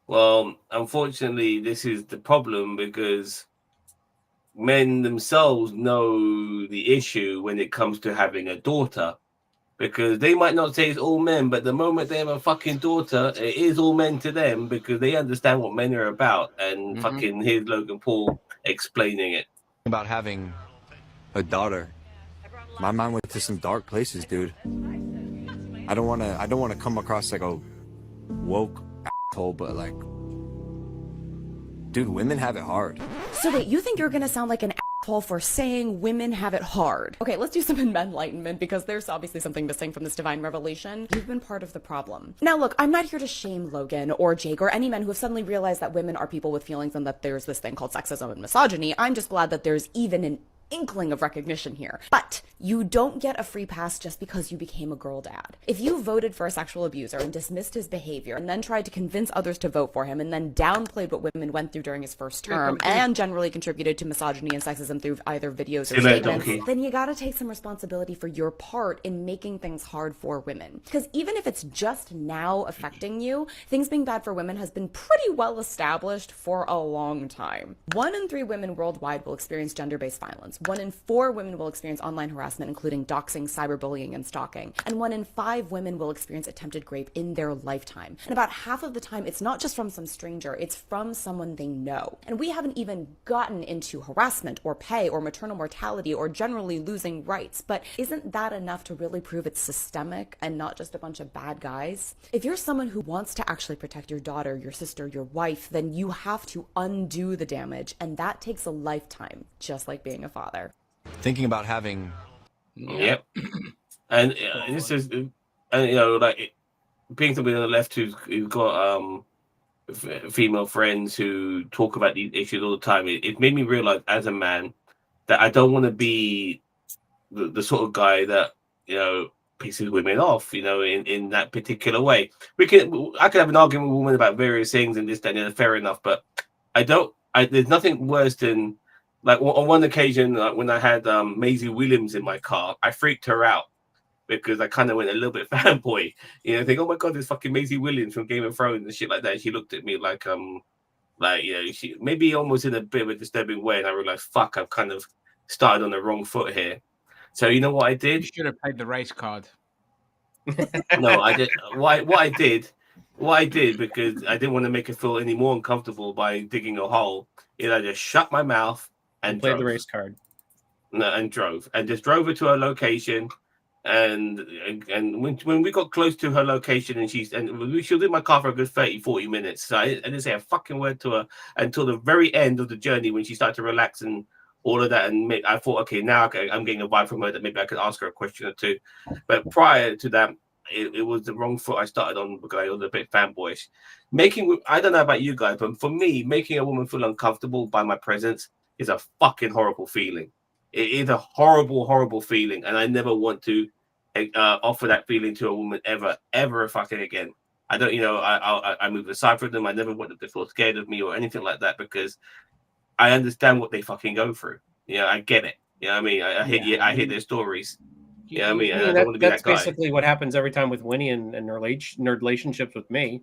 [SPEAKER 4] well, unfortunately, this is the problem, because men themselves know the issue when it comes to having a daughter, because they might not say it's all men, but the moment they have a fucking daughter, it is all men to them, because they understand what men are about. And fucking here's Logan Paul explaining it.
[SPEAKER 13] About having a daughter, my mind went to some dark places, dude. I don't want to come across like a woke asshole, but like, dude, women have it hard.
[SPEAKER 14] So wait, you think you're gonna sound like an asshole for saying women have it hard? Okay, let's do some enlightenment, because there's obviously something missing from this divine revelation. You've been part of the problem. Now look, I'm not here to shame Logan or Jake or any men who have suddenly realized that women are people with feelings and that there's this thing called sexism and misogyny. I'm just glad that there's even an inkling of recognition here. But you don't get a free pass just because you became a girl dad. If you voted for a sexual abuser and dismissed his behavior and then tried to convince others to vote for him and then downplayed what women went through during his first term and generally contributed to misogyny and sexism through either videos or statements, then you gotta take some responsibility for your part in making things hard for women. Because even if it's just now affecting you, things being bad for women has been pretty well established for a long time. 1 in 3 women worldwide will experience gender-based violence. 1 in 4 women will experience online harassment, including doxing, cyberbullying, and stalking. And 1 in 5 women will experience attempted rape in their lifetime. And about half of the time, it's not just from some stranger, it's from someone they know. And we haven't even gotten into harassment or pay or maternal mortality or generally losing rights. But isn't that enough to really prove it's systemic and not just a bunch of bad guys? If you're someone who wants to actually protect your daughter, your sister, your wife, then you have to undo the damage, and that takes a lifetime, just like being a father.
[SPEAKER 13] Thinking about having.
[SPEAKER 4] Yep. And this is, and like being somebody on the left who's got female friends who talk about these issues all the time. It made me realize as a man that I don't want to be the sort of guy that pisses women off, in that particular way. I could have an argument with women about various things and this, that, and the other, fair enough, but there's nothing worse than, like, on one occasion, when I had Maisie Williams in my car, I freaked her out because I kind of went a little bit fanboy, think, oh my god, there's fucking Maisie Williams from Game of Thrones and shit like that. And she looked at me like she maybe almost in a bit of a disturbing way, and I realized, fuck, I've kind of started on the wrong foot here. So you know what I did?
[SPEAKER 1] You should have played the race card.
[SPEAKER 4] No, I did. What I did, because I didn't want to make her feel any more uncomfortable by digging a hole, is I just shut my mouth and
[SPEAKER 2] played
[SPEAKER 4] drove.
[SPEAKER 2] the race card.
[SPEAKER 4] No, and just drove her to her location. And when we got close to her location, and she was in my car for a good 30-40 minutes. So I didn't say a fucking word to her until the very end of the journey, when she started to relax and all of that. And I thought, okay, now I'm getting a vibe from her that maybe I could ask her a question or two. But prior to that, it was the wrong foot I started on because I was a bit fanboyish. I don't know about you guys, but for me, making a woman feel uncomfortable by my presence is a fucking horrible feeling. It is a horrible, horrible feeling, and I never want to offer that feeling to a woman ever fucking again. I don't, I move aside from them. I never want them to feel scared of me or anything like that, because I understand what they fucking go through. I get it. I mean? I hear their stories. I mean? And I don't want to be
[SPEAKER 2] that's
[SPEAKER 4] that guy.
[SPEAKER 2] basically what happens every time with Winnie and her relationships with me.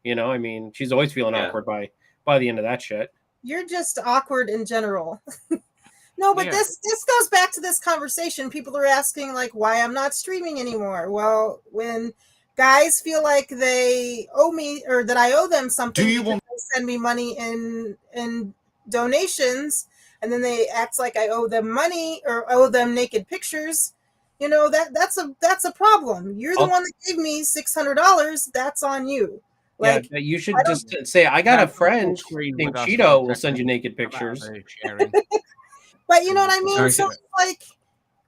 [SPEAKER 2] I mean, she's always feeling awkward by the end of that shit.
[SPEAKER 3] You're just awkward in general. No, but this goes back to this conversation. People are asking, like, why I'm not streaming anymore. Well, when guys feel like they owe me, or that I owe them something, because they send me money in donations, and then they act like I owe them money or owe them naked pictures, that's a problem. You're the one that gave me $600. That's on you. Like,
[SPEAKER 2] yeah, you should just say, I got a friend named Cheeto will send you naked pictures.
[SPEAKER 3] But you know what I mean? So it's like,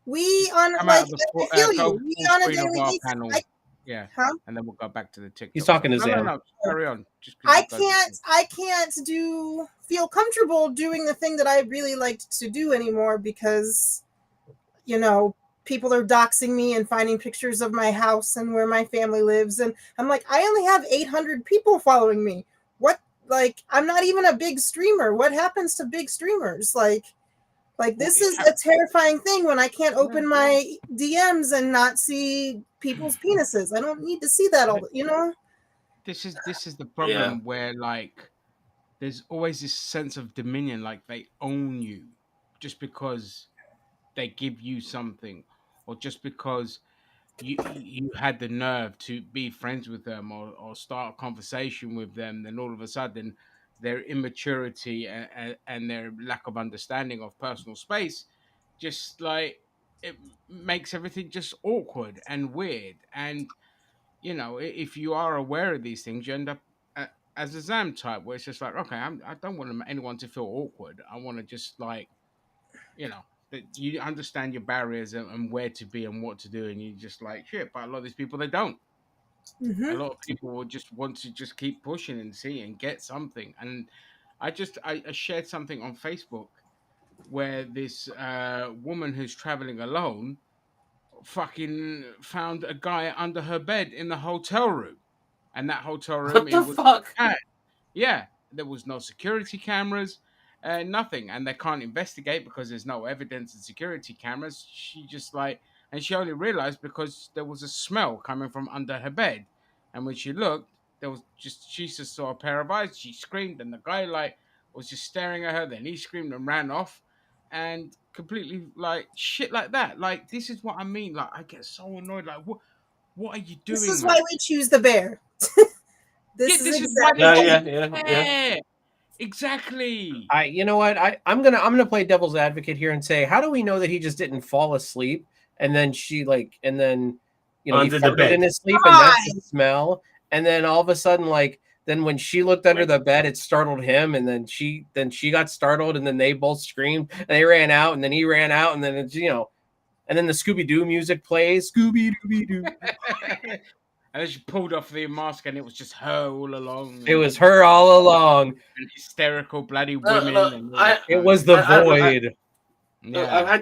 [SPEAKER 3] we on, like, I feel you. We on a daily basis.
[SPEAKER 1] And then we'll go back to the TikTok.
[SPEAKER 2] He's talking to Zam.
[SPEAKER 1] No, carry on.
[SPEAKER 3] I can't feel comfortable doing the thing that I really liked to do anymore, because people are doxing me and finding pictures of my house and where my family lives, and I'm like, I only have 800 people following me. What? Like, I'm not even a big streamer. What happens to big streamers? Like this is a terrifying thing when I can't open my DMs and not see people's penises. I don't need to see that all.
[SPEAKER 1] This is the problem where, like, there's always this sense of dominion, like they own you just because they give you something, or just because you had the nerve to be friends with them or start a conversation with them. Then all of a sudden, their immaturity and their lack of understanding of personal space, just like, it makes everything just awkward and weird. And if you are aware of these things, you end up as a Zam type, where it's just like, okay, I don't want anyone to feel awkward. I want to just, like, that you understand your barriers and where to be and what to do, and you just like, shit. But a lot of these people, they don't. A lot of people will just want to just keep pushing and see and get something. And I shared something on Facebook where this woman who's traveling alone fucking found a guy under her bed in the hotel room, and that hotel room,
[SPEAKER 2] What the fuck?
[SPEAKER 1] Yeah, there was no security cameras, nothing, and they can't investigate because there's no evidence in security cameras. She just and she only realized because there was a smell coming from under her bed, and when she looked, she just saw a pair of eyes. She screamed, and the guy was just staring at her. Then he screamed and ran off, and completely like shit like that. Like this is what I mean. Like I get so annoyed. Like what are you doing?
[SPEAKER 3] This is
[SPEAKER 1] man?
[SPEAKER 3] why we choose the bear. This
[SPEAKER 1] This
[SPEAKER 3] is
[SPEAKER 1] is why
[SPEAKER 3] exactly
[SPEAKER 1] they choose the bear. Exactly.
[SPEAKER 2] You know what? I'm gonna play devil's advocate here and say, how do we know that he just didn't fall asleep and then she and then he
[SPEAKER 4] Under the
[SPEAKER 2] farted
[SPEAKER 4] bed.
[SPEAKER 2] in his sleep and that's the smell, and then all of a sudden then when she looked under the bed it startled him, and then she got startled, and then they both screamed and they ran out, and then he ran out, and then it's and then the Scooby-Doo music plays, Scooby-Dooby-Doo.
[SPEAKER 1] And then she pulled off the mask, and it was just her all along.
[SPEAKER 2] It was her all along.
[SPEAKER 1] And hysterical bloody women.
[SPEAKER 2] It was the void.
[SPEAKER 4] I've had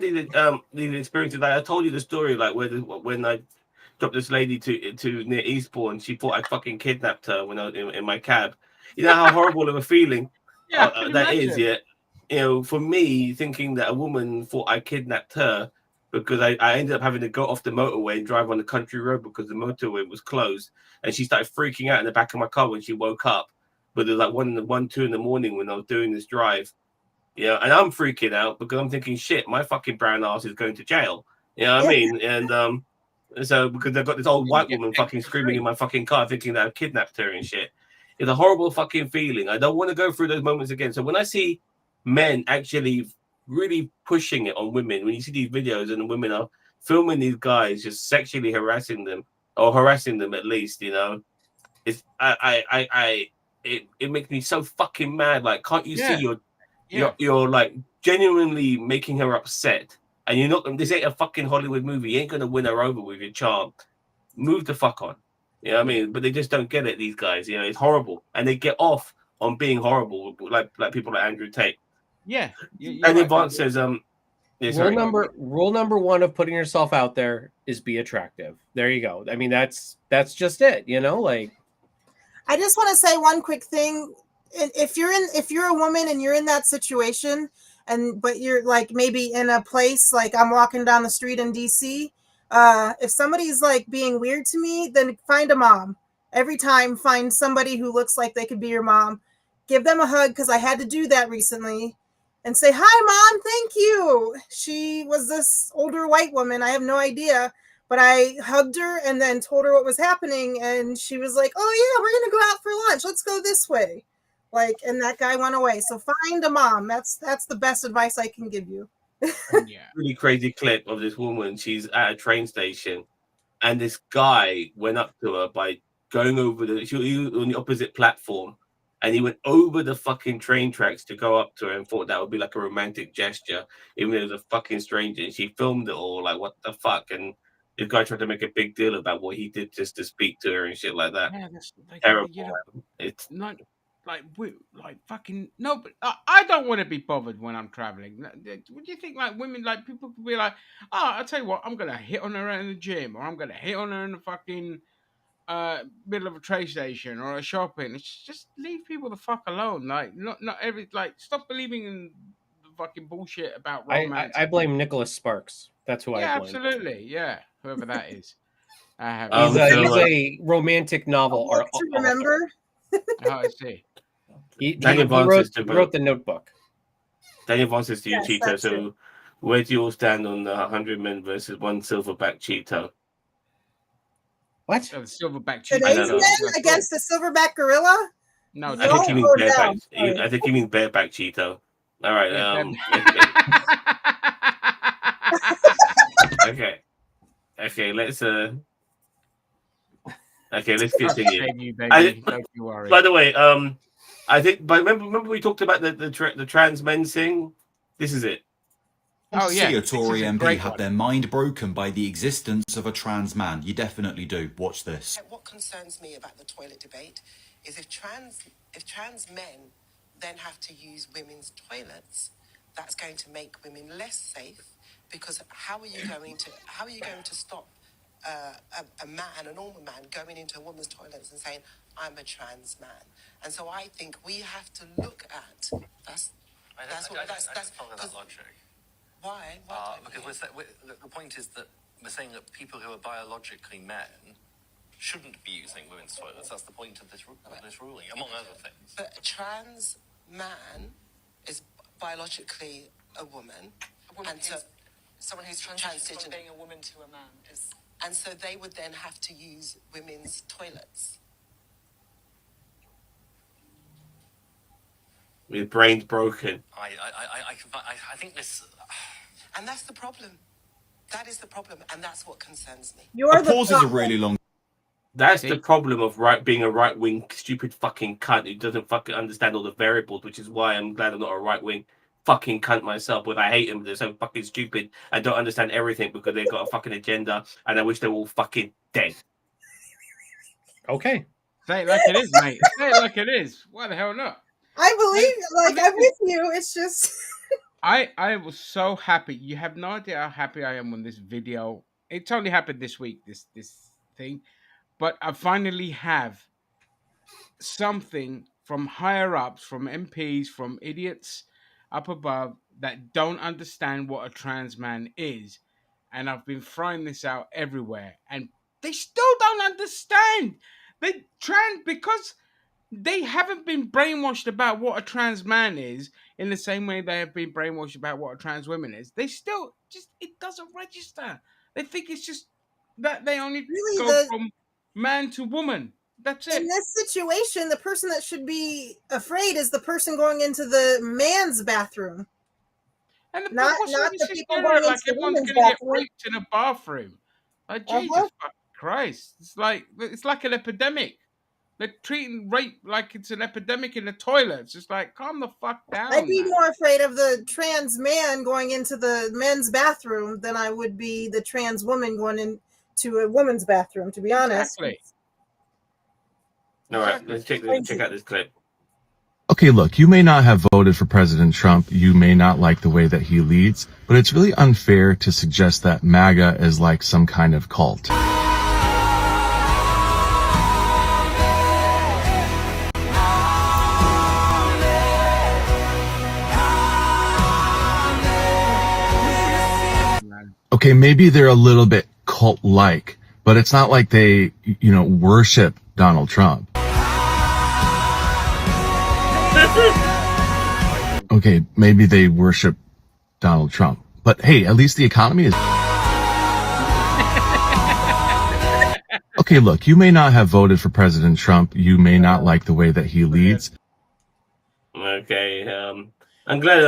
[SPEAKER 4] these experiences. Like I told you the story, like when I dropped this lady to near Eastbourne, she thought I fucking kidnapped her when I was in my cab. You know how horrible of a feeling that is. Yeah, for me, thinking that a woman thought I kidnapped her because I ended up having to go off the motorway and drive on the country road because the motorway was closed, and she started freaking out in the back of my car when she woke up. But it was like 2 in the morning when I was doing this drive. Yeah, and I'm freaking out because I'm thinking, shit, my fucking brown ass is going to jail. You know what I mean? And so because I've got this old white woman fucking screaming in my fucking car, thinking that I've kidnapped her and shit. It's a horrible fucking feeling. I don't want to go through those moments again. So when I see men actually really pushing it on women, when you see these videos and the women are filming these guys just sexually harassing them or harassing them at least, it's it makes me so fucking mad. Like, can't you see you're like genuinely making her upset, and you're not. This ain't a fucking Hollywood movie. You ain't gonna win her over with your charm. Move the fuck on. You know what I mean? But they just don't get it. These guys, it's horrible, and they get off on being horrible, like people like Andrew Tate.
[SPEAKER 1] Yeah.
[SPEAKER 4] And Yvonne says,
[SPEAKER 2] rule number one of putting yourself out there is be attractive. There you go. I mean, that's just it. Like.
[SPEAKER 3] I just want to say one quick thing. If you're a woman and you're in that situation, but you're like maybe in a place like I'm walking down the street in DC, if somebody's like being weird to me, then find a mom. Every time, find somebody who looks like they could be your mom. Give them a hug, because I had to do that recently, and say, "Hi, Mom, thank you." She was this older white woman. I have no idea. But I hugged her and then told her what was happening, and she was like, "Oh yeah, we're gonna go out for lunch. Let's go this way." And that guy went away. So find a mom. That's the best advice I can give you.
[SPEAKER 4] Really crazy clip of this woman. She's at a train station, and this guy went up to her by going over he was on the opposite platform, and he went over the fucking train tracks to go up to her and thought that would be like a romantic gesture, even though it was a fucking stranger. And she filmed it all, like, what the fuck? And the guy tried to make a big deal about what he did just to speak to her and shit like that.
[SPEAKER 1] Yeah,
[SPEAKER 4] Terrible.
[SPEAKER 1] It's not like fucking no, but I don't want to be bothered when I'm traveling. What do you think? Like women, like people could be like, "Oh, I'll tell you what, I'm gonna hit on her in the gym, or I'm gonna hit on her in the fucking middle of a train station or a shopping." It's just leave people the fuck alone. Like not stop believing in the fucking bullshit about romance.
[SPEAKER 2] I blame Nicholas Sparks. That's who I blame.
[SPEAKER 1] Absolutely, yeah, whoever that is.
[SPEAKER 2] He's a romantic novel.
[SPEAKER 3] Remember?
[SPEAKER 1] I see.
[SPEAKER 2] He wrote The Notebook.
[SPEAKER 4] Daniel Vaughn says to you,
[SPEAKER 3] Yes,
[SPEAKER 4] Cheeto.
[SPEAKER 3] that's
[SPEAKER 4] So,
[SPEAKER 3] it.
[SPEAKER 4] where do you all stand on the 100 men versus one silverback Cheeto?
[SPEAKER 2] What?
[SPEAKER 1] The silverback
[SPEAKER 3] Today's men against the silverback gorilla?
[SPEAKER 1] No,
[SPEAKER 4] I think he means bareback. I think he means bareback Cheeto. All right. Okay. Okay. Let's continue.
[SPEAKER 1] Don't you worry.
[SPEAKER 4] By the way, I think. But remember we talked about the trans men thing. This is it.
[SPEAKER 1] Oh yeah,
[SPEAKER 5] see a Tory MP have their mind broken by the existence of a trans man. You definitely do. Watch this.
[SPEAKER 17] What concerns me about the toilet debate is if trans men then have to use women's toilets, that's going to make women less safe, because how are you going to stop a normal man going into a woman's toilets and saying, "I'm a trans man"? And so I think we have to look at
[SPEAKER 19] I don't follow that logic.
[SPEAKER 17] Why?
[SPEAKER 19] Because the point is that we're saying that people who are biologically men shouldn't be using women's toilets. That's the point of this ruling, among other things.
[SPEAKER 17] But a trans man is biologically a woman. And so,
[SPEAKER 19] Someone who's transitioned from being a woman to a man is.
[SPEAKER 17] and so they would then have to use women's toilets.
[SPEAKER 4] With brains broken.
[SPEAKER 19] I think this.
[SPEAKER 17] And that's the problem. That is the problem, and that's what concerns me.
[SPEAKER 5] A pause is a really long.
[SPEAKER 4] That's the problem of being a right-wing stupid fucking cunt who doesn't fucking understand all the variables, which is why I'm glad I'm not a right-wing fucking cunt myself. But I hate them. They're so fucking stupid and don't understand everything because they've got a fucking agenda, and I wish they were all fucking dead.
[SPEAKER 2] Okay.
[SPEAKER 1] Say it like it is, mate. Say it like it is. Why the hell not?
[SPEAKER 3] I believe, like, I'm with you. It's just.
[SPEAKER 1] I was so happy. You have no idea how happy I am when this video. It's only happened this week. This thing, but I finally have something from higher ups, from MPs, from idiots up above that don't understand what a trans man is, and I've been throwing this out everywhere, and they still don't understand. They trans because they haven't been brainwashed about what a trans man is in the same way they have been brainwashed about what a trans woman is. They still just, it doesn't register. They think it's just that they only
[SPEAKER 3] Really,
[SPEAKER 1] go from man to woman. That's it.
[SPEAKER 3] In this situation, the person that should be afraid is the person going into the man's bathroom.
[SPEAKER 1] And
[SPEAKER 3] not the people going
[SPEAKER 1] like
[SPEAKER 3] into the
[SPEAKER 1] everyone's
[SPEAKER 3] women's
[SPEAKER 1] gonna get
[SPEAKER 3] bathroom.
[SPEAKER 1] raped in a bathroom. Like Jesus fucking Christ. It's like an epidemic. They're treating rape like it's an epidemic in the toilets. It's like, calm the fuck down.
[SPEAKER 3] I'd be more afraid of the trans man going into the men's bathroom than I would be the trans woman going into a woman's bathroom, to be honest.
[SPEAKER 1] Exactly.
[SPEAKER 4] All right, let's check out this clip.
[SPEAKER 6] Okay, look, you may not have voted for President Trump, you may not like the way that he leads, but it's really unfair to suggest that MAGA is like some kind of cult. Okay, maybe they're a little bit cult-like, but it's not like they, worship Donald Trump. Okay, maybe they worship Donald Trump, but hey, at least the economy is... Okay, look, you may not have voted for President Trump, you may not like the way that he leads.
[SPEAKER 4] Okay, I'm glad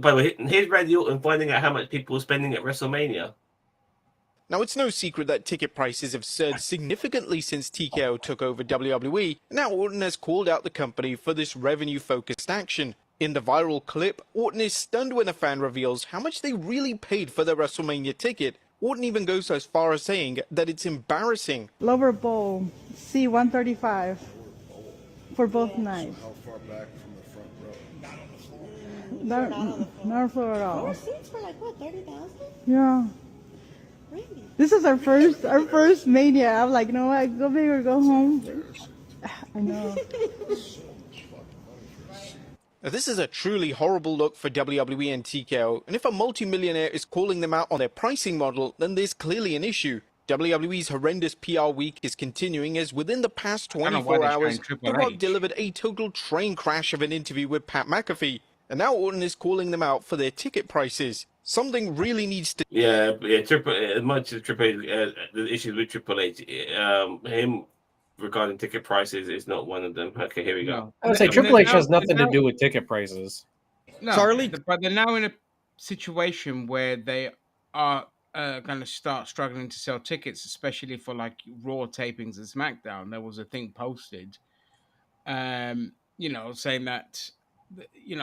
[SPEAKER 4] by the way, here's Randy Orton finding out how much people are spending at WrestleMania.
[SPEAKER 8] Now, it's no secret that ticket prices have surged significantly since TKO took over WWE. Now, Orton has called out the company for this revenue-focused action. In the viral clip, Orton is stunned when a fan reveals how much they really paid for their WrestleMania ticket. Orton even goes as far as saying that it's embarrassing.
[SPEAKER 20] Lower bowl, C135 for both nights.
[SPEAKER 11] How far back from the front row?
[SPEAKER 20] Not on floor at all.
[SPEAKER 21] 4 seats for like what, 30,000?
[SPEAKER 20] Yeah.
[SPEAKER 21] Really?
[SPEAKER 20] This is our first Mania. I'm like, you know what? Go big or go home. I know.
[SPEAKER 8] This is a truly horrible look for WWE and TKO, and if a multimillionaire is calling them out on their pricing model, then there's clearly an issue. WWE's horrendous PR week is continuing as within the past 24 hours, The Rock delivered a total train crash of an interview with Pat McAfee, and now Orton is calling them out for their ticket prices. Something really needs to...
[SPEAKER 4] Yeah, as much as Triple H, the issues with Triple H, him regarding ticket prices is not one of them. Okay, here we go.
[SPEAKER 2] I would say Triple H has nothing to do with ticket prices.
[SPEAKER 1] No, but they're now in a situation where they are going to start struggling to sell tickets, especially for like Raw tapings and SmackDown. There was a thing posted, saying that,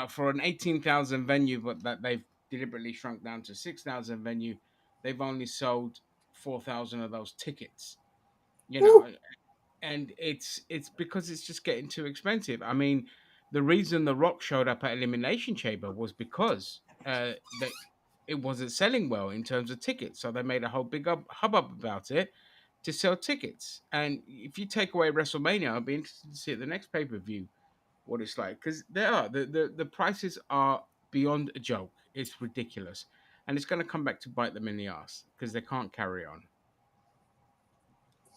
[SPEAKER 1] for an 18,000 venue, but that they've deliberately shrunk down to 6,000 venue, they've only sold 4,000 of those tickets. And it's because it's just getting too expensive. I mean, the reason The Rock showed up at Elimination Chamber was because it wasn't selling well in terms of tickets. So they made a whole big hubbub about it to sell tickets. And if you take away WrestleMania, I'll be interested to see at the next pay-per-view what it's like. Because the prices are beyond a joke. It's ridiculous. And it's going to come back to bite them in the ass because they can't carry on.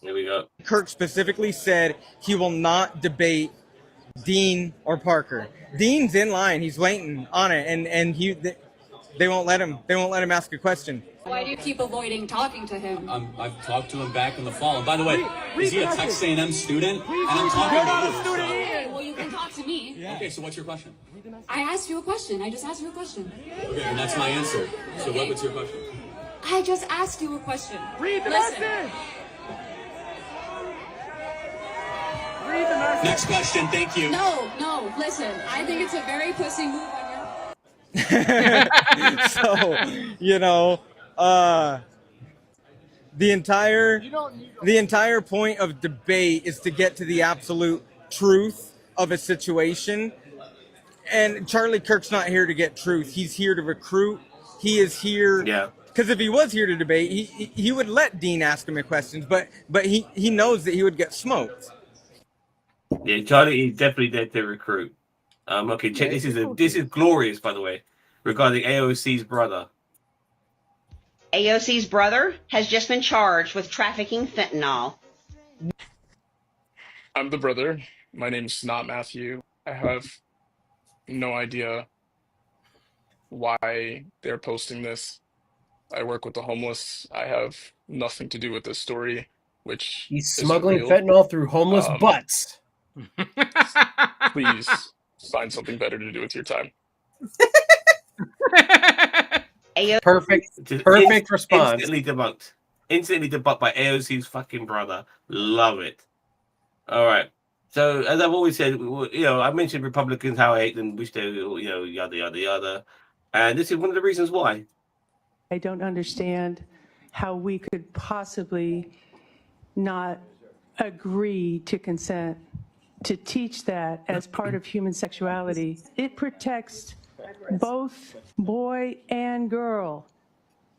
[SPEAKER 4] Here we go.
[SPEAKER 22] Kirk specifically said he will not debate Dean or Parker. Dean's in line. He's waiting on it. And They won't let him ask a question.
[SPEAKER 15] Why do you keep avoiding talking to him?
[SPEAKER 16] I've talked to him back in the fall. And by the way, is he a Texas A&M student? And I'm
[SPEAKER 15] You're
[SPEAKER 16] talking
[SPEAKER 15] not
[SPEAKER 16] to
[SPEAKER 15] a
[SPEAKER 16] you.
[SPEAKER 15] student
[SPEAKER 16] so-
[SPEAKER 15] either. Well, you can talk to me.
[SPEAKER 16] Okay, so what's your question?
[SPEAKER 15] I asked you a question. I just asked you a question.
[SPEAKER 16] Okay, and that's my answer. So what's your question?
[SPEAKER 15] I just asked you a question.
[SPEAKER 22] Read the
[SPEAKER 15] Listen.
[SPEAKER 22] message.
[SPEAKER 16] Next question, thank you.
[SPEAKER 15] No, listen. I think it's a very pussy move on your
[SPEAKER 22] So, the entire point of debate is to get to the absolute truth of a situation. And Charlie Kirk's not here to get truth. He's here to recruit. He is here.
[SPEAKER 4] Yeah.
[SPEAKER 22] Because if he was here to debate, he would let Dean ask him questions, but he knows that he would get smoked.
[SPEAKER 4] Yeah, Charlie is definitely there to recruit. Okay, check. This is glorious, by the way, regarding AOC's brother.
[SPEAKER 23] AOC's brother has just been charged with trafficking fentanyl.
[SPEAKER 24] I'm the brother. My name's not Matthew. I have no idea why they're posting this. I work with the homeless. I have nothing to do with this story, which
[SPEAKER 2] He's
[SPEAKER 24] isn't
[SPEAKER 2] smuggling
[SPEAKER 24] real.
[SPEAKER 2] fentanyl through homeless butts.
[SPEAKER 24] Please find something better to do with your time.
[SPEAKER 2] Perfect response.
[SPEAKER 4] Instantly debunked by AOC's fucking brother. Love it. All right. So as I've always said, I mentioned Republicans, how I hate them, wish they, yada yada yada, and this is one of the reasons why.
[SPEAKER 25] I don't understand how we could possibly not agree to consent, to teach that as part of human sexuality. It protects both boy and girl,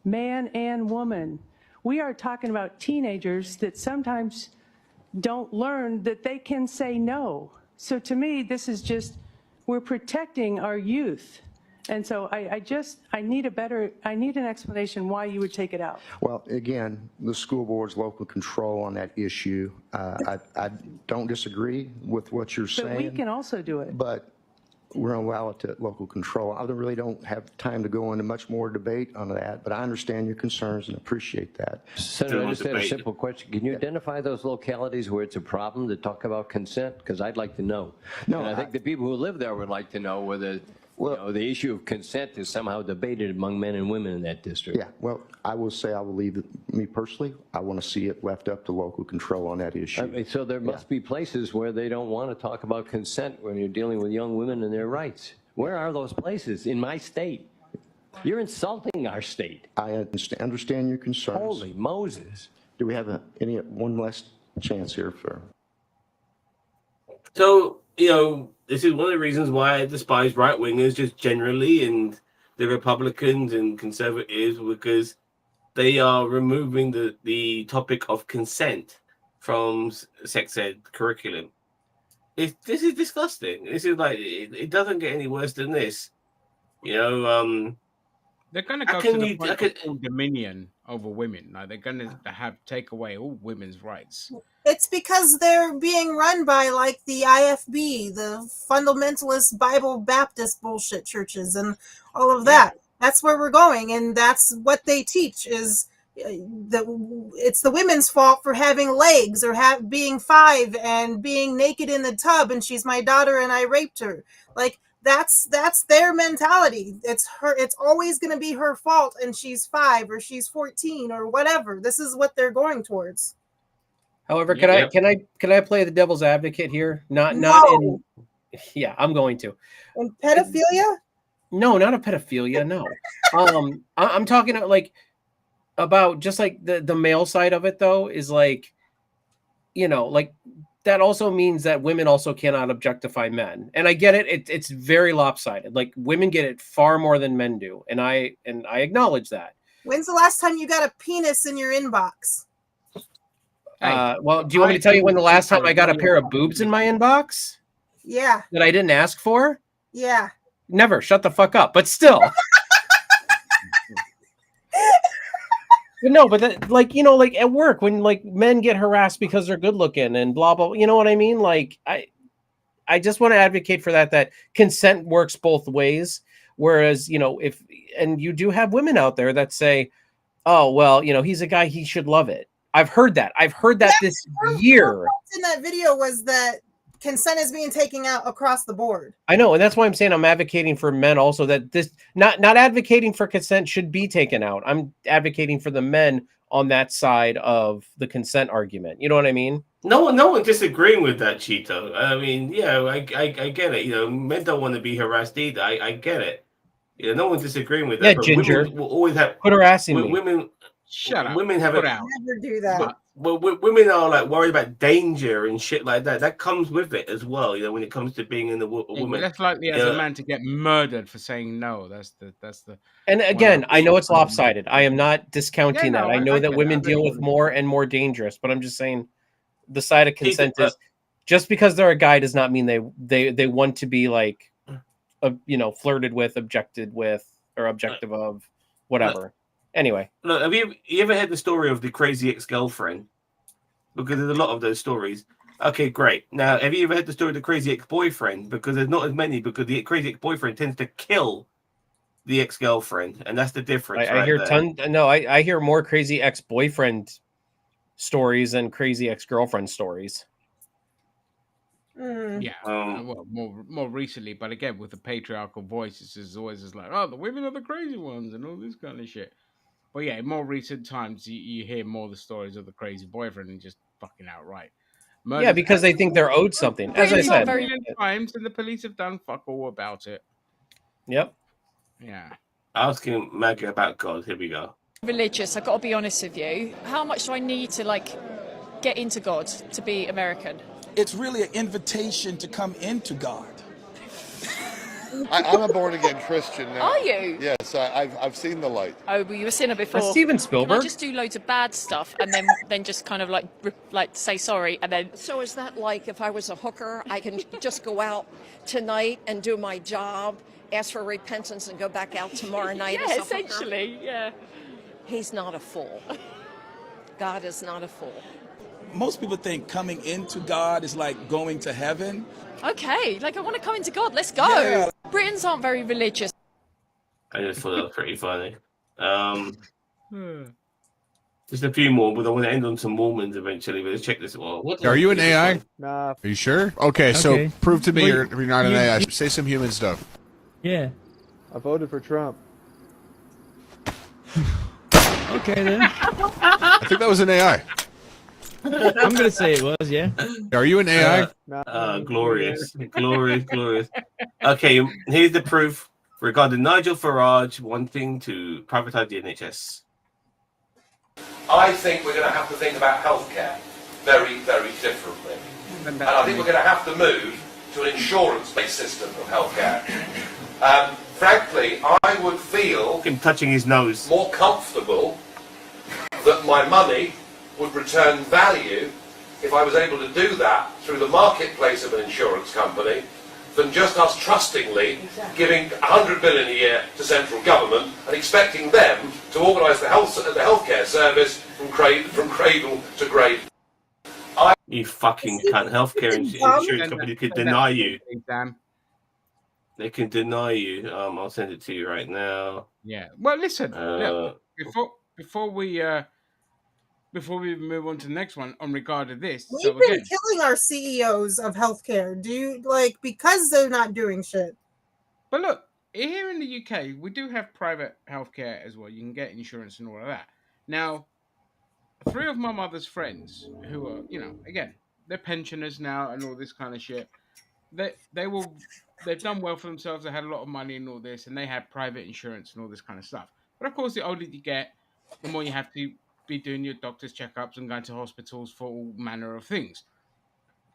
[SPEAKER 25] man and woman. We are talking about teenagers that sometimes don't learn that they can say no. So to me, this is just, we're protecting our youth. And so I need an explanation why you would take it out.
[SPEAKER 26] Well, again, the school board's local control on that issue. I don't disagree with what you're saying.
[SPEAKER 25] But we can also do it.
[SPEAKER 26] But we're going to allow it to local control. I really don't have time to go into much more debate on that, but I understand your concerns and appreciate that.
[SPEAKER 27] Senator, I just had a simple question. Can you identify those localities where it's a problem to talk about consent? Because I'd like to know.
[SPEAKER 26] No,
[SPEAKER 27] and I think the people who live there would like to know whether the issue of consent is somehow debated among men and women in that district.
[SPEAKER 26] Yeah, well, I will say I will leave it, me personally, I want to see it left up to local control on that issue.
[SPEAKER 27] I mean, so there must be places where they don't want to talk about consent when you're dealing with young women and their rights. Where are those places? In my state. You're insulting our state.
[SPEAKER 26] I understand your concerns.
[SPEAKER 27] Holy Moses.
[SPEAKER 26] Do we have one last chance here for...
[SPEAKER 4] So, this is one of the reasons why I despise right wingers just generally, and the Republicans and conservatives, because they are removing the topic of consent from sex ed curriculum. This is disgusting. This is like, it doesn't get any worse than this.
[SPEAKER 1] They're going to go to the point of full dominion over women. Like they're going to take away all women's rights.
[SPEAKER 3] It's because they're being run by like the IFB, the fundamentalist Bible Baptist bullshit churches and all of that. That's where we're going. And that's what they teach is it's the women's fault for having legs or being 5 and being naked in the tub. And she's my daughter and I raped her. Like that's their mentality. It's always going to be her fault. And she's 5 or she's 14 or whatever. This is what they're going towards.
[SPEAKER 2] However, can I play the devil's advocate here? I'm going to.
[SPEAKER 3] And pedophilia?
[SPEAKER 2] No, not a pedophilia. No, I'm talking about just like the male side of it though is like, like that also means that women also cannot objectify men, and I get it. It's very lopsided. Like women get it far more than men do, and I acknowledge that.
[SPEAKER 3] When's the last time you got a penis in your inbox?
[SPEAKER 2] Well, do you want me to tell you when the last time I got a pair of boobs in my inbox?
[SPEAKER 3] Yeah.
[SPEAKER 2] That I didn't ask for?
[SPEAKER 3] Yeah.
[SPEAKER 2] Never. Shut the fuck up. But still. No, but like at work when like men get harassed because they're good looking and blah, blah, you know what I mean? Like I just want to advocate for that consent works both ways. Whereas, and you do have women out there that say, oh, well, he's a guy, he should love it. I've heard that this year.
[SPEAKER 3] In that video was that consent is being taken out across the board.
[SPEAKER 2] I know, and that's why I'm saying I'm advocating for men also, that this not advocating for consent should be taken out. I'm advocating for the men on that side of the consent argument. You know what I mean?
[SPEAKER 4] No one disagreeing with that, Cheeto. I mean, yeah, I get it. Men don't want to be harassed either. I get it. No one's disagreeing with that.
[SPEAKER 2] Yeah,
[SPEAKER 4] but
[SPEAKER 2] Ginger.
[SPEAKER 4] Women will always have
[SPEAKER 2] put her ass in me.
[SPEAKER 4] Women.
[SPEAKER 1] Shut up.
[SPEAKER 4] Women have
[SPEAKER 1] Put out.
[SPEAKER 3] Never do that.
[SPEAKER 4] But women are like worried about danger and shit like that. That comes with it as well. When it comes to being a woman,
[SPEAKER 1] you're less likely as a man to get murdered for saying no. That's the.
[SPEAKER 2] And again, I know it's lopsided. I am not discounting that. I know that women deal with more and more dangerous, but I'm just saying the side of consent is just because they're a guy does not mean they want to be like, flirted with, objected with, or objective of, whatever. Anyway,
[SPEAKER 4] look, have you ever heard the story of the crazy ex-girlfriend? Because there's a lot of those stories. Okay, great. Now, have you ever heard the story of the crazy ex-boyfriend? Because there's not as many, because the crazy ex-boyfriend tends to kill the ex-girlfriend, and that's the difference.
[SPEAKER 2] I hear I hear more crazy ex-boyfriend stories than crazy ex-girlfriend stories.
[SPEAKER 1] Yeah, well, more recently, but again with the patriarchal voices, it's always like, oh, the women are the crazy ones and all this kind of shit. But yeah, in more recent times, you hear more the stories of the crazy boyfriend and just fucking outright murders.
[SPEAKER 2] Yeah, because they think they're owed something. As I said,
[SPEAKER 1] times, and the police have done fuck all about it.
[SPEAKER 2] Yep.
[SPEAKER 1] Yeah.
[SPEAKER 4] Asking Maggie about God. Here we go.
[SPEAKER 7] Religious. I've got to be honest with you. How much do I need to get into God to be American?
[SPEAKER 9] It's really an invitation to come into God.
[SPEAKER 11] I'm a born-again Christian now.
[SPEAKER 7] Are you?
[SPEAKER 11] Yes, I've seen the light.
[SPEAKER 7] Oh, well, you were a sinner before.
[SPEAKER 2] That's Steven Spielberg.
[SPEAKER 7] Can I just do loads of bad stuff and then just kind of like say sorry and then...
[SPEAKER 10] So is that like if I was a hooker, I can just go out tonight and do my job, ask for repentance and go back out tomorrow night as a hooker?
[SPEAKER 7] essentially, yeah.
[SPEAKER 10] He's not a fool. God is not a fool.
[SPEAKER 9] Most people think coming into God is like going to heaven.
[SPEAKER 7] Okay, I want to come into God. Let's go.
[SPEAKER 9] Yeah.
[SPEAKER 7] Britons aren't very religious.
[SPEAKER 4] I just thought that was pretty funny. Just a few more, but I want to end on some Mormons eventually. But let's check this. Well,
[SPEAKER 12] are you an AI?
[SPEAKER 13] Nah.
[SPEAKER 12] Are you sure? Okay, so prove to me you're not an AI. Say some human stuff.
[SPEAKER 13] Yeah. I voted for Trump.
[SPEAKER 12] Okay then. I think that was an AI.
[SPEAKER 13] I'm gonna say it was, yeah.
[SPEAKER 12] Are you an AI?
[SPEAKER 4] Glorious. Okay, here's the proof regarding Nigel Farage wanting to privatize the NHS.
[SPEAKER 14] I think we're going to have to think about healthcare very, very differently. And I think we're going to have to move to an insurance-based system of healthcare. Frankly, I would feel
[SPEAKER 4] him touching his nose
[SPEAKER 14] more comfortable that my money would return value if I was able to do that through the marketplace of an insurance company than just us trustingly giving 100 billion a year to central government and expecting them to organise the healthcare service from cradle to grave.
[SPEAKER 4] You fucking cunt. Healthcare insurance company could deny you. They can deny you. I'll send it to you right now.
[SPEAKER 1] Yeah. Well, listen. Look, before we move on to the next one on regard to this,
[SPEAKER 3] We've been killing our CEOs of healthcare. Do you because they're not doing shit?
[SPEAKER 1] But look, here in the UK, we do have private healthcare as well. You can get insurance and all of that. Now, 3 of my mother's friends who are, again, they're pensioners now and all this kind of shit. They've done well for themselves. They had a lot of money and all this, and they had private insurance and all this kind of stuff. But of course, the older you get, the more you have to be doing your doctor's checkups and going to hospitals for all manner of things.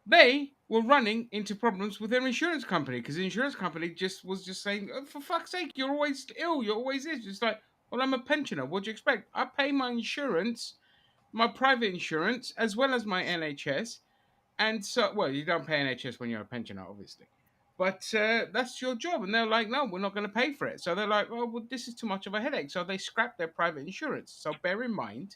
[SPEAKER 1] They were running into problems with their insurance company because the insurance company was just saying, oh, for fuck's sake, you're always ill, you're always this. It's like, well, I'm a pensioner. What do you expect? I pay my insurance, my private insurance, as well as my NHS. And so, well, you don't pay NHS when you're a pensioner, obviously. But that's your job. And they're like, no, we're not going to pay for it. So they're like, oh, well, this is too much of a headache. So they scrapped their private insurance. So bear in mind,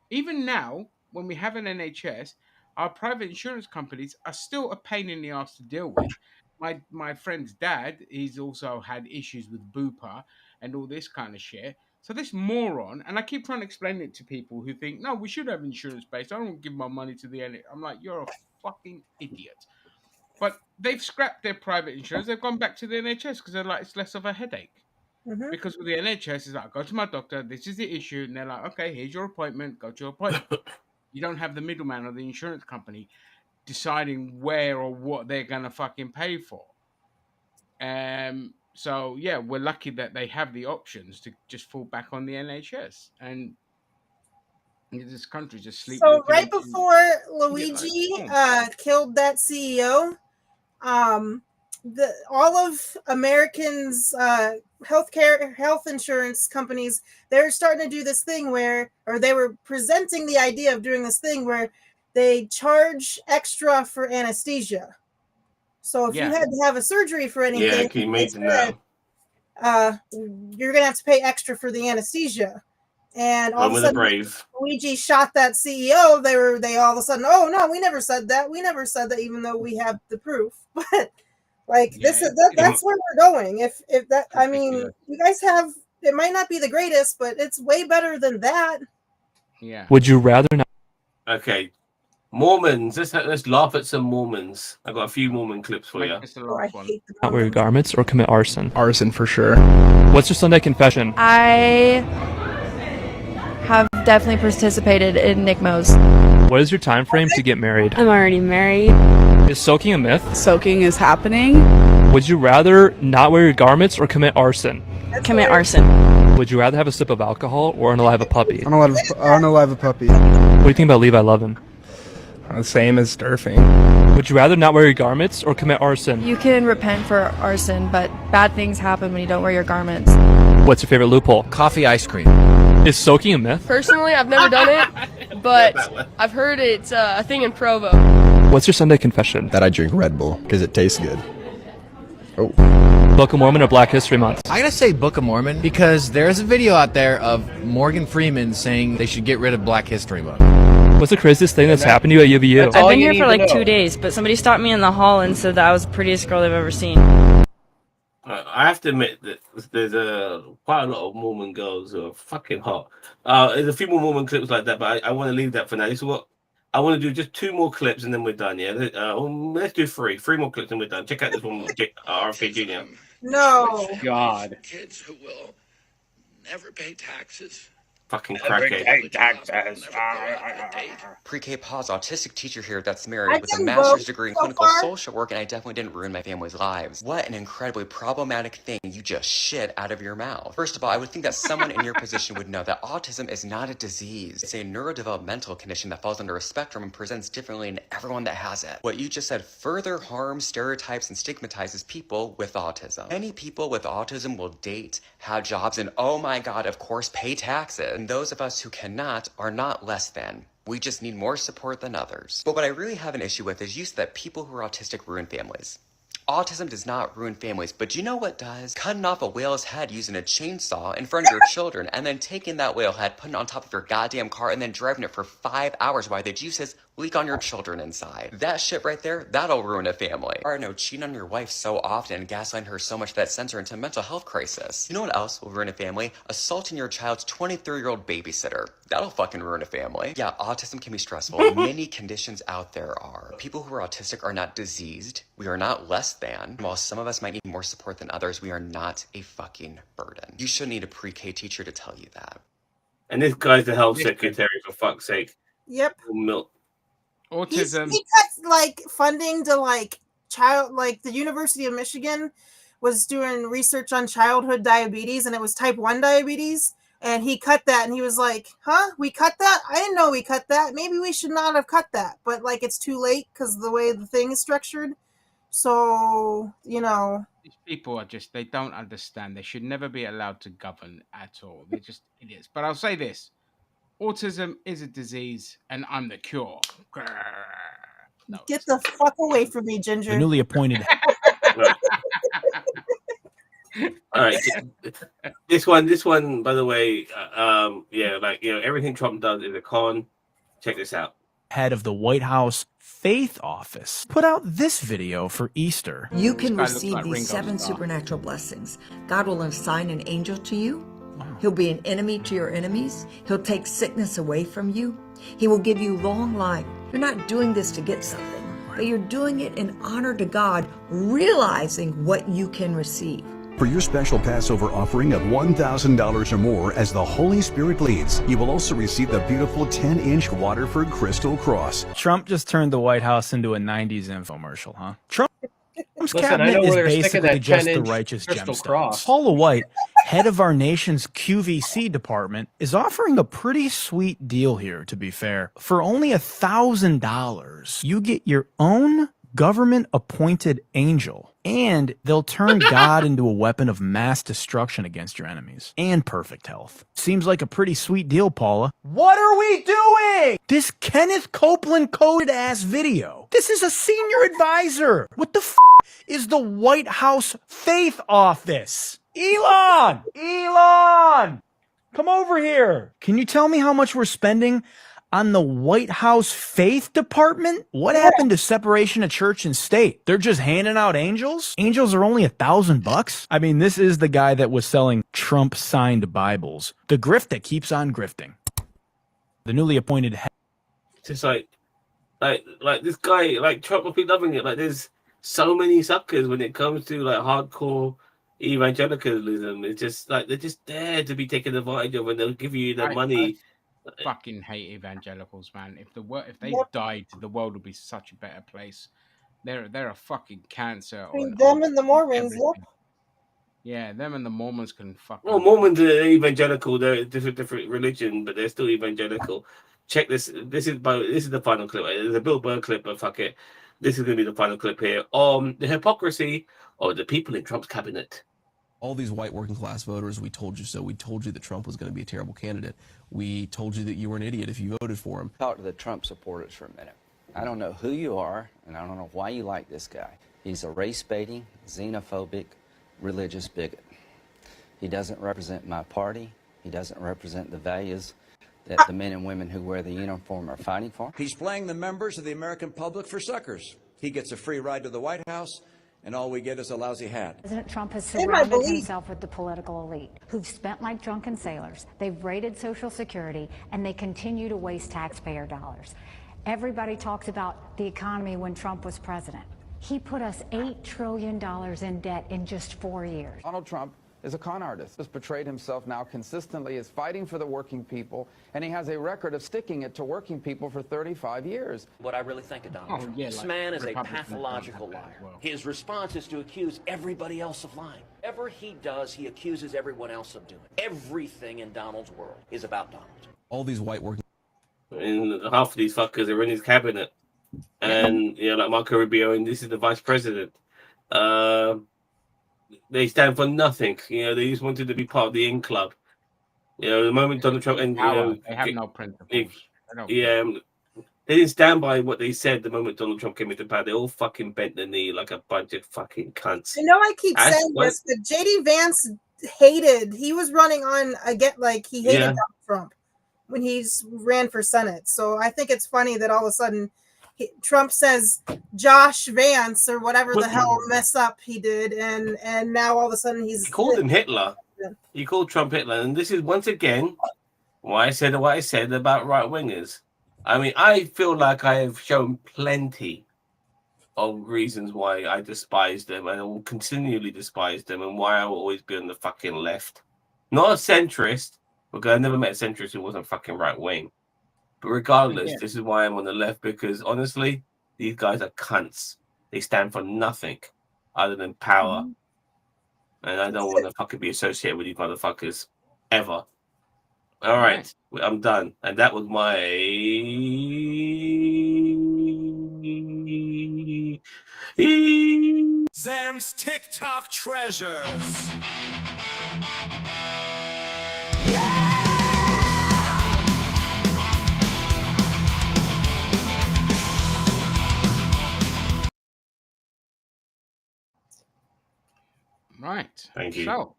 [SPEAKER 1] even now, when we have an NHS, our private insurance companies are still a pain in the ass to deal with. my friend's dad, he's also had issues with Bupa and all this kind of shit. So this moron, and I keep trying to explain it to people who think, no, we should have insurance based. I don't give my money to the NHS. I'm like, you're a fucking idiot. But they've scrapped their private insurance. They've gone back to the NHS because they're like, it's less of a headache.
[SPEAKER 3] Mhm.
[SPEAKER 1] Because with the NHS, it's like, go to my doctor. This is the issue, and they're like, okay, here's your appointment. Go to your appointment. You don't have the middleman or the insurance company deciding where or what they're gonna fucking pay for. So yeah, we're lucky that they have the options to just fall back on the NHS, and this country just
[SPEAKER 3] So
[SPEAKER 1] sleepwalking
[SPEAKER 3] right
[SPEAKER 1] into
[SPEAKER 3] before
[SPEAKER 1] get like
[SPEAKER 3] Luigi
[SPEAKER 1] boom.
[SPEAKER 3] killed that CEO, all of Americans health insurance companies, they're starting to do this thing where, or they were presenting the idea of doing this thing where they charge extra for anesthesia. So if you
[SPEAKER 1] Yeah.
[SPEAKER 3] had to have a surgery for
[SPEAKER 4] Yeah,
[SPEAKER 3] anything,
[SPEAKER 4] can you
[SPEAKER 3] they
[SPEAKER 4] imagine that?
[SPEAKER 3] said, you're gonna have to pay extra for the anesthesia. And all
[SPEAKER 4] Home
[SPEAKER 3] of a
[SPEAKER 4] of the
[SPEAKER 3] sudden,
[SPEAKER 4] brave.
[SPEAKER 3] Luigi shot that CEO. They all of a sudden, oh no, we never said that. We never said that, even though we have the proof. But like this is that's where we're going. If that, I mean,
[SPEAKER 1] ridiculous.
[SPEAKER 3] you guys have, it might not be the greatest, but it's way better than that.
[SPEAKER 1] Yeah.
[SPEAKER 5] Would you rather not?
[SPEAKER 4] Okay, Mormons. Let's laugh at some Mormons. I got a few Mormon clips for you.
[SPEAKER 5] Not wear your garments or commit arson?
[SPEAKER 13] Arson for sure.
[SPEAKER 5] What's your Sunday confession?
[SPEAKER 6] I have definitely participated in NICMOs.
[SPEAKER 5] What is your time frame to get married?
[SPEAKER 6] I'm already married.
[SPEAKER 5] Is soaking a myth?
[SPEAKER 6] Soaking is happening.
[SPEAKER 5] Would you rather not wear your garments or commit arson?
[SPEAKER 6] Commit arson.
[SPEAKER 5] Would you rather have a sip of alcohol or unalive a puppy?
[SPEAKER 13] Unalive a puppy.
[SPEAKER 5] What do you think about Levi Levin?
[SPEAKER 13] The same as surfing.
[SPEAKER 5] Would you rather not wear your garments or commit arson?
[SPEAKER 6] You can repent for arson, but bad things happen when you don't wear your garments.
[SPEAKER 5] What's your favorite loophole?
[SPEAKER 17] Coffee ice cream.
[SPEAKER 5] Is soaking a myth?
[SPEAKER 6] Personally, I've never done it, but I've heard it's a thing in Provo.
[SPEAKER 5] What's your Sunday confession?
[SPEAKER 17] That I drink Red Bull because it tastes good. Oh.
[SPEAKER 5] Book of Mormon or Black History Month?
[SPEAKER 17] I gotta say Book of Mormon because there's a video out there of Morgan Freeman saying they should get rid of Black History Month.
[SPEAKER 5] What's the craziest thing that's happened to you at UVU?
[SPEAKER 6] I've been here for like 2 days, but somebody stopped me in the hall and said that I was the prettiest girl they've ever seen.
[SPEAKER 4] I have to admit that there's quite a lot of Mormon girls who are fucking hot. There's a few more Mormon clips like that, but I want to leave that for now. This is what I want to do. Just 2 more clips and then we're done. Yeah, let's do 3 more clips and we're done. Check out this one, RFK Jr.
[SPEAKER 3] No.
[SPEAKER 1] God.
[SPEAKER 18] Kids who will never pay taxes.
[SPEAKER 4] Fucking crackhead.
[SPEAKER 19] Pre-K pause, autistic teacher here that's married with a
[SPEAKER 3] can
[SPEAKER 19] master's
[SPEAKER 3] vote
[SPEAKER 19] degree in
[SPEAKER 3] so
[SPEAKER 19] clinical
[SPEAKER 3] far.
[SPEAKER 19] social work, and I definitely didn't ruin my family's lives. What an incredibly problematic thing you just shit out of your mouth. First of all, I would think that someone in your position would know that autism is not a disease. It's a neurodevelopmental condition that falls under a spectrum and presents differently in everyone that has it. What you just said further harms, stereotypes, and stigmatizes people with autism. Many people with autism will date, have jobs, and oh my god, of course, pay taxes. And those of us who cannot are not less than. We just need more support than others. But what I really have an issue with is you said that people who are autistic ruin families. Autism does not ruin families, but do you know what does? Cutting off a whale's head using a chainsaw in front of your children and then taking that whale head, putting it on top of your goddamn car, and then driving it for 5 hours while the juices leak on your children inside. That shit right there, that'll ruin a family. Or no, cheating on your wife so often and gaslighting her so much that sends her into a mental health crisis. You know what else will ruin a family? Assaulting your child's 23-year-old babysitter. That'll fucking ruin a family. Yeah, autism can be stressful. Many conditions out there are. People who are autistic are not diseased. We are not less than. And while some of us might need more support than others, we are not a fucking burden. You shouldn't need a pre-K teacher to tell you that.
[SPEAKER 4] And this guy's the health secretary, for fuck's sake.
[SPEAKER 3] Yep.
[SPEAKER 4] Milk.
[SPEAKER 1] Autism.
[SPEAKER 3] He cuts like funding to like the University of Michigan was doing research on childhood diabetes, and it was type 1 diabetes. And he cut that, and he was like, huh, we cut that? I didn't know we cut that. Maybe we should not have cut that. But like, it's too late because of the way the thing is structured. So, you know.
[SPEAKER 1] These people are just, they don't understand. They should never be allowed to govern at all. They're just idiots. But I'll say this. Autism is a disease, and I'm the cure. No,
[SPEAKER 3] Get the fuck away from me, Ginger.
[SPEAKER 13] The newly appointed.
[SPEAKER 4] All right, this one, by the way, yeah, like, you know, everything Trump does is a con. Check this out.
[SPEAKER 8] head of the White House Faith Office, put out this video for Easter.
[SPEAKER 15] You can receive these 7 supernatural blessings. God will assign an angel to you. He'll be an enemy to your enemies. He'll take sickness away from you. He will give you long life. You're not doing this to get something, but you're doing it in honor to God, realizing what you can receive.
[SPEAKER 16] For your special Passover offering of $1,000 or more as the Holy Spirit leads, you will also receive the beautiful 10-inch Waterford Crystal Cross.
[SPEAKER 8] Trump just turned the White House into a 90s infomercial, huh? Trump's
[SPEAKER 2] Listen, I
[SPEAKER 8] cabinet
[SPEAKER 2] know
[SPEAKER 8] is
[SPEAKER 2] where they're sticking
[SPEAKER 8] basically
[SPEAKER 2] that
[SPEAKER 8] just the
[SPEAKER 2] 10-inch
[SPEAKER 8] righteous
[SPEAKER 2] crystal
[SPEAKER 8] gemstones.
[SPEAKER 2] cross.
[SPEAKER 8] Paula White, head of our nation's QVC department, is offering a pretty sweet deal here, to be fair. For only $1,000, you get your own government-appointed angel, and they'll turn God into a weapon of mass destruction against your enemies, and perfect health. Seems like a pretty sweet deal, Paula. What are we doing? This Kenneth Copeland coded ass video. This is a senior advisor. What the f is the White House Faith Office? Elon! Elon! Come over here. Can you tell me how much we're spending on the White House Faith Department? What happened to separation of church and state? They're just handing out angels? Angels are only $1,000? I mean, this is the guy that was selling Trump-signed Bibles. The grift that keeps on grifting. The newly appointed head.
[SPEAKER 4] Just like this guy, like Trump will be loving it. Like there's so many suckers when it comes to like hardcore evangelicalism. It's just like they're just there to be taken advantage of, and they'll give you the money.
[SPEAKER 1] I fucking hate evangelicals, man. If they died, the world would be such a better place. They're a fucking cancer on
[SPEAKER 3] Them and the Mormons.
[SPEAKER 1] everything.
[SPEAKER 3] Yep.
[SPEAKER 1] Yeah, them and the Mormons can fucking.
[SPEAKER 4] Well, Mormons are evangelical. They're a different religion, but they're still evangelical. Check this. This is the final clip. There's a Bill Burr clip, but fuck it. This is going to be the final clip here. The hypocrisy of the people in Trump's cabinet.
[SPEAKER 20] All these white working class voters, we told you so. We told you that Trump was going to be a terrible candidate. We told you that you were an idiot if you voted for him.
[SPEAKER 21] Talk to the Trump supporters for a minute. I don't know who you are, and I don't know why you like this guy. He's a race-baiting, xenophobic, religious bigot. He doesn't represent my party. He doesn't represent the values that the men and women who wear the uniform are fighting for.
[SPEAKER 22] He's playing the members of the American public for suckers. He gets a free ride to the White House, and all we get is a lousy hat.
[SPEAKER 23] President Trump has surrounded himself with the political elite who've spent like drunken sailors. They've raided Social Security, and they continue to waste taxpayer dollars. Everybody talks about the economy when Trump was president. He put us $8 trillion in debt in just 4 years.
[SPEAKER 28] Donald Trump is a con artist. Has portrayed himself now consistently as fighting for the working people, and he has a record of sticking it to working people for 35 years.
[SPEAKER 29] What I really think of Donald Trump. This man is a pathological liar. His response is to accuse everybody else of lying. Whatever he does, he accuses everyone else of doing. Everything in Donald's world is about Donald.
[SPEAKER 20] All these white working...
[SPEAKER 4] And half of these fuckers are in his cabinet. And, like Marco Rubio, and this is the vice president. They stand for nothing. They just wanted to be part of the in club. The moment Donald Trump and
[SPEAKER 1] they have no principles.
[SPEAKER 4] They didn't stand by what they said the moment Donald Trump came into power. They all fucking bent the knee like a bunch of fucking cunts.
[SPEAKER 3] I know I keep saying this, but JD Vance he was running on he hated Donald Trump when he ran for Senate. So I think it's funny that all of a sudden Trump says Josh Vance or whatever the hell mess up he did, and now all of a sudden he
[SPEAKER 4] called him Hitler. He called Trump Hitler, and this is once again why I said what I said about right wingers. I mean, I feel like I have shown plenty of reasons why I despise them, and I will continually despise them, and why I will always be on the fucking left. Not a centrist, because I never met a centrist who wasn't fucking right wing. But regardless, this is why I'm on the left, because honestly, these guys are cunts. They stand for nothing other than power. And I don't want to fucking be associated with these motherfuckers ever. All right, I'm done. And that was my
[SPEAKER 30] Zam's TikTok treasures.
[SPEAKER 1] Right.
[SPEAKER 4] Thank you.
[SPEAKER 1] So,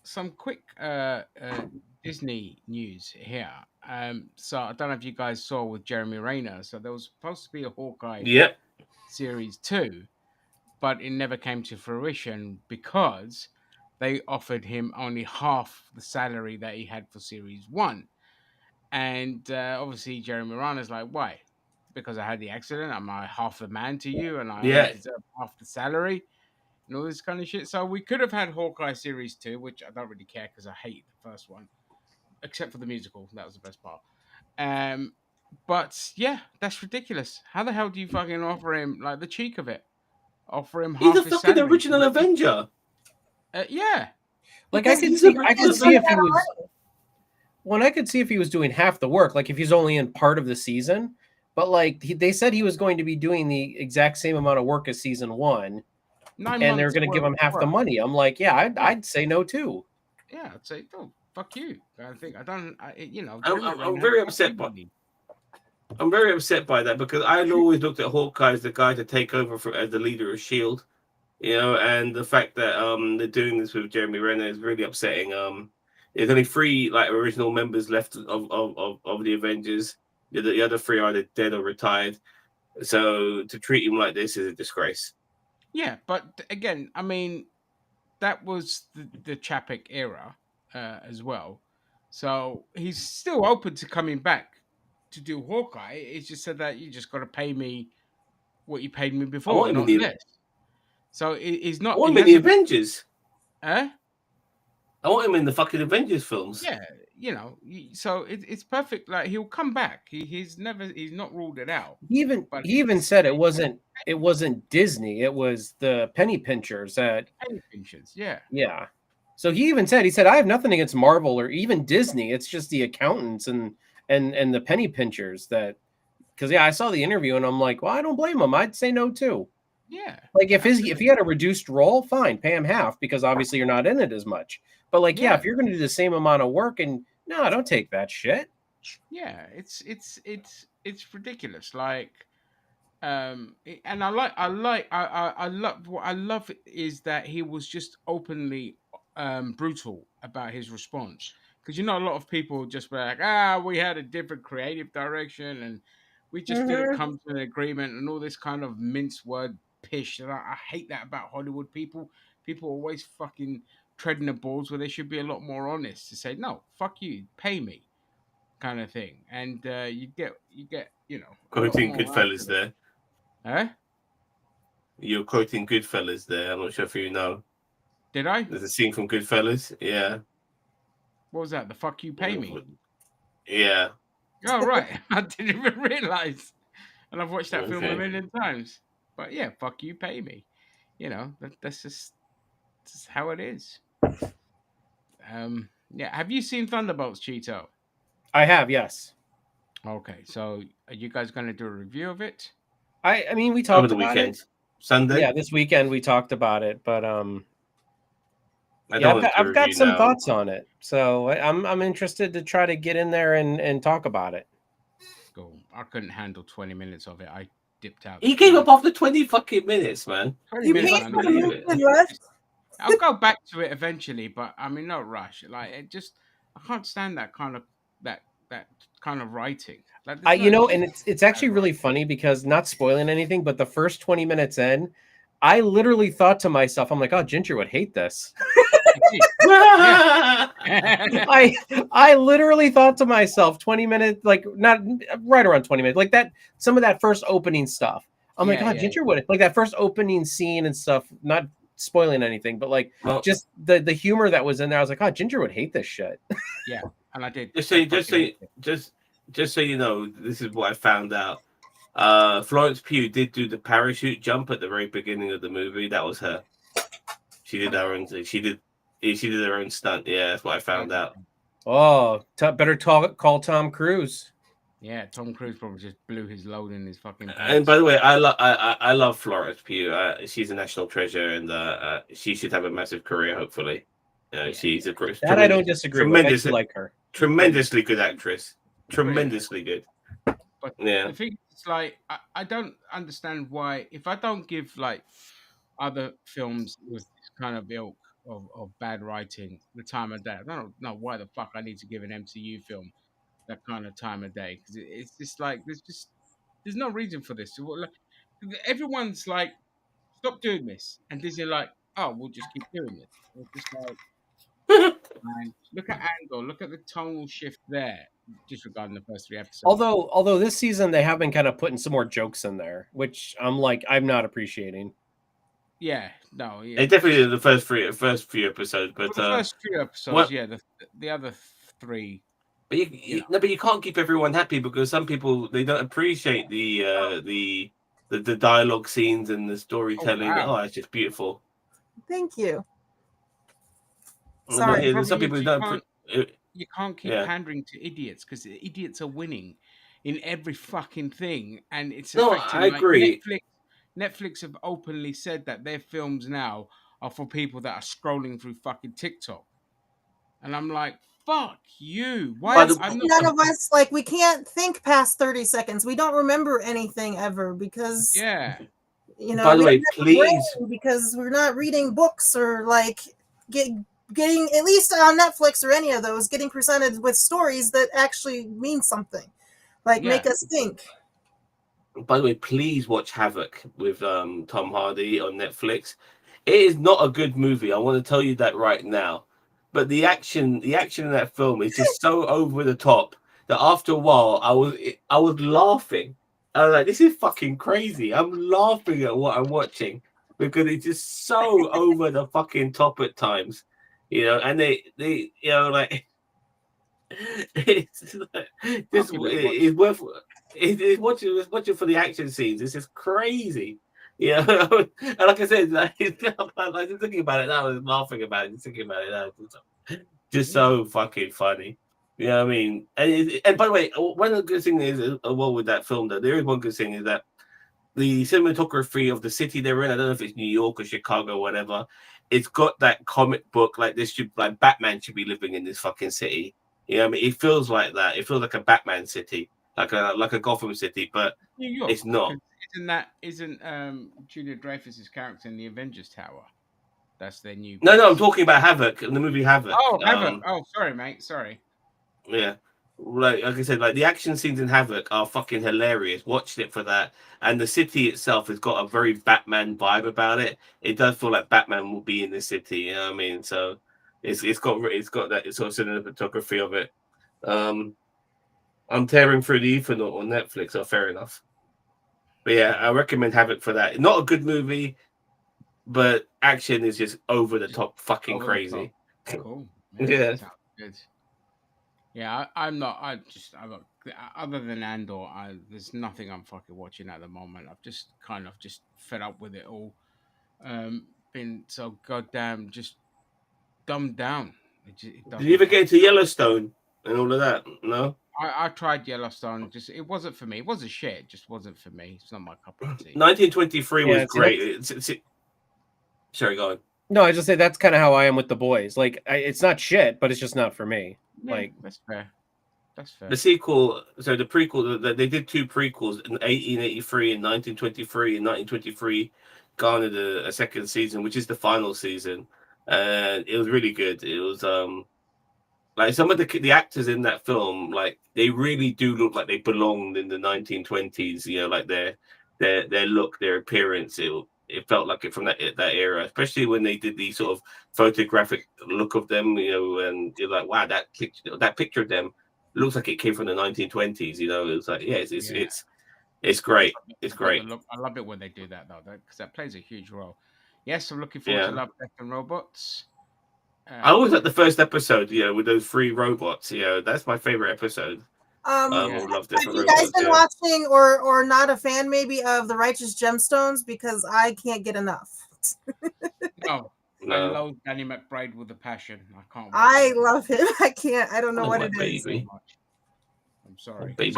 [SPEAKER 1] some quick Disney news here. So I don't know if you guys saw with Jeremy Renner. So there was supposed to be a Hawkeye
[SPEAKER 4] Yep.
[SPEAKER 1] series 2, but it never came to fruition because they offered him only half the salary that he had for series 1. And obviously Jeremy Renner's like, why? Because I had the accident. Am I half the man to you, and I only
[SPEAKER 4] Yeah.
[SPEAKER 1] deserve half the salary? And all this kind of shit. So we could have had Hawkeye series 2, which I don't really care because I hate the first one, except for the musical. That was the best part. But yeah, that's ridiculous. How the hell do you fucking offer him like the cheek of it? Offer him
[SPEAKER 4] He's a
[SPEAKER 1] half his
[SPEAKER 4] fucking
[SPEAKER 1] salary.
[SPEAKER 4] original Avenger.
[SPEAKER 1] Yeah.
[SPEAKER 2] Like
[SPEAKER 4] I could see
[SPEAKER 2] if he was. Well, I could see if he was doing half the work, like if he's only in part of the season. But like they said he was going to be doing the exact same amount of work as season 1,
[SPEAKER 1] 9
[SPEAKER 2] and they're
[SPEAKER 1] months
[SPEAKER 2] going to give him
[SPEAKER 1] worth of
[SPEAKER 2] half the
[SPEAKER 1] work.
[SPEAKER 2] money. I'm like, yeah, I'd say no too.
[SPEAKER 1] Yeah, I'd say, oh, fuck you. I think I don't. You know,
[SPEAKER 4] I'm very upset by. I'm very upset by that because I'd always looked at Hawkeye as the guy to take over as the leader of Shield, and the fact that they're doing this with Jeremy Renner is really upsetting. There's only 3 like original members left of the Avengers. The other 3 are either dead or retired. So to treat him like this is a disgrace.
[SPEAKER 1] Yeah, but again, I mean, that was the Chapek era as well. So he's still open to coming back to do Hawkeye. It's just said that you just got to pay me what you paid me
[SPEAKER 4] I
[SPEAKER 1] before,
[SPEAKER 4] want him in
[SPEAKER 1] not
[SPEAKER 4] the.
[SPEAKER 1] less. So he's
[SPEAKER 4] I
[SPEAKER 1] not.
[SPEAKER 4] want
[SPEAKER 1] He
[SPEAKER 4] him in the
[SPEAKER 1] hasn't.
[SPEAKER 4] Avengers.
[SPEAKER 1] Eh?
[SPEAKER 4] I want him in the fucking Avengers films.
[SPEAKER 1] Yeah, so it's perfect. Like he'll come back. He's not ruled it out.
[SPEAKER 2] He even
[SPEAKER 1] it's
[SPEAKER 2] said it wasn't Disney. It was the penny pinchers that.
[SPEAKER 1] penny pinchers. Yeah.
[SPEAKER 2] Yeah. So he even said I have nothing against Marvel or even Disney. It's just the accountants and the penny pinchers that. Because I saw the interview and I'm like, well, I don't blame him. I'd say no too.
[SPEAKER 1] Yeah.
[SPEAKER 2] Like if he had a reduced role, fine, pay him half because obviously you're not in it as much. But like, yeah, if you're going to do the same amount of work, and no, don't take that shit.
[SPEAKER 1] Yeah, it's ridiculous. Like, and I love what I love is that he was just openly brutal about his response, because a lot of people just were like, we had a different creative direction and we just didn't come to an agreement and all this kind of mince word pish. And I hate that about Hollywood people. People always fucking treading the balls where they should be a lot more honest to say, no, fuck you, pay me, kind of thing. And you get a lot
[SPEAKER 4] Quoting
[SPEAKER 1] more out
[SPEAKER 4] Goodfellas
[SPEAKER 1] of it.
[SPEAKER 4] there.
[SPEAKER 1] Huh?
[SPEAKER 4] You're quoting Goodfellas there. I'm not sure if you know.
[SPEAKER 1] Did I?
[SPEAKER 4] There's a scene from Goodfellas. Yeah.
[SPEAKER 1] What was that? The fuck you pay me?
[SPEAKER 4] Yeah.
[SPEAKER 1] Oh, right. I didn't even realize. And I've watched that film a
[SPEAKER 4] Okay.
[SPEAKER 1] million times. But yeah, fuck you, pay me. That's just how it is. Yeah. Have you seen Thunderbolts, Cheeto?
[SPEAKER 2] I have, yes.
[SPEAKER 1] Okay, so are you guys going to do a review of it?
[SPEAKER 2] I mean, we
[SPEAKER 4] Over
[SPEAKER 2] talked
[SPEAKER 4] the
[SPEAKER 2] about
[SPEAKER 4] weekend.
[SPEAKER 2] it.
[SPEAKER 4] Sunday?
[SPEAKER 2] Yeah, this weekend we talked about it, but
[SPEAKER 4] don't want to
[SPEAKER 2] I've got
[SPEAKER 4] review
[SPEAKER 2] some
[SPEAKER 4] now.
[SPEAKER 2] thoughts on it. So I'm interested to try to get in there and talk about it.
[SPEAKER 1] Cool. I couldn't handle 20 minutes of it. I dipped out.
[SPEAKER 4] He gave up after 20 fucking minutes, man.
[SPEAKER 1] 20 minutes.
[SPEAKER 4] can't believe it.
[SPEAKER 1] I'll go back to it eventually, but I'm in no rush. Like I can't stand that kind of writing. Like,
[SPEAKER 2] And it's actually really funny because, not spoiling anything, but the first 20 minutes in, I literally thought to myself, I'm like, oh, Ginger would hate this. I literally thought to myself 20 minutes, like not right around 20 minutes, like that, some of that first opening stuff. I'm like, oh, Ginger would, like that first opening scene and stuff, not spoiling anything, but like just the humor that was in there. I was like, oh, Ginger would hate this shit.
[SPEAKER 1] Yeah, and I did.
[SPEAKER 4] Just so you know, this is what I found out. Florence Pugh did do the parachute jump at the very beginning of the movie. That was her. She did her own. She did her own stunt. Yeah, that's what I found out.
[SPEAKER 2] Oh, better call Tom Cruise.
[SPEAKER 1] Yeah, Tom Cruise probably just blew his load in his fucking pants.
[SPEAKER 4] And by the way, I love Florence Pugh. She's a national treasure, and she should have a massive career. Hopefully, she's a great.
[SPEAKER 2] That I don't disagree with. I actually like her.
[SPEAKER 4] Tremendously good actress. Tremendously good.
[SPEAKER 1] But the thing is, like, I don't understand why, if I don't give like other films with this kind of ilk of bad writing the time of day, I don't know why the fuck I need to give an MCU film that kind of time of day because it's just like there's no reason for this. Everyone's like, stop doing this, and Disney like, oh, we'll just keep doing this. It's just like, man, look at Andor, look at the tonal shift there, disregarding the first 3 episodes.
[SPEAKER 2] Although this season they have been kind of putting some more jokes in there, which I'm not appreciating.
[SPEAKER 1] Yeah, no, yeah.
[SPEAKER 4] It definitely did the first few episodes, but
[SPEAKER 1] the first few episodes,
[SPEAKER 4] what,
[SPEAKER 1] yeah. The other 3.
[SPEAKER 4] But but you can't keep everyone happy because some people they don't appreciate the dialogue scenes and the storytelling.
[SPEAKER 1] wow.
[SPEAKER 4] Oh, it's just beautiful.
[SPEAKER 3] Thank you.
[SPEAKER 4] Sorry, there's some people who don't.
[SPEAKER 1] You can't keep pandering to idiots because idiots are winning in every fucking thing, and it's affecting.
[SPEAKER 4] I agree.
[SPEAKER 1] Netflix have openly said that their films now are for people that are scrolling through fucking TikTok, and I'm like, fuck you. Why?
[SPEAKER 3] None of us we can't think past 30 seconds. We don't remember anything ever because you know.
[SPEAKER 4] By the
[SPEAKER 3] we
[SPEAKER 4] way,
[SPEAKER 3] don't have a
[SPEAKER 4] please,
[SPEAKER 3] brain because we're not reading books or getting at least on Netflix or any of those getting presented with stories that actually mean something, make us think.
[SPEAKER 4] By the way, please watch Havoc with Tom Hardy on Netflix. It is not a good movie. I want to tell you that right now. But the action in that film is just so over the top that after a while I was laughing. I was like, this is fucking crazy. I'm laughing at what I'm watching because it's just so over the fucking top at times. You know, and they like it's worth it's watching for the action scenes. It's just crazy. Yeah, and like I said, I'm just thinking about it now. I was laughing about it, just thinking about it now. Just so fucking funny. You know what I mean? And by the way, one of the good things is with that film, that there is one good thing is that the cinematography of the city they're in, I don't know if it's New York or Chicago or whatever, it's got that comic book like Batman should be living in this fucking city. You know what I mean? It feels like that. It feels like a Batman city, like a Gotham city, but
[SPEAKER 1] New York,
[SPEAKER 4] it's not.
[SPEAKER 1] Isn't Julia Dreyfus's character in the Avengers Tower? That's their new.
[SPEAKER 4] No, I'm talking about Havoc in the movie Havoc.
[SPEAKER 1] Oh, Havoc. Sorry, mate. Sorry.
[SPEAKER 4] Yeah. Like I said, like the action scenes in Havoc are fucking hilarious. Watched it for that, and the city itself has got a very Batman vibe about it. It does feel like Batman will be in the city. You know what I mean? So it's got that sort of cinematography of it. I'm tearing through the ether on Netflix. So fair enough. But yeah, I recommend Havoc for that. Not a good movie, but action is just over the top, fucking crazy.
[SPEAKER 1] Cool.
[SPEAKER 4] Yeah.
[SPEAKER 1] Good. Yeah, I'm not. Other than Andor, there's nothing I'm fucking watching at the moment. I've just kind of fed up with it all. Been so goddamn just dumbed down.
[SPEAKER 4] Did you ever get into Yellowstone and all of that? No.
[SPEAKER 1] I tried Yellowstone. It wasn't for me. It wasn't shit. It just wasn't for me. It's not my cup of tea.
[SPEAKER 4] 1923 was great. Sorry, go on.
[SPEAKER 2] No, I just say that's kind of how I am with The Boys. It's not shit, but it's just not for me.
[SPEAKER 1] Yeah, that's fair. That's fair.
[SPEAKER 4] The sequel, so the prequel, they did 2 prequels in 1883 and 1923. And 1923 garnered a second season, which is the final season, and it was really good. It was like some of the actors in that film, like they really do look like they belonged in the 1920s. You know, like their look, their appearance. It felt like it from that era, especially when they did the sort of photographic look of them, you know, and you're like, wow, that picture of them looks like it came from the 1920s, you know. It's like, it's great. It's great.
[SPEAKER 1] I love it when they do that though, because that plays a huge role. Yes, I'm looking forward to Love, Death and Robots.
[SPEAKER 4] I always like the first episode, you know, with those 3 robots. You know, that's my favorite episode.
[SPEAKER 3] Have you guys been watching or not a fan maybe of The Righteous Gemstones? Because I can't get enough.
[SPEAKER 1] No. I love Danny McBride with a passion. I can't.
[SPEAKER 3] I love him. I can't. I don't know what it is.
[SPEAKER 1] I'm sorry.
[SPEAKER 3] But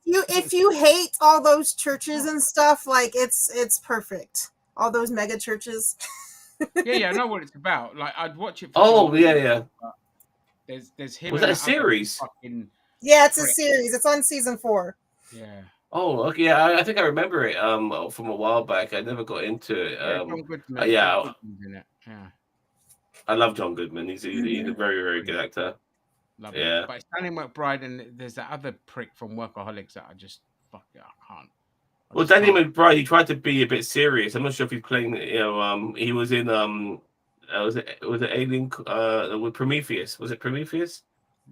[SPEAKER 3] if you hate all those churches and stuff, it's perfect. All those mega churches.
[SPEAKER 1] yeah, I know what it's about. Like I'd watch it.
[SPEAKER 4] Yeah.
[SPEAKER 1] There's him.
[SPEAKER 4] Was that a series?
[SPEAKER 3] Yeah, it's a series. It's on season 4.
[SPEAKER 1] Yeah.
[SPEAKER 4] Oh, okay. Yeah, I think I remember it from a while back. I never got into it.
[SPEAKER 1] John Goodman.
[SPEAKER 4] Yeah.
[SPEAKER 1] In it. Yeah.
[SPEAKER 4] I love John Goodman. He's a very, very good actor.
[SPEAKER 1] Love it.
[SPEAKER 4] Yeah.
[SPEAKER 1] But it's Danny McBride, and there's that other prick from Workaholics that I just fuck it, I can't.
[SPEAKER 4] Well, Danny McBride, he tried to be a bit serious. I'm not sure if he's playing. He was in was it Alien with Prometheus? Was it Prometheus?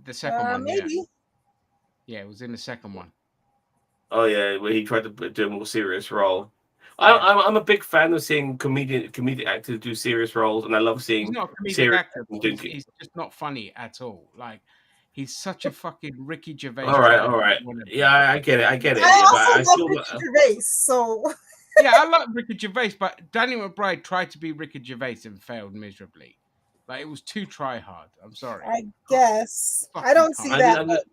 [SPEAKER 1] The second one, yeah.
[SPEAKER 3] Maybe.
[SPEAKER 1] Yeah, it was in the second one.
[SPEAKER 4] Oh yeah, where he tried to do a more serious role. I'm a big fan of seeing comedic actors do serious roles, and I love
[SPEAKER 1] He's
[SPEAKER 4] seeing
[SPEAKER 1] not a comedic
[SPEAKER 4] serious
[SPEAKER 1] actor.
[SPEAKER 4] doing.
[SPEAKER 1] He's just not funny at all. Like he's such a fucking Ricky Gervais.
[SPEAKER 4] All right. Yeah, I get it.
[SPEAKER 3] I
[SPEAKER 4] Yeah, but I
[SPEAKER 3] also
[SPEAKER 4] still.
[SPEAKER 3] love Ricky Gervais, so
[SPEAKER 1] Yeah, I like Ricky Gervais, but Danny McBride tried to be Ricky Gervais and failed miserably. Like it was too try hard. I'm sorry.
[SPEAKER 3] I guess I
[SPEAKER 1] Fucking
[SPEAKER 3] don't see
[SPEAKER 1] can't.
[SPEAKER 3] that.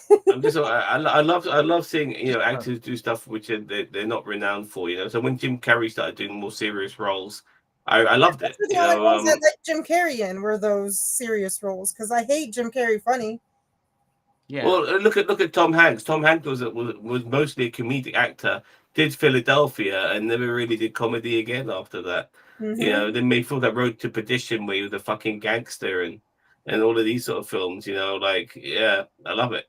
[SPEAKER 3] But
[SPEAKER 4] I'm just I love seeing actors do stuff which they're not renowned for. So when Jim Carrey started doing more serious roles, I loved it.
[SPEAKER 3] those are the only ones that like Jim Carrey in were those serious roles because I hate Jim Carrey funny.
[SPEAKER 1] Yeah.
[SPEAKER 4] Well, look at Tom Hanks. Tom Hanks was mostly a comedic actor. Did Philadelphia and never really did comedy again after that.
[SPEAKER 3] Mhm.
[SPEAKER 4] Then made for that Road to Perdition where he was a fucking gangster and all of these sort of films. I love it.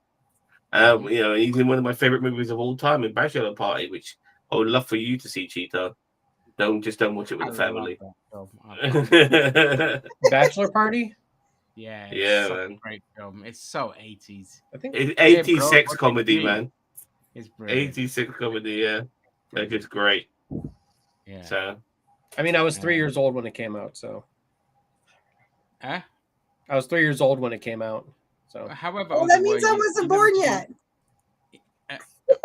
[SPEAKER 4] He's in one of my favorite movies of all time, in Bachelor Party, which I would love for you to see, Cheetah. Don't watch it with
[SPEAKER 1] I
[SPEAKER 4] the
[SPEAKER 1] love
[SPEAKER 4] family.
[SPEAKER 1] that film.
[SPEAKER 2] Bachelor Party?
[SPEAKER 1] Yeah,
[SPEAKER 4] Yeah,
[SPEAKER 1] such
[SPEAKER 4] man.
[SPEAKER 1] a great film. It's so 80s.
[SPEAKER 2] I think
[SPEAKER 4] It's
[SPEAKER 1] Yeah,
[SPEAKER 4] 80s
[SPEAKER 1] bro,
[SPEAKER 4] sex
[SPEAKER 1] watch it,
[SPEAKER 4] comedy,
[SPEAKER 1] please.
[SPEAKER 4] man.
[SPEAKER 1] It's brilliant.
[SPEAKER 4] 80s sex comedy, yeah. Like it's great.
[SPEAKER 1] Yeah.
[SPEAKER 4] So
[SPEAKER 2] I mean, I was 3 years old when it came out, so.
[SPEAKER 1] Huh?
[SPEAKER 2] I was 3 years old when it came out, so.
[SPEAKER 1] However,
[SPEAKER 3] Oh, that means I wasn't born yet.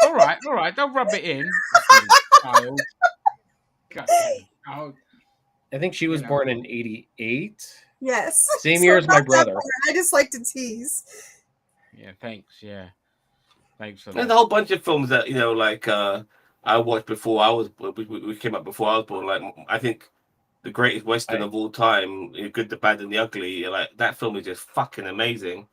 [SPEAKER 1] All right. Don't rub it in, child. God, child.
[SPEAKER 2] I think she was born in 88.
[SPEAKER 3] Yes.
[SPEAKER 2] Same year as my
[SPEAKER 3] not that
[SPEAKER 2] brother.
[SPEAKER 3] far. I just like to tease.
[SPEAKER 1] Yeah, thanks. Yeah, thanks for
[SPEAKER 4] there's
[SPEAKER 1] that.
[SPEAKER 4] a whole bunch of films that I watched before we came up before I was born. Like I think the greatest western of all time, Good, the Bad, and the Ugly. Like that film is just fucking amazing.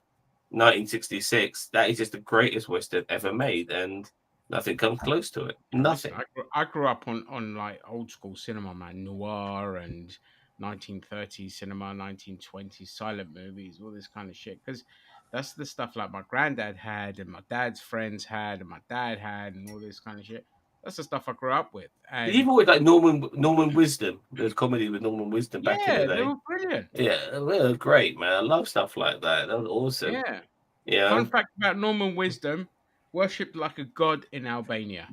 [SPEAKER 4] 1966. That is just the greatest western ever made, and nothing comes close to it. Nothing.
[SPEAKER 1] I grew up on like old school cinema, man, noir and 1930s cinema, 1920s silent movies, all this kind of shit. Because that's the stuff like my granddad had, and my dad's friends had, and my dad had, and all this kind of shit. That's the stuff I grew up with. And
[SPEAKER 4] Even with like Norman Wisdom, there's comedy with Norman Wisdom back in
[SPEAKER 1] yeah,
[SPEAKER 4] the
[SPEAKER 1] they
[SPEAKER 4] day.
[SPEAKER 1] were brilliant.
[SPEAKER 4] Yeah, they were great, man. I love stuff like that. That was awesome.
[SPEAKER 1] Yeah.
[SPEAKER 4] Yeah.
[SPEAKER 1] Fun fact about Norman Wisdom: worshipped like a god in Albania.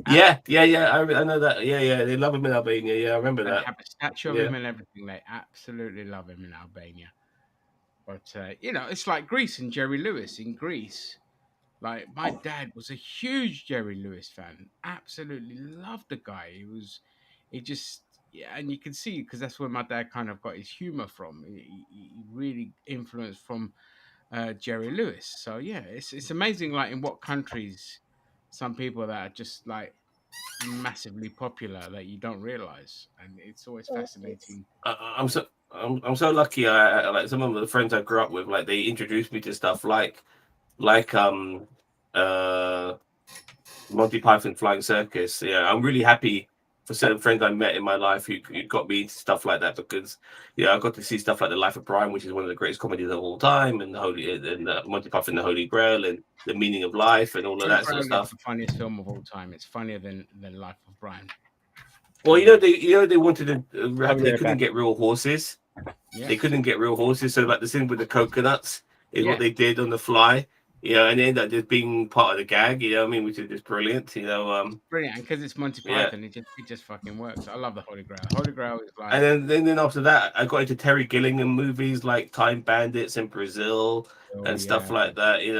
[SPEAKER 4] Yeah. I know that. Yeah. They love him in Albania. Yeah, I remember
[SPEAKER 1] They
[SPEAKER 4] that.
[SPEAKER 1] have a statue of
[SPEAKER 4] Yeah.
[SPEAKER 1] him and everything. They absolutely love him in Albania. But it's like Greece and Jerry Lewis in Greece. Like my dad was a huge Jerry Lewis fan. Absolutely loved the guy. And you can see because that's where my dad kind of got his humor from. He really influenced from Jerry Lewis. So yeah, it's amazing. Like in what countries, some people that are just like massively popular that you don't realize, and it's always fascinating.
[SPEAKER 4] I'm so lucky. I like some of the friends I grew up with. Like they introduced me to stuff like Monty Python Flying Circus. Yeah, I'm really happy for certain friends I met in my life who got me into stuff like that because I got to see stuff like The Life of Brian, which is one of the greatest comedies of all time, and Monty Python, The Holy Grail, and The Meaning of Life, and all of that sort of stuff.
[SPEAKER 1] The funniest film of all time. It's funnier than Life of Brian.
[SPEAKER 4] Well, they wanted to. They couldn't get real horses.
[SPEAKER 1] Yeah.
[SPEAKER 4] They couldn't get real horses, so like the scene with the coconuts is
[SPEAKER 1] Yeah.
[SPEAKER 4] what they did on the fly. And it ended up just being part of the gag. You know what I mean? Which is just brilliant.
[SPEAKER 1] Brilliant, and because it's Monty
[SPEAKER 4] Yeah.
[SPEAKER 1] Python, it just fucking works. I love the Holy Grail. Holy Grail is like,
[SPEAKER 4] And then after that, I got into Terry Gilliam movies like Time Bandits and Brazil and stuff like that. And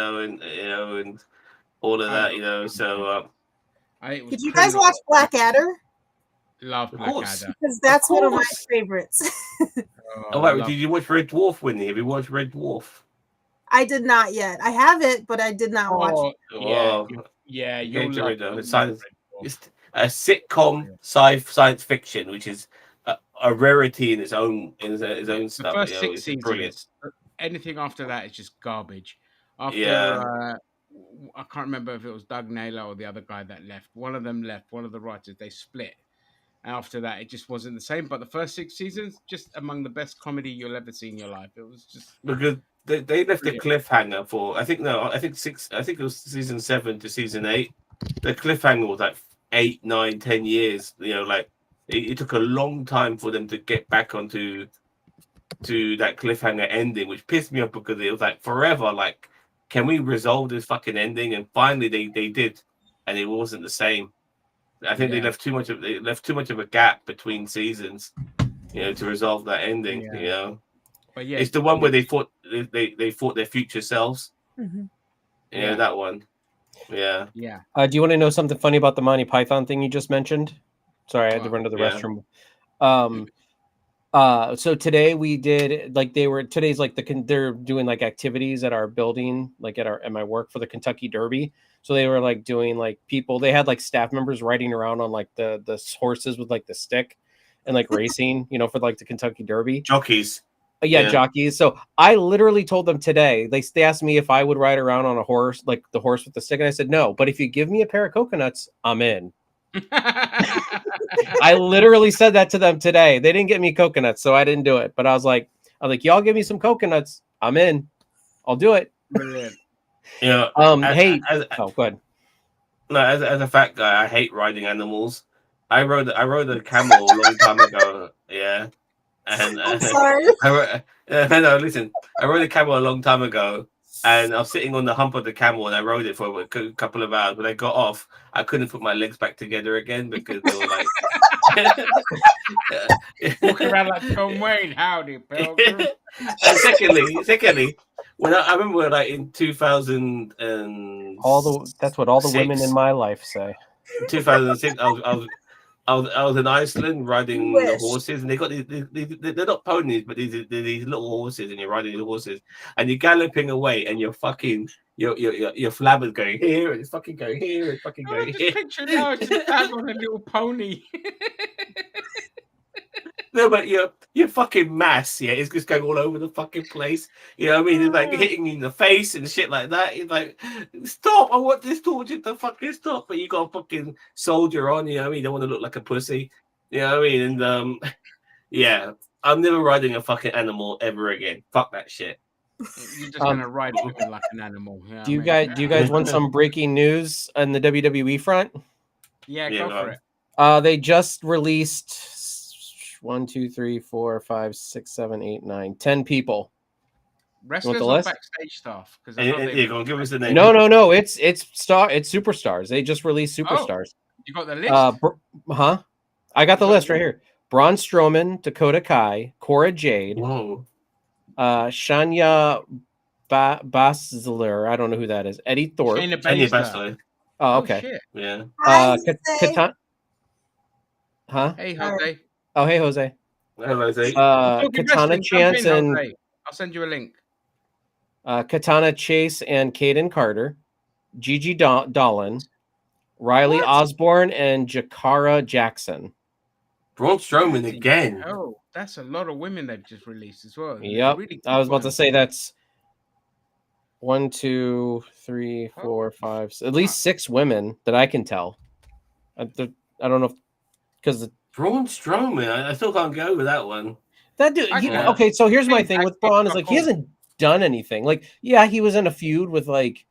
[SPEAKER 4] all of that. So
[SPEAKER 3] Did you guys watch Blackadder?
[SPEAKER 1] Love Blackadder.
[SPEAKER 3] Because that's one of my favorites.
[SPEAKER 4] Did you watch Red Dwarf, Whitney? Have you watched Red Dwarf?
[SPEAKER 3] I did not yet. I have it, but I did not watch it.
[SPEAKER 1] Yeah,
[SPEAKER 4] you'll
[SPEAKER 1] you'll
[SPEAKER 4] love
[SPEAKER 1] love
[SPEAKER 4] it. It's a sitcom science fiction, which is a rarity in its own
[SPEAKER 1] The
[SPEAKER 4] stuff.
[SPEAKER 1] first 6
[SPEAKER 4] It's
[SPEAKER 1] seasons,
[SPEAKER 4] brilliant.
[SPEAKER 1] anything after that is just garbage. After
[SPEAKER 4] Yeah.
[SPEAKER 1] I can't remember if it was Doug Naylor or the other guy that left. One of them left. One of the writers they split, And after that, it just wasn't the same. But the first 6 seasons, just among the best comedy you'll ever see in your life. It was just
[SPEAKER 4] because they left a
[SPEAKER 1] brilliant.
[SPEAKER 4] cliffhanger for I think it was season 7 to season 8. The cliffhanger was like 8, 9, 10 years. Like it took a long time for them to get back onto that cliffhanger ending, which pissed me off because it was like forever. Like, can we resolve this fucking ending? And finally, they did, and it wasn't the same. I think they left too much of a gap between seasons, to resolve that ending.
[SPEAKER 1] But yeah,
[SPEAKER 4] It's the one where they fought their future selves.
[SPEAKER 3] Mhm.
[SPEAKER 4] Yeah, that one. Yeah.
[SPEAKER 1] Yeah.
[SPEAKER 2] Do you want to know something funny about the Monty Python thing you just mentioned? Sorry, I had to run to the
[SPEAKER 4] Yeah.
[SPEAKER 2] restroom. So today we did today's like they're doing like activities at our building, like at my work for the Kentucky Derby. So they were like doing like they had like staff members riding around on like the horses with like the stick and like racing, for like the Kentucky Derby.
[SPEAKER 4] Jockeys.
[SPEAKER 2] Yeah, jockeys. So I literally told them today, they asked me if I would ride around on a horse, like the horse with the stick. And I said, no, but if you give me a pair of coconuts, I'm in. I literally said that to them today. They didn't get me coconuts, so I didn't do it. But I was like, y'all give me some coconuts. I'm in. I'll do it.
[SPEAKER 1] Brilliant.
[SPEAKER 4] Yeah.
[SPEAKER 2] Hey. Go ahead.
[SPEAKER 4] No, as a fat guy, I hate riding animals. I rode a camel a long time ago. Yeah. And
[SPEAKER 3] I'm sorry.
[SPEAKER 4] no, listen. I rode a camel a long time ago, and I was sitting on the hump of the camel, and I rode it for a couple of hours. When I got off, I couldn't put my legs back together again because they were like
[SPEAKER 1] walking around like Tom Wayne. Howdy, Pilgrim.
[SPEAKER 4] And secondly, when I remember like in 2000 and
[SPEAKER 2] that's what all the women in my life say.
[SPEAKER 4] 2006, I was in Iceland riding the horses, and they got they're not ponies, but they're these little horses, and you're riding the horses, and you're galloping away, and your flabber's going here, and it's fucking going here, and fucking going
[SPEAKER 1] just
[SPEAKER 4] here.
[SPEAKER 1] picture now, just tag on a little pony.
[SPEAKER 4] No, but your fucking mass, it's just going all over the fucking place. You know what I mean? It's like hitting you in the face and shit like that. It's like, stop! I want this torture to fucking stop. But you got a fucking soldier on. You know what I mean? You don't want to look like a pussy. You know what I mean? And yeah, I'm never riding a fucking animal ever again. Fuck that shit.
[SPEAKER 1] You're just gonna ride women like an animal.
[SPEAKER 2] Do you guys want some breaking news on the WWE front?
[SPEAKER 1] Yeah, go for it.
[SPEAKER 2] They just released 1, 2, 3, 4, 5, 6, 7, 8, 9, 10 people.
[SPEAKER 1] Wrestlers or backstage staff? Because
[SPEAKER 4] go give us the name.
[SPEAKER 2] No. It's superstars. They just released superstars.
[SPEAKER 1] Oh, you got the list?
[SPEAKER 2] I got the list right here. Braun Strowman, Dakota Kai, Cora Jade, Shania Baszler. I don't know who that is. Eddie Thorpe.
[SPEAKER 4] Shania Baszler.
[SPEAKER 2] Oh, okay.
[SPEAKER 1] Shit.
[SPEAKER 4] Yeah.
[SPEAKER 1] Hey, Jose.
[SPEAKER 2] Oh, hey, Jose.
[SPEAKER 4] Hello, Jose.
[SPEAKER 2] Katana Chance and
[SPEAKER 1] I'll send you a link.
[SPEAKER 2] Katana Chase and Caden Carter, Gigi Dolan, Riley Osborne, and Jakara Jackson.
[SPEAKER 4] Braun Strowman again.
[SPEAKER 1] Oh, that's a lot of women they've just released as well.
[SPEAKER 2] Yep. Really I was about to say that's 1, 2, 3, 4, 5, at least 6 women that I can tell. I don't know if because
[SPEAKER 4] Braun Strowman, I still can't go with that one.
[SPEAKER 2] That dude. Okay, so here's my thing with Braun is like he hasn't done anything. Like, yeah, he was in a feud with like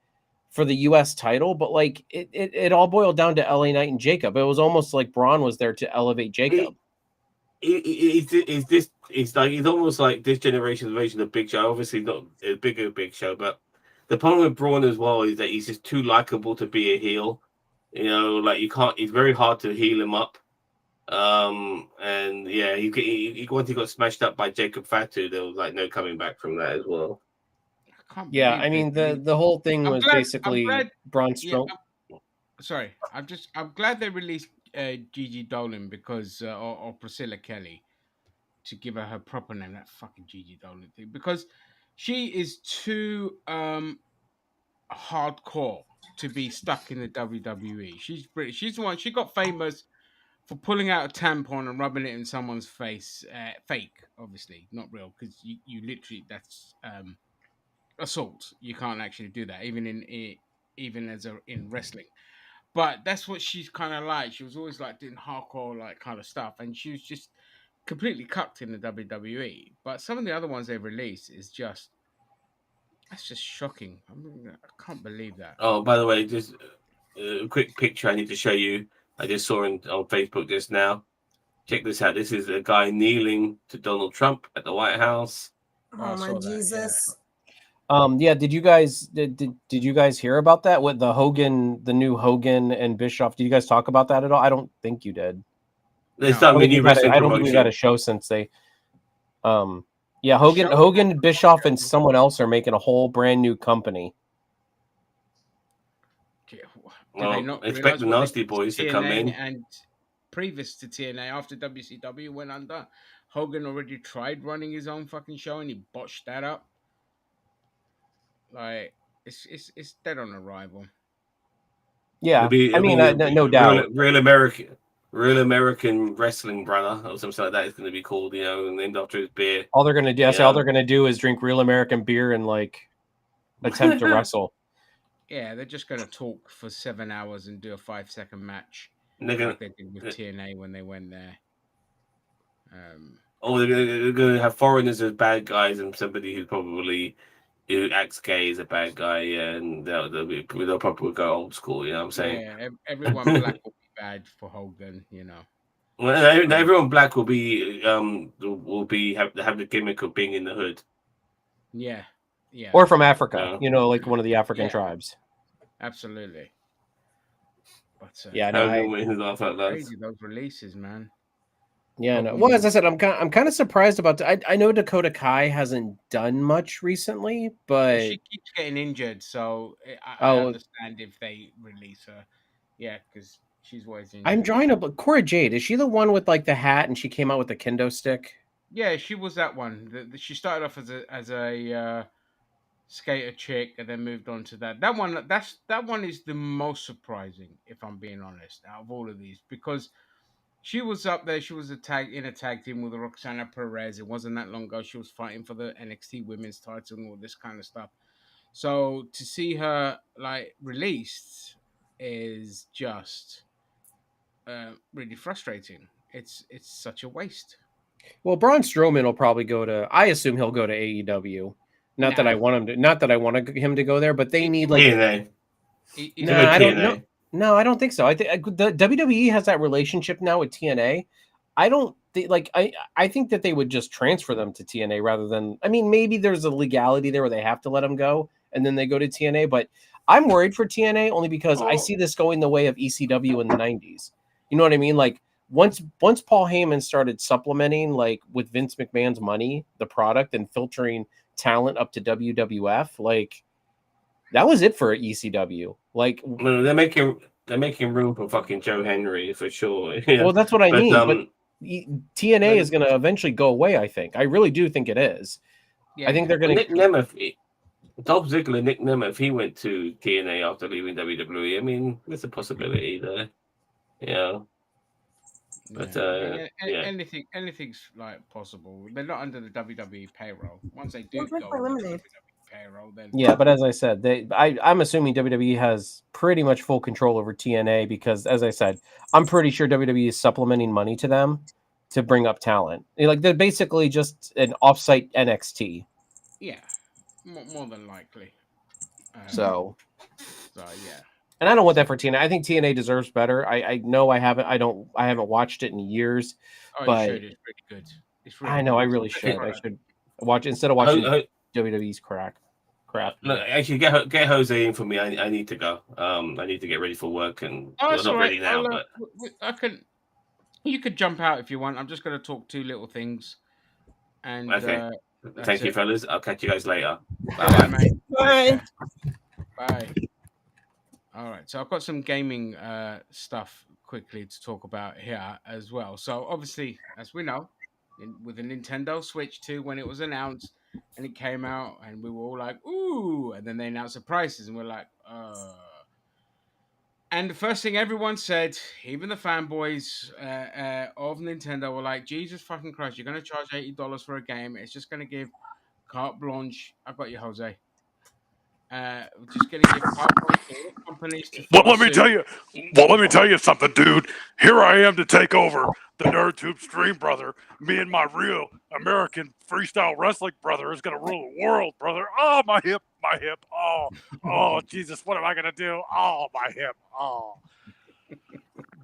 [SPEAKER 2] for the U.S. title, but like it all boiled down to LA Knight and Jacob. It was almost like Braun was there to elevate Jacob.
[SPEAKER 4] It's almost like this generation's version of Big Show. Obviously not a bigger Big Show, but the problem with Braun as well is that he's just too likable to be a heel. You know, like you can't. It's very hard to heel him up. And yeah, he once he got smashed up by Jacob Fatu, there was like no coming back from that as well.
[SPEAKER 2] Yeah, I mean the whole thing was basically Braun Strowman.
[SPEAKER 1] Sorry, I'm glad they released Gigi Dolan because or Priscilla Kelly to give her proper name. That fucking Gigi Dolan thing, because she is too hardcore to be stuck in the WWE. She's British. She's the one. She got famous for pulling out a tampon and rubbing it in someone's face. Fake, obviously, not real, because you literally that's assault. You can't actually do that, even in wrestling. But that's what she's kind of like. She was always like doing hardcore like kind of stuff, and she was just completely cucked in the WWE. But some of the other ones they've released is just that's just shocking. I mean, I can't believe that.
[SPEAKER 4] Oh, by the way, just a quick picture I need to show you. I just saw on Facebook just now. Check this out. This is a guy kneeling to Donald Trump at the White House.
[SPEAKER 3] Oh my Jesus.
[SPEAKER 2] Yeah, did you guys hear about that with the new Hogan and Bischoff? Did you guys talk about that at all? I don't think you did.
[SPEAKER 4] They started a new wrestling
[SPEAKER 2] I don't think we got
[SPEAKER 4] promotion.
[SPEAKER 2] a show since they yeah, Hogan, Bischoff, and someone else are making a whole brand new company.
[SPEAKER 1] Do
[SPEAKER 4] Well,
[SPEAKER 1] they not
[SPEAKER 4] expect
[SPEAKER 1] realize
[SPEAKER 4] the
[SPEAKER 1] what they
[SPEAKER 4] Nasty
[SPEAKER 1] did to
[SPEAKER 4] Boys to come
[SPEAKER 1] TNA
[SPEAKER 4] in.
[SPEAKER 1] and previous to TNA after WCW went under? Hogan already tried running his own fucking show and he botched that up. Like it's dead on arrival.
[SPEAKER 2] Yeah,
[SPEAKER 4] It'll be
[SPEAKER 2] no doubt.
[SPEAKER 4] real American wrestling brother or something like that. It's going to be called, and named after his beer.
[SPEAKER 2] All they're gonna do, all they're gonna do is drink real American beer and like attempt to wrestle.
[SPEAKER 1] Yeah, they're just gonna talk for 7 hours and do a 5-second match,
[SPEAKER 4] They're gonna,
[SPEAKER 1] like they did with TNA when they went there.
[SPEAKER 4] They're going to have foreigners as bad guys and somebody who acts gay is a bad guy, and they'll probably go old school. You know what I'm saying?
[SPEAKER 1] Yeah, everyone black will be bad for Hogan.
[SPEAKER 4] Well, everyone black will have the gimmick of being in the hood.
[SPEAKER 1] Yeah.
[SPEAKER 2] Or from Africa, like one of the African tribes.
[SPEAKER 1] Absolutely. But
[SPEAKER 4] crazy
[SPEAKER 1] those releases, man.
[SPEAKER 2] Yeah, no. Well, as I said, I'm kind of surprised about. I know Dakota Kai hasn't done much recently, but
[SPEAKER 1] she keeps getting injured, so I understand if they release her. Yeah, because she's always injured.
[SPEAKER 2] I'm drawing up. Cora Jade, is she the one with like the hat and she came out with the kendo stick?
[SPEAKER 1] Yeah, she was that one. She started off as a skater chick and then moved on to that. That one is the most surprising, if I'm being honest, out of all of these, because she was up there. She was in a tag team with Roxana Perez. It wasn't that long ago. She was fighting for the NXT Women's title and all this kind of stuff. So to see her like released is just really frustrating. It's such a waste.
[SPEAKER 2] Well, Braun Strowman will probably go to. I assume he'll go to AEW. Not that I want him to. Not that I want him to go there, but they need like
[SPEAKER 4] TNA.
[SPEAKER 2] I don't know. No, I don't think so. I think the WWE has that relationship now with TNA. I don't think I think that they would just transfer them to TNA rather than. I mean, maybe there's a legality there where they have to let them go and then they go to TNA. But I'm worried for TNA only because I see this going the way of ECW in the '90s. You know what I mean? Like once Paul Heyman started supplementing like with Vince McMahon's money, the product and filtering talent up to WWF, like that was it for ECW. Like
[SPEAKER 4] they're making room for fucking Joe Henry for sure.
[SPEAKER 2] Well, that's what I mean. But TNA is going to eventually go away. I think. I really do think it is.
[SPEAKER 1] Yeah,
[SPEAKER 2] I think they're going to.
[SPEAKER 4] Nick Nemeth, Dolph Ziggler, Nick Nemeth, he went to TNA after leaving WWE. I mean, there's a possibility there. Yeah. But
[SPEAKER 1] anything's like possible. They're not under the WWE payroll. Once they do go under the WWE payroll, then
[SPEAKER 2] but as I said, I'm assuming WWE has pretty much full control over TNA because, as I said, I'm pretty sure WWE is supplementing money to them to bring up talent. Like they're basically just an offsite NXT.
[SPEAKER 1] Yeah, more than likely.
[SPEAKER 2] So
[SPEAKER 1] yeah.
[SPEAKER 2] And I don't want that for TNA. I think TNA deserves better. I know I haven't watched it in years.
[SPEAKER 1] Oh,
[SPEAKER 2] but
[SPEAKER 1] you should. It's pretty good. It's really
[SPEAKER 2] I know.
[SPEAKER 1] good.
[SPEAKER 2] I really should. I should watch instead of watching WWE's crap.
[SPEAKER 4] Look, actually, get Jose in for me. I need to go. I need to get ready for work, and
[SPEAKER 1] that's
[SPEAKER 4] not
[SPEAKER 1] all
[SPEAKER 4] ready
[SPEAKER 1] right.
[SPEAKER 4] now. But
[SPEAKER 1] I can. You could jump out if you want. I'm just going to talk two little things. And
[SPEAKER 4] okay. Thank you, fellas. I'll catch you guys later.
[SPEAKER 1] Bye, mate.
[SPEAKER 3] Bye.
[SPEAKER 1] Bye. All right, so I've got some gaming stuff quickly to talk about here as well. So obviously, as we know, with the Nintendo Switch 2, when it was announced and it came out, and we were all like, ooh, and then they announced the prices, and we're like, And the first thing everyone said, even the fanboys of Nintendo, were like, Jesus fucking Christ, you're going to charge $80 for a game. It's just going to give carte blanche. I've got you, Jose. just getting your pipe on to all companies to
[SPEAKER 7] Well,
[SPEAKER 1] follow
[SPEAKER 7] let me
[SPEAKER 1] suit.
[SPEAKER 7] tell you. Well, let me tell you something, dude. Here I am to take over the NerdTube stream, brother. Me and my real American freestyle wrestling brother is gonna rule the world, brother. Oh, my hip, my hip. Oh, Jesus, what am I gonna do? Oh, my hip. Oh.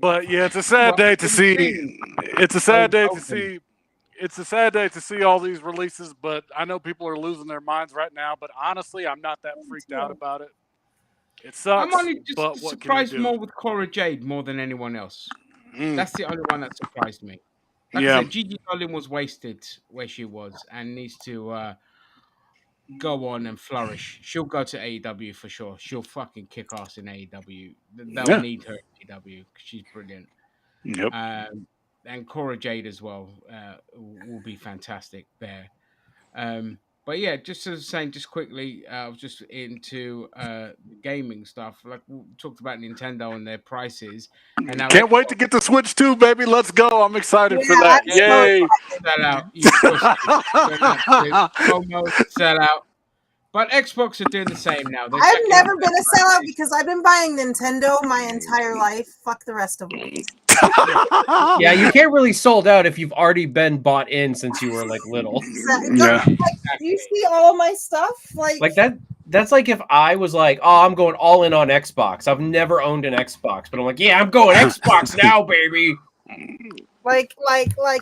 [SPEAKER 7] But yeah, it's a sad day to see. It's a sad day to see. It's a sad day to see all these releases, but I know people are losing their minds right now. But honestly, I'm not that freaked out about it. It sucks,
[SPEAKER 1] I'm only just
[SPEAKER 7] but what can you
[SPEAKER 1] surprised
[SPEAKER 7] do?
[SPEAKER 1] more with Cora Jade more than anyone else. That's the only one that surprised me. Like I
[SPEAKER 7] Yeah.
[SPEAKER 1] said, Gigi Dolin was wasted where she was and needs to go on and flourish. She'll go to AEW for sure. She'll fucking kick ass in AEW. They'll
[SPEAKER 7] Yeah.
[SPEAKER 1] need her in AEW because she's brilliant.
[SPEAKER 7] Yep.
[SPEAKER 1] And Cora Jade as well will be fantastic there. But yeah, just as I was saying, just quickly, I was just into gaming stuff. Like we talked about Nintendo and their prices, and now
[SPEAKER 7] Can't wait to get the Switch 2, baby. Let's go. I'm excited for that. Yay.
[SPEAKER 1] Sell out, you pussy. Almost sell out. But Xbox are doing the same now. They're
[SPEAKER 3] I've
[SPEAKER 1] jacking
[SPEAKER 3] never
[SPEAKER 1] up
[SPEAKER 3] been a sellout because I've been buying Nintendo my entire life. Fuck the rest of them.
[SPEAKER 2] Yeah, you can't really sold out if you've already been bought in since you were like little.
[SPEAKER 3] Like, do you see all my stuff?
[SPEAKER 2] Like that. That's like if I was like, oh, I'm going all in on Xbox. I've never owned an Xbox, but I'm like, yeah, I'm going Xbox now, baby.
[SPEAKER 3] Like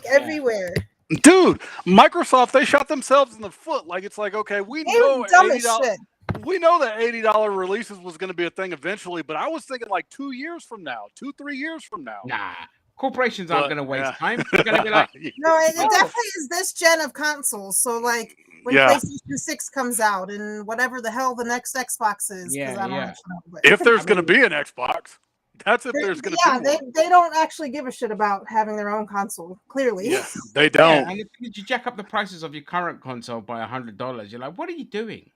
[SPEAKER 3] everywhere.
[SPEAKER 7] Dude, Microsoft, they shot themselves in the foot. Like, it's like, okay, we
[SPEAKER 3] They
[SPEAKER 7] know
[SPEAKER 3] were dumb as
[SPEAKER 7] $80.
[SPEAKER 3] shit.
[SPEAKER 7] We know that $80 releases was going to be a thing eventually, but I was thinking like 2 years from now, 2-3 years from now.
[SPEAKER 1] Nah, corporations aren't
[SPEAKER 7] But,
[SPEAKER 1] going to waste
[SPEAKER 7] yeah.
[SPEAKER 1] time. They're going to be like,
[SPEAKER 3] No, it
[SPEAKER 1] oh.
[SPEAKER 3] definitely is this gen of consoles. So like when
[SPEAKER 7] Yeah.
[SPEAKER 3] PlayStation 6 comes out and whatever the hell the next Xbox is,
[SPEAKER 1] Yeah,
[SPEAKER 3] I don't
[SPEAKER 1] yeah.
[SPEAKER 3] actually know, but-
[SPEAKER 7] If there's going to be an Xbox, that's if
[SPEAKER 3] They-
[SPEAKER 7] there's going to
[SPEAKER 3] yeah,
[SPEAKER 7] be one.
[SPEAKER 3] they don't actually give a shit about having their own console. Clearly,
[SPEAKER 7] Yeah, they
[SPEAKER 1] Yeah,
[SPEAKER 7] don't.
[SPEAKER 1] and if you jack up the prices of your current console by $100, you're like, what are you doing?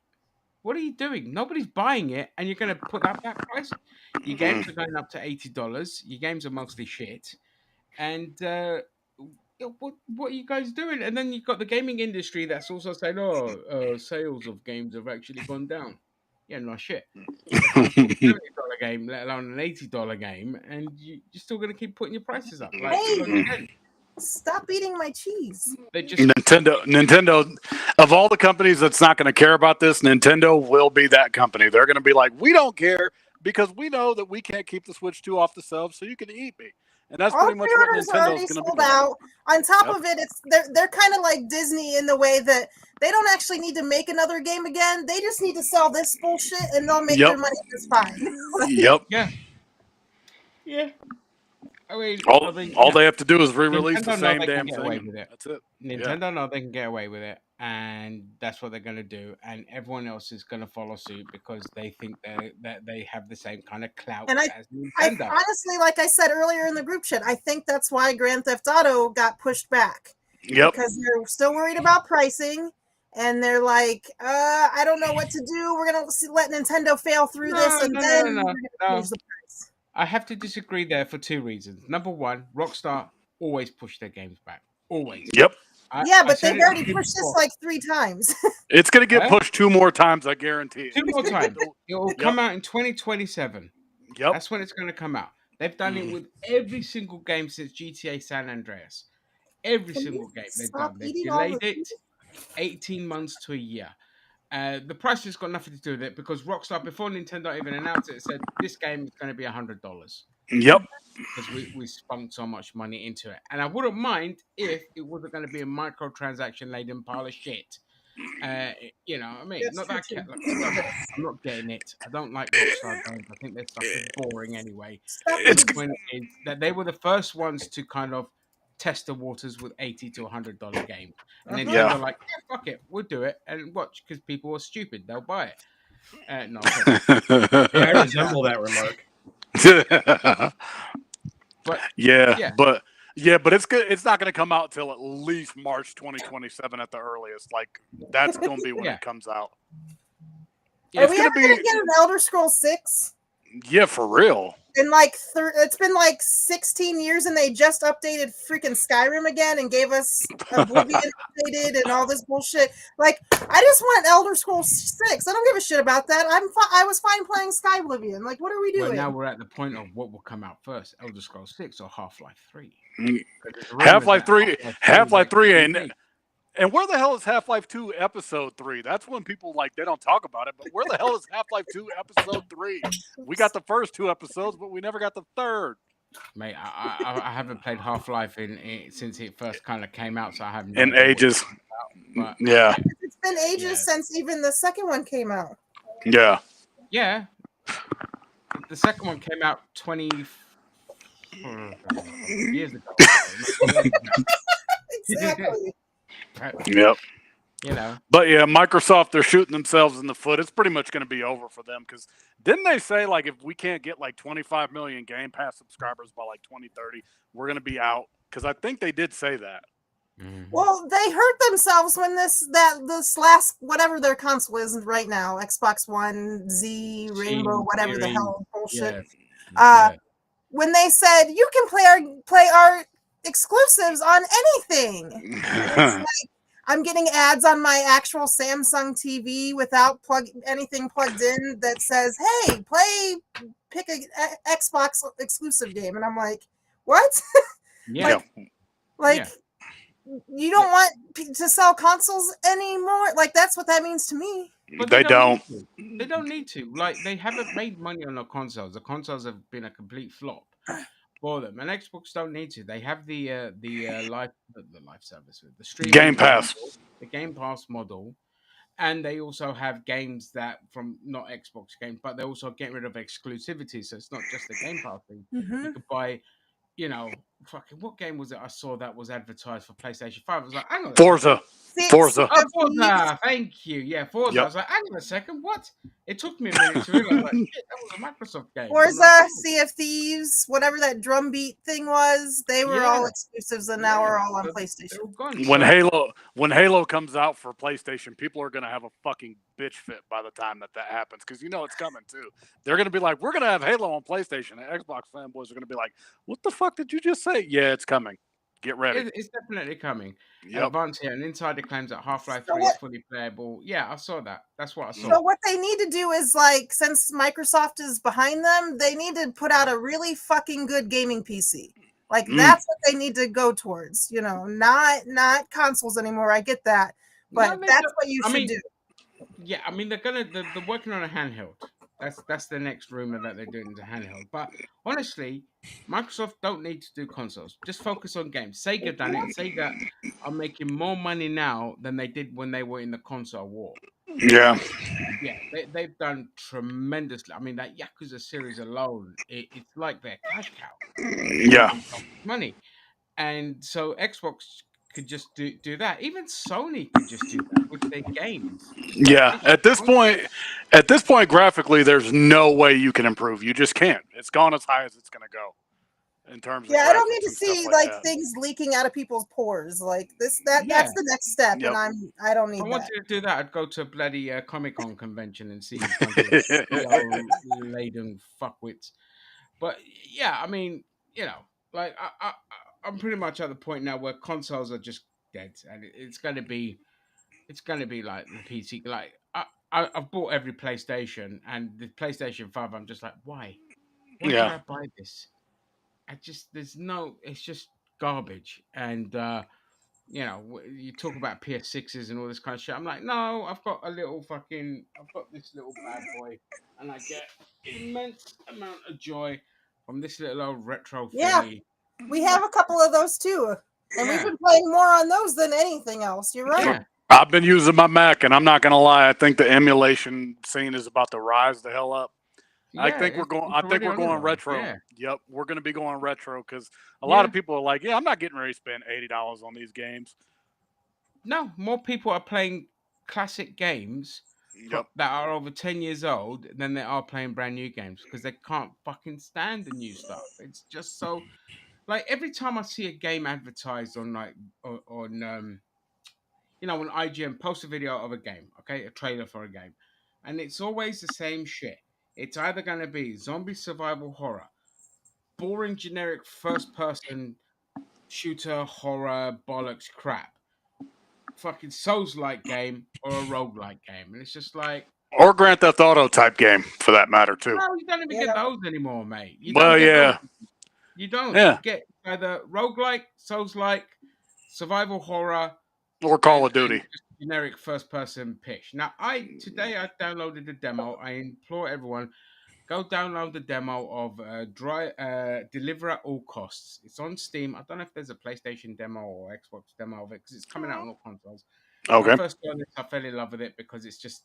[SPEAKER 1] What are you doing? Nobody's buying it, and you're going to put that price. Your games are going up to $80. Your games are mostly shit, and what are you guys doing? And then you've got the gaming industry that's also saying, "Oh, sales of games have actually gone down." Yeah, no shit. That's a $70 game, let alone an $80 game, and you're still going to keep putting your prices up. Like,
[SPEAKER 3] Hey,
[SPEAKER 1] bloody hell.
[SPEAKER 3] stop eating my cheese.
[SPEAKER 1] They just
[SPEAKER 7] Nintendo, of all the companies that's not going to care about this, Nintendo will be that company. They're going to be like, we don't care because we know that we can't keep the Switch 2 off the shelves, so you can eat me. And that's
[SPEAKER 3] All
[SPEAKER 7] pretty much what
[SPEAKER 3] pre-orders are
[SPEAKER 7] Nintendo's
[SPEAKER 3] already
[SPEAKER 7] going to be
[SPEAKER 3] sold
[SPEAKER 7] doing.
[SPEAKER 3] out. On top
[SPEAKER 7] Yep.
[SPEAKER 3] of it, they're kind of like Disney in the way that they don't actually need to make another game again. They just need to sell this bullshit, and they'll make
[SPEAKER 7] Yep.
[SPEAKER 3] their money just fine.
[SPEAKER 7] Yep.
[SPEAKER 1] Yeah. Yeah. I mean,
[SPEAKER 7] All they have to do is re-release
[SPEAKER 1] Nintendo
[SPEAKER 7] the
[SPEAKER 1] know
[SPEAKER 7] same
[SPEAKER 1] they can
[SPEAKER 7] damn
[SPEAKER 1] get
[SPEAKER 7] thing.
[SPEAKER 1] away with it.
[SPEAKER 7] That's it.
[SPEAKER 1] Nintendo know they can get away with it, and that's what they're going to do. And everyone else is going to follow suit because they think that they have the same kind of clout
[SPEAKER 3] And
[SPEAKER 1] as
[SPEAKER 3] I
[SPEAKER 1] Nintendo.
[SPEAKER 3] honestly, like I said earlier in the group chat, I think that's why Grand Theft Auto got pushed back.
[SPEAKER 7] Yep.
[SPEAKER 3] Because they're still worried about pricing, and they're like, I don't know what to do. We're gonna let Nintendo fail through this, and then we're gonna change the price.
[SPEAKER 1] I have to disagree there for two reasons. Number one, Rockstar always push their games back. Always.
[SPEAKER 7] Yep.
[SPEAKER 3] Yeah,
[SPEAKER 1] I
[SPEAKER 3] but
[SPEAKER 1] said
[SPEAKER 3] they've
[SPEAKER 1] it
[SPEAKER 3] already
[SPEAKER 1] before.
[SPEAKER 3] pushed this like 3 times.
[SPEAKER 7] It's going to get
[SPEAKER 1] Huh?
[SPEAKER 7] pushed 2 more times, I guarantee it.
[SPEAKER 1] 2 more times. It will
[SPEAKER 7] Yep.
[SPEAKER 1] come out in 2027.
[SPEAKER 7] Yep.
[SPEAKER 1] That's when it's going to come out. They've done it with every single game since GTA San Andreas. Every
[SPEAKER 3] Can
[SPEAKER 1] single
[SPEAKER 3] you
[SPEAKER 1] game they've
[SPEAKER 3] stop
[SPEAKER 1] done. They've
[SPEAKER 3] eating all
[SPEAKER 1] delayed
[SPEAKER 3] the
[SPEAKER 1] it 18 months to a year. The price has got nothing to do with it because Rockstar, before Nintendo even announced it, said this game is going to be $100.
[SPEAKER 7] Yep.
[SPEAKER 1] Because we spunked so much money into it. And I wouldn't mind if it wasn't going to be a microtransaction laden pile of shit. You know, I mean,
[SPEAKER 3] That's
[SPEAKER 1] not that I
[SPEAKER 3] true,
[SPEAKER 1] care.
[SPEAKER 3] too.
[SPEAKER 1] Look, I'm not getting it. I don't like Rockstar games. I think their stuff is boring anyway.
[SPEAKER 7] It's
[SPEAKER 1] The point is that they were the first ones to kind of test the waters with $80 to $100 games. And Nintendo
[SPEAKER 7] Yeah.
[SPEAKER 1] like, yeah, fuck it, we'll do it and watch because people are stupid. They'll buy it. No,
[SPEAKER 2] Yeah, I resemble that remark.
[SPEAKER 1] but
[SPEAKER 7] yeah, but it's good. It's not going to come out till at least March 2027 at the earliest. Like that's going to be when
[SPEAKER 1] Yeah.
[SPEAKER 7] it comes out.
[SPEAKER 3] Are we ever gonna get an Elder Scrolls 6?
[SPEAKER 7] Yeah, for real.
[SPEAKER 3] It's been like 16 years, and they just updated freaking Skyrim again and gave us Oblivion updated and all this bullshit. Like, I just want Elder Scrolls 6. I don't give a shit about that. I was fine playing Sky Oblivion. Like, what are we doing?
[SPEAKER 1] Well, now we're at the point of what will come out first: Elder Scrolls 6 or Half-Life 3.
[SPEAKER 7] Half-Life 3, Half-Life 3
[SPEAKER 1] ain't.
[SPEAKER 7] And where the hell is Half-Life 2 Episode 3? That's when people they don't talk about it, but where the hell is Half-Life 2 Episode 3? We got the first 2 episodes, but we never got the third.
[SPEAKER 1] Mate, I haven't played Half-Life since it first kind of came out, so I have no
[SPEAKER 7] in
[SPEAKER 1] idea
[SPEAKER 7] ages.
[SPEAKER 1] But,
[SPEAKER 7] yeah.
[SPEAKER 3] It's been ages since even the second one came out.
[SPEAKER 7] Yeah.
[SPEAKER 1] Yeah. The second one came out 20 years ago.
[SPEAKER 3] Exactly.
[SPEAKER 7] Yep.
[SPEAKER 1] You know.
[SPEAKER 7] But yeah, Microsoft, they're shooting themselves in the foot. It's pretty much going to be over for them because didn't they say if we can't get 25 million Game Pass subscribers by 2030, we're going to be out? Because I think they did say that.
[SPEAKER 3] Well, they hurt themselves when this last whatever their console is right now, Xbox One, Z, Rainbow, whatever the hell bullshit. When they said you can play our exclusives on anything. It's like I'm getting ads on my actual Samsung TV without anything plugged in that says, "Hey, pick a Xbox exclusive game," and I'm like, "What?"
[SPEAKER 1] Yeah.
[SPEAKER 3] You don't want to sell consoles anymore? Like, that's what that means to me.
[SPEAKER 1] But
[SPEAKER 7] they don't.
[SPEAKER 1] They don't need to. They haven't made money on the consoles. The consoles have been a complete flop for them, and Xbox don't need to. They have the live service, the streaming
[SPEAKER 7] Game Pass,
[SPEAKER 1] the Game Pass model, and they also have games that from not Xbox games, but they also get rid of exclusivity. So it's not just the Game Pass thing. You could buy. Fucking what game was it I saw that was advertised for PlayStation 5? I was like, hang on a
[SPEAKER 7] Forza.
[SPEAKER 1] second.
[SPEAKER 7] Forza.
[SPEAKER 1] Oh, Forza. Thank you. Yeah, Forza.
[SPEAKER 7] Yep.
[SPEAKER 1] I was like, hang on a second. What? It took me a minute to realize, shit, that was a Microsoft game.
[SPEAKER 3] Forza, Sea of Thieves, whatever that drumbeat thing was, they were all exclusives, and now we're all on PlayStation.
[SPEAKER 7] When Halo comes out for PlayStation, people are going to have a fucking bitch fit by the time that happens because it's coming too. They're going to be like, we're going to have Halo on PlayStation. And Xbox fanboys are going to be like, what the fuck did you just say? Yeah, it's coming. Get ready.
[SPEAKER 1] It's definitely coming.
[SPEAKER 7] Yep.
[SPEAKER 1] Advance here, and Insider claims that Half-Life 3 is fully playable. Yeah, I saw that. That's what I saw.
[SPEAKER 3] So what they need to do is, since Microsoft is behind them, they need to put out a really fucking good gaming PC. That's what they need to go towards. Not consoles anymore. I get that, but that's what you should do.
[SPEAKER 1] Yeah, I mean they're working on a handheld. That's the next rumor that they're doing to handheld. But honestly, Microsoft don't need to do consoles. Just focus on games. Sega done it, and Sega are making more money now than they did when they were in the console war.
[SPEAKER 7] Yeah.
[SPEAKER 1] Yeah, they've done tremendously. I mean, that Yakuza series alone, it's like their cash cow.
[SPEAKER 7] Yeah.
[SPEAKER 1] Money. And so Xbox could just do that. Even Sony could just do that with their games.
[SPEAKER 7] Yeah, at this point, graphically, there's no way you can improve. You just can't. It's gone as high as it's going to go in terms of.
[SPEAKER 3] Yeah, I don't need to see things leaking out of people's pores like this. That's the next step, and I don't need that.
[SPEAKER 1] If I wanted to do that, I'd go to a bloody Comic-Con convention and see laden fuckwits. But yeah, I mean, I'm pretty much at the point now where consoles are just dead, and it's going to be like the PC. Like I've bought every PlayStation, and the PlayStation 5. I'm just like, why did I buy this? It's just garbage. And you talk about PS6s and all this kind of shit. I'm like, no, I've got this little bad boy, and I get immense amount of joy from this little old retro thingy.
[SPEAKER 3] We have a couple of those too, and we've been playing more on those than anything else. You're right.
[SPEAKER 1] Yeah.
[SPEAKER 7] I've been using my Mac, and I'm not going to lie. I think the emulation scene is about to rise the hell up. I think we're going retro.
[SPEAKER 1] Yeah.
[SPEAKER 7] Yep, we're going to be going retro because a lot of people are like, "Yeah, I'm not getting ready to spend $80 on these games."
[SPEAKER 1] No, more people are playing classic games that are over 10 years old than they are playing brand new games because they can't fucking stand the new stuff. It's just so every time I see a game advertised on when IGN posts a video of a game, okay, a trailer for a game, and it's always the same shit. It's either going to be zombie survival horror, boring generic first person shooter horror bollocks crap. Fucking Souls-like game or a roguelike game, and it's just like,
[SPEAKER 7] Or Grand Theft Auto type game, for that matter, too.
[SPEAKER 1] no, you don't even get those anymore, mate. You
[SPEAKER 7] Well,
[SPEAKER 1] don't get
[SPEAKER 7] yeah.
[SPEAKER 1] those. You don't.
[SPEAKER 7] Yeah.
[SPEAKER 1] You get either roguelike, Souls-like, survival horror,
[SPEAKER 7] Or Call of Duty.
[SPEAKER 1] just generic first-person pitch. Now, today I downloaded the demo. I implore everyone, go download the demo of Deliver at All Costs. It's on Steam. I don't know if there's a PlayStation demo or Xbox demo of it because it's coming out on all consoles.
[SPEAKER 7] Okay.
[SPEAKER 1] When I first got this, I fell in love with it because it's just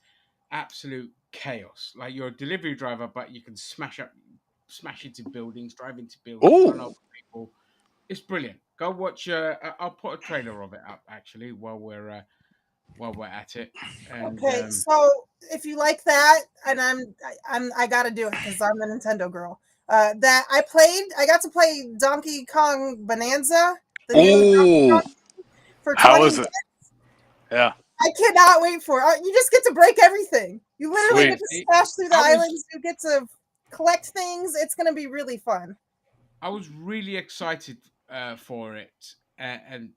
[SPEAKER 1] absolute chaos. Like, you're a delivery driver, but you can smash into buildings, drive into buildings, run over people. It's brilliant. Go watch. I'll put a trailer of it up actually while we're at it. And,
[SPEAKER 3] okay, so if you like that, and I gotta do it because I'm a Nintendo girl. That I got to play Donkey Kong Bonanza. The new Donkey Kong for 20
[SPEAKER 7] How is it?
[SPEAKER 3] minutes.
[SPEAKER 7] Yeah.
[SPEAKER 3] I cannot wait for it. You just get to break everything. You literally get to smash through the islands. You get to collect things. It's going to be really fun.
[SPEAKER 1] I was really excited for it, and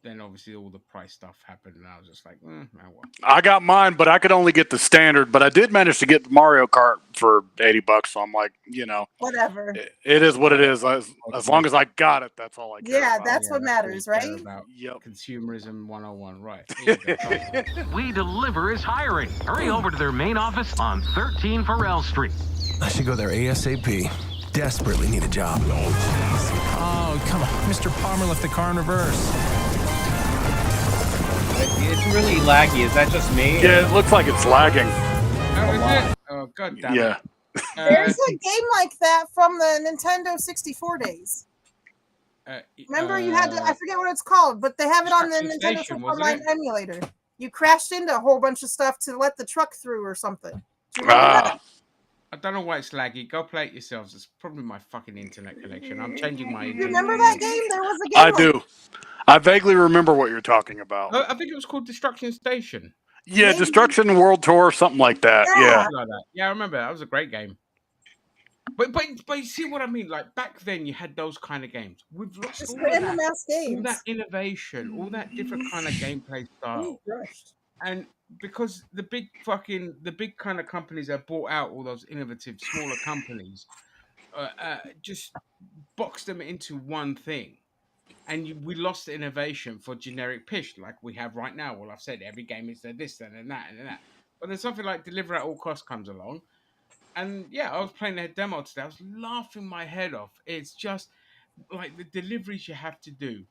[SPEAKER 1] then obviously all the price stuff happened, and I was just like, well.
[SPEAKER 7] I got mine, but I could only get the standard. But I did manage to get the Mario Kart for $80. So I'm like,
[SPEAKER 3] whatever.
[SPEAKER 7] It is what it is. As long as I got it, that's all I care
[SPEAKER 3] Yeah,
[SPEAKER 7] about.
[SPEAKER 3] that's what matters, right?
[SPEAKER 1] About consumerism 101, right?
[SPEAKER 9] We Deliver is hiring. Hurry over to their main office on 13 Farrell Street.
[SPEAKER 10] I should go there ASAP. Desperately need a job.
[SPEAKER 11] Oh, come on. Mr. Palmer left the car in reverse.
[SPEAKER 2] It's really laggy. Is that just me?
[SPEAKER 7] Yeah, it looks like it's lagging.
[SPEAKER 1] Oh, god damn it.
[SPEAKER 7] Yeah.
[SPEAKER 3] There's a game like that from the Nintendo 64 days. Remember, you had to, I forget what it's called, but they have it on the Nintendo
[SPEAKER 1] Station,
[SPEAKER 3] Online emulator. You crashed into a whole bunch of stuff to let the truck through or something. Do you remember that?
[SPEAKER 1] I don't know why it's laggy. Go play it yourselves. It's probably my fucking internet connection. I'm changing my internet.
[SPEAKER 3] You remember that game? There was a game.
[SPEAKER 7] I do. I vaguely remember what you're talking about.
[SPEAKER 1] I think it was called Destruction Station.
[SPEAKER 7] Yeah, Destruction World Tour, something like that. Yeah.
[SPEAKER 1] Yeah, I remember that. That was a great game. But you see what I mean? Like, back then you had those kind of games. We've lost all that innovation, all that different kind of gameplay style. And because the big kind of companies that bought out all those innovative smaller companies, just boxed them into one thing. And we lost the innovation for generic pish like we have right now. Well, I've said every game is this, and that, and that. But then something like Deliver at All Costs comes along. And yeah, I was playing their demo today. I was laughing my head off. It's just like the deliveries you have to do.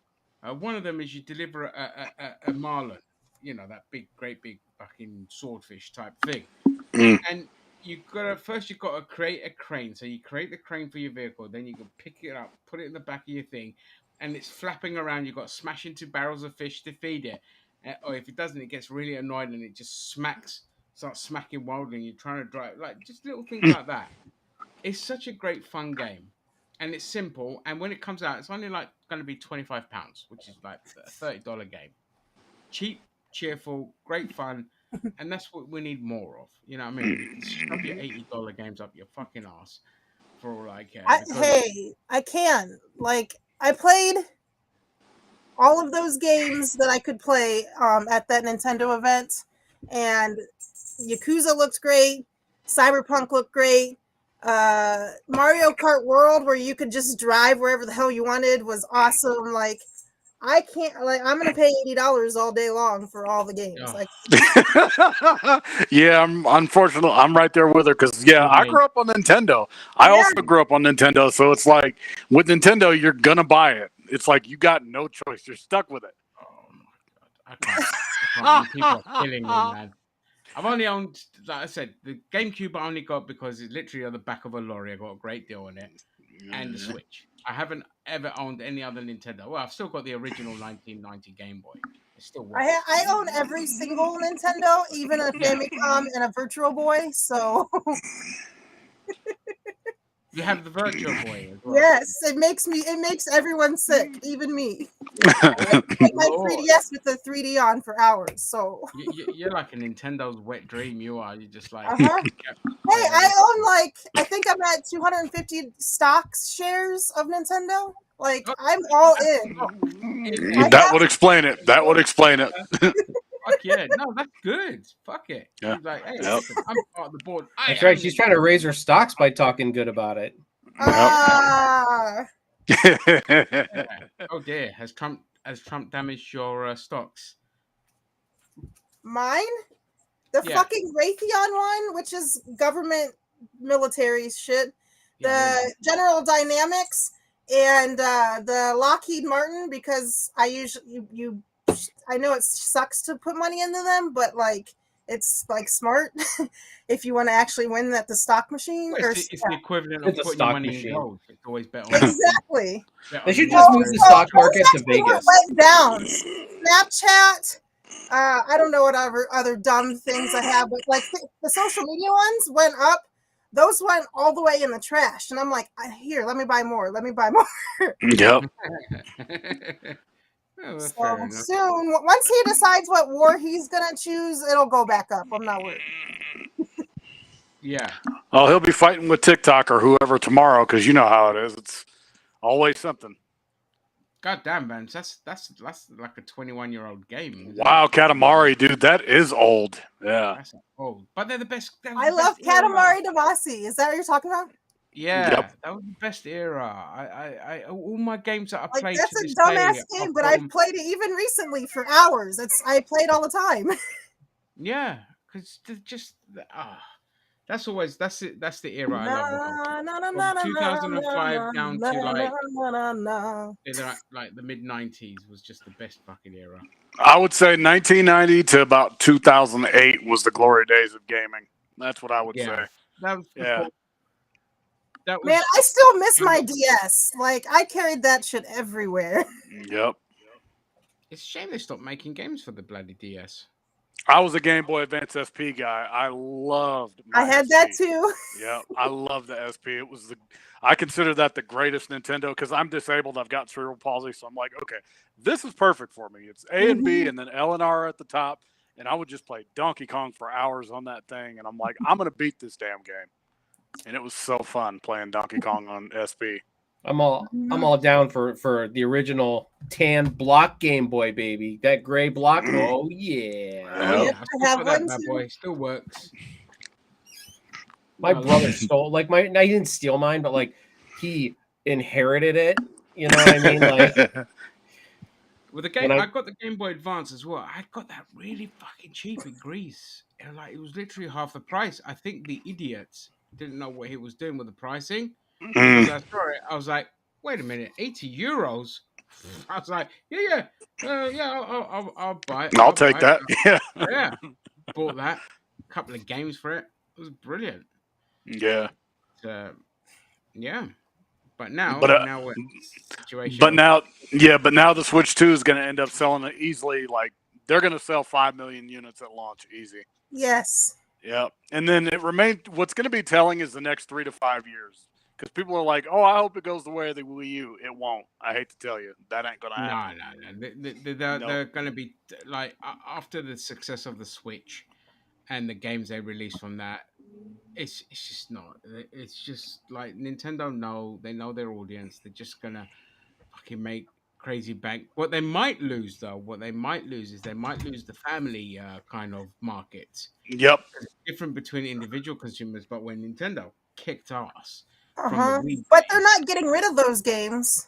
[SPEAKER 1] One of them is you deliver a marlin, that great big fucking swordfish type thing. And you've got to create a crane. So you create the crane for your vehicle, then you can pick it up, put it in the back of your thing, and it's flapping around. You've got to smash into barrels of fish to feed it. Or if it doesn't, it gets really annoyed and it just starts smacking wildly, and you're trying to drive, like, just little things like that. It's such a great fun game, and it's simple. And when it comes out, it's only like going to be £25, which is like a $30 game. Cheap, cheerful, great fun, and that's what we need more of. You know what I mean? You can shove your $80 games up your fucking ass for all I care.
[SPEAKER 3] I can. Like, I played all of those games that I could play at that Nintendo event, and Yakuza looked great. Cyberpunk looked great. Mario Kart World, where you could just drive wherever the hell you wanted, was awesome. Like, I can't. Like, I'm gonna pay $80 all day long for all the games. Like,
[SPEAKER 7] Yeah, unfortunately, I'm right there with her because I grew up on Nintendo. I also grew up on Nintendo, so it's like with Nintendo, you're gonna buy it. It's like you got no choice. You're stuck with it.
[SPEAKER 1] Oh my god, I can't. People are killing me, man. I've only owned, like I said, the GameCube I only got because it's literally on the back of a lorry. I got a great deal on it. And the Switch. I haven't ever owned any other Nintendo. Well, I've still got the original 1990 Game Boy. It still works.
[SPEAKER 3] I own every single Nintendo, even a Famicom and a Virtual Boy. So
[SPEAKER 1] You have the Virtual Boy as well.
[SPEAKER 3] Yes, it makes everyone sick, even me. I play my 3DS with the 3D on for hours, so.
[SPEAKER 1] You're like a Nintendo's wet dream. You are. You're just like.
[SPEAKER 3] Uh-huh. Hey, I own I think I'm at 250 stocks shares of Nintendo. Like, I'm all in.
[SPEAKER 7] That would explain it. That would explain it.
[SPEAKER 1] Fuck yeah. No, that's good. Fuck it.
[SPEAKER 7] Yeah.
[SPEAKER 1] He's like, hey,
[SPEAKER 7] Yep.
[SPEAKER 1] listen, I'm part of the board.
[SPEAKER 2] That's right. She's trying to raise her stocks by talking good about it.
[SPEAKER 3] Ah.
[SPEAKER 1] Oh dear. Has Trump damaged your stocks?
[SPEAKER 3] Mine? The fucking Raytheon one, which is government military shit. The General Dynamics and the Lockheed Martin, because I usually I know it sucks to put money into them, but like it's like smart if you want to actually win at the stock machine.
[SPEAKER 1] Well, it's the equivalent of putting your money in gold. It's always better.
[SPEAKER 3] Exactly.
[SPEAKER 2] They should just move the stock market to Vegas.
[SPEAKER 3] Went down. Snapchat. I don't know what other dumb things I have, but like the social media ones went up. Those went all the way in the trash, and I'm like, here, let me buy more. Let me buy more.
[SPEAKER 7] Yep.
[SPEAKER 3] So soon, once he decides what war he's gonna choose, it'll go back up. I'm not worried.
[SPEAKER 1] Yeah.
[SPEAKER 7] Oh, he'll be fighting with TikTok or whoever tomorrow because you know how it is. It's always something.
[SPEAKER 1] God damn, man. That's like a 21-year-old game.
[SPEAKER 7] Wow, Katamari, dude, that is old. Yeah.
[SPEAKER 1] That's old. But they're the best.
[SPEAKER 3] I love Katamari Damacy. Is that what you're talking about?
[SPEAKER 1] Yeah,
[SPEAKER 7] Yep.
[SPEAKER 1] that was the best era. I all my games that I
[SPEAKER 3] Like
[SPEAKER 1] played.
[SPEAKER 3] that's
[SPEAKER 1] to
[SPEAKER 3] a
[SPEAKER 1] this
[SPEAKER 3] dumbass
[SPEAKER 1] day
[SPEAKER 3] game,
[SPEAKER 1] are
[SPEAKER 3] but I've
[SPEAKER 1] from-
[SPEAKER 3] played it even recently for hours. I played all the time.
[SPEAKER 1] Yeah, because just that's always that's it. That's the era I love. From 2005 down to like the mid 90s was just the best fucking era.
[SPEAKER 7] I would say 1990 to about 2008 was the glory days of gaming. That's what I would say.
[SPEAKER 1] That was
[SPEAKER 7] Yeah.
[SPEAKER 1] That was,
[SPEAKER 3] Man, I still miss my DS. Like I carried that shit everywhere.
[SPEAKER 7] Yep.
[SPEAKER 1] It's a shame they stopped making games for the bloody DS.
[SPEAKER 7] I was a Game Boy Advance SP guy. I loved my
[SPEAKER 3] I had
[SPEAKER 7] SP.
[SPEAKER 3] that too.
[SPEAKER 7] Yeah, I love the SP. It was I consider that the greatest Nintendo because I'm disabled. I've got cerebral palsy, so I'm like, okay, this is perfect for me. It's A and B, and then L and R at the top, and I would just play Donkey Kong for hours on that thing, and I'm like, I'm gonna beat this damn game, and it was so fun playing Donkey Kong on SP.
[SPEAKER 2] I'm all down for the original tan block Game Boy, baby. That gray block. Oh yeah.
[SPEAKER 1] Oh, yeah. I have one that boy. Still works.
[SPEAKER 2] My brother stole he didn't steal mine, but like he inherited it. You know what I mean? Like
[SPEAKER 1] with the game, I got the Game Boy Advance as well. I got that really fucking cheap in Greece. And like it was literally half the price. I think the idiots didn't know what he was doing with the pricing. Because I saw it, I was like, wait a minute, 80 euros? I was like, yeah, I'll buy it.
[SPEAKER 7] I'll take that. Yeah.
[SPEAKER 1] Yeah. Bought that. A couple of games for it. It was brilliant.
[SPEAKER 7] Yeah.
[SPEAKER 1] Yeah. But now, now we're in a situation.
[SPEAKER 7] But now the Switch 2 is going to end up selling it easily. Like they're going to sell 5 million units at launch, easy.
[SPEAKER 3] Yes.
[SPEAKER 7] Yeah, and then what's going to be telling is the next 3 to 5 years. Because people are like, oh, I hope it goes the way of the Wii U. It won't. I hate to tell you. That ain't going to happen.
[SPEAKER 1] No. They're going to be, like, after the success of the Switch and the games they release from that, it's just not. It's just, like, Nintendo they know their audience. They're just going to fucking make crazy bank. What they might lose, though, is they might lose the family kind of market.
[SPEAKER 7] Yep.
[SPEAKER 1] It's different between individual consumers, but when Nintendo kicked ass...
[SPEAKER 3] But they're not getting rid of those games.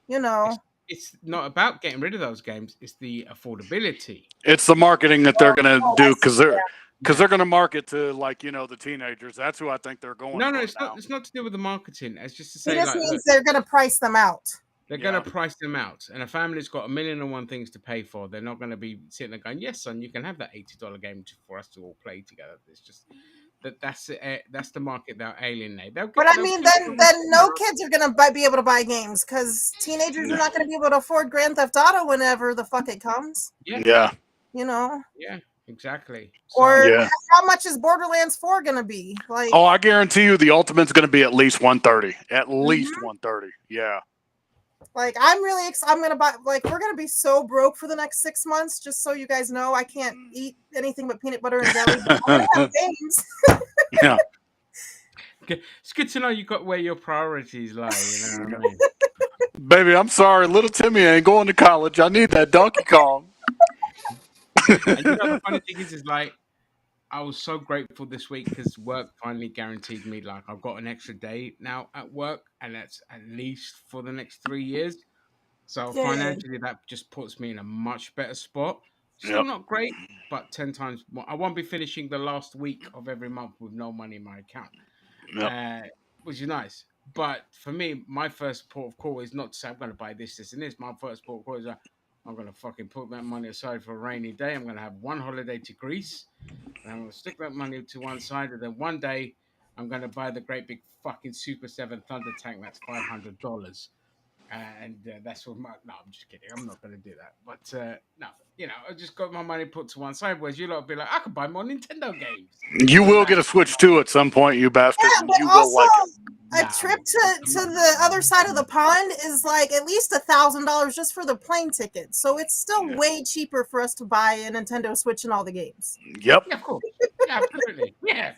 [SPEAKER 3] You know.
[SPEAKER 1] It's not about getting rid of those games. It's the affordability.
[SPEAKER 7] It's the marketing that they're going to do because they're going to market to the teenagers. That's who I think they're going.
[SPEAKER 1] No,
[SPEAKER 7] for
[SPEAKER 1] it's
[SPEAKER 7] now.
[SPEAKER 1] not. It's not to do with the marketing. It's just to say
[SPEAKER 3] It just means they're going to price them out.
[SPEAKER 1] They're going to price them out, and a family's got 1,000,001 things to pay for. They're not going to be sitting there going, "Yes, son, you can have that $80 game for us to all play together." It's just. That's the market they'll alienate. Then
[SPEAKER 3] no kids are gonna be able to buy games because teenagers are not gonna be able to afford Grand Theft Auto whenever the fuck it comes.
[SPEAKER 7] Yeah.
[SPEAKER 3] You know.
[SPEAKER 1] Yeah. Exactly.
[SPEAKER 3] Or
[SPEAKER 7] Yeah.
[SPEAKER 3] how much is Borderlands 4 going to be? Like,
[SPEAKER 7] Oh, I guarantee you the Ultimate's going to be at least 130. At least 130. Yeah.
[SPEAKER 3] like I'm really I'm going to buy, like, we're going to be so broke for the next 6 months, just so you guys know. I can't eat anything but peanut butter and jelly, but I'm going to have games.
[SPEAKER 7] Yeah.
[SPEAKER 1] It's good to know you got where your priorities lie. You know what I mean?
[SPEAKER 7] Baby, I'm sorry. Little Timmy ain't going to college. I need that Donkey Kong.
[SPEAKER 1] And you know the funny thing is like I was so grateful this week because work finally guaranteed me like I've got an extra day now at work, and that's at least for the next 3 years. So
[SPEAKER 3] Yay.
[SPEAKER 1] financially, that just puts me in a much better spot. Still
[SPEAKER 7] Yep.
[SPEAKER 1] not great, but 10 times more. I won't be finishing the last week of every month with no money in my account,
[SPEAKER 7] Yep.
[SPEAKER 1] which is nice. But for me, my first port of call is not to say I'm going to buy this, this, and this. My first port of call is I'm going to fucking put that money aside for a rainy day. I'm going to have one holiday to Greece, and I'm going to stick that money to one side, and then one day I'm going to buy the great big fucking Super 7 Thunder tank that's $500. And that's what my. No, I'm just kidding. I'm not going to do that. But no, you know, I just got my money put to one side. Whereas you lot be like, I could buy more Nintendo games.
[SPEAKER 7] You will get a Switch 2 at some point, you bastard.
[SPEAKER 3] Yeah,
[SPEAKER 7] And
[SPEAKER 3] but
[SPEAKER 7] you will
[SPEAKER 3] also
[SPEAKER 7] like it.
[SPEAKER 3] a trip to the other side of the pond is like at least $1,000 just for the plane ticket. So it's still way cheaper for us to buy a Nintendo Switch and all the games.
[SPEAKER 7] Yep.
[SPEAKER 1] Yeah, of course. Yeah, absolutely. Yeah.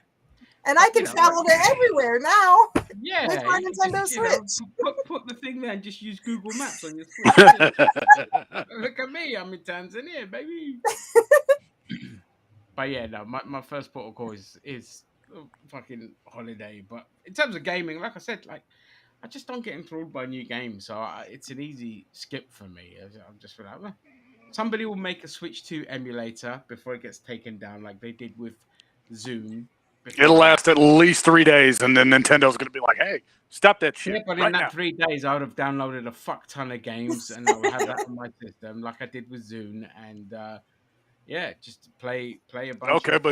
[SPEAKER 3] And I can travel to everywhere now
[SPEAKER 1] Yeah.
[SPEAKER 3] with my
[SPEAKER 1] you
[SPEAKER 3] Nintendo
[SPEAKER 1] just,
[SPEAKER 3] Switch.
[SPEAKER 1] Put the thing there and just use Google Maps on your Switch. Look at me. I'm in Tanzania, baby. But yeah, no, my first protocol is a fucking holiday. But in terms of gaming, like I said, like I just don't get enthralled by new games, so it's an easy skip for me. I'm just like, well, somebody will make a Switch 2 emulator before it gets taken down, like they did with Zoom.
[SPEAKER 7] It'll last at least 3 days, and then Nintendo's going to be like, hey, stop that shit.
[SPEAKER 1] Yeah, but
[SPEAKER 7] right
[SPEAKER 1] in that
[SPEAKER 7] now.
[SPEAKER 1] 3 days, I would have downloaded a fuck ton of games, and I would have that on my system, like I did with Zoom, and yeah, just play a bunch.
[SPEAKER 7] Okay,
[SPEAKER 1] of,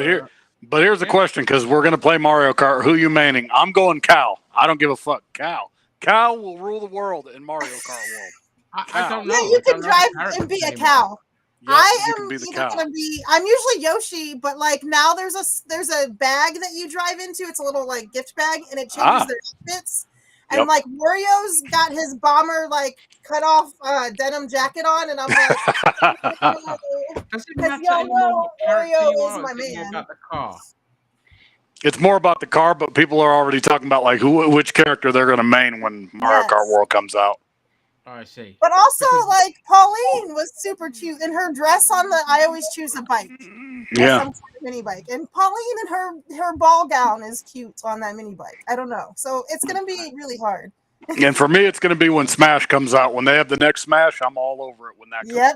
[SPEAKER 7] but here's the question, because we're going to play Mario Kart. Who you manning? I'm going Cal. I don't give a fuck. Cal will rule the world in Mario Kart world.
[SPEAKER 1] I don't know.
[SPEAKER 3] Yeah, you can drive and be a cow.
[SPEAKER 7] Yep,
[SPEAKER 3] I
[SPEAKER 7] you
[SPEAKER 3] am
[SPEAKER 7] can be the
[SPEAKER 3] either
[SPEAKER 7] cow.
[SPEAKER 3] gonna be. I'm usually Yoshi, but like now there's a bag that you drive into. It's a little like gift bag, and it changes their outfits. And
[SPEAKER 7] Yep.
[SPEAKER 3] like Wario's got his bomber like cut off denim jacket on, and I'm like, because y'all know Wario is my man.
[SPEAKER 1] About the car.
[SPEAKER 7] It's more about the car, but people are already talking about like which character they're going to main when Mario Kart World comes out.
[SPEAKER 1] Oh, I see.
[SPEAKER 3] But also, like Pauline was super cute in her dress on the. I always choose a bike.
[SPEAKER 7] Yeah.
[SPEAKER 3] Some sort of mini bike, and Pauline in her ball gown is cute on that mini bike. I don't know, so it's gonna be really hard.
[SPEAKER 7] And for me, it's going to be when Smash comes out. When they have the next Smash, I'm all over it when that comes out.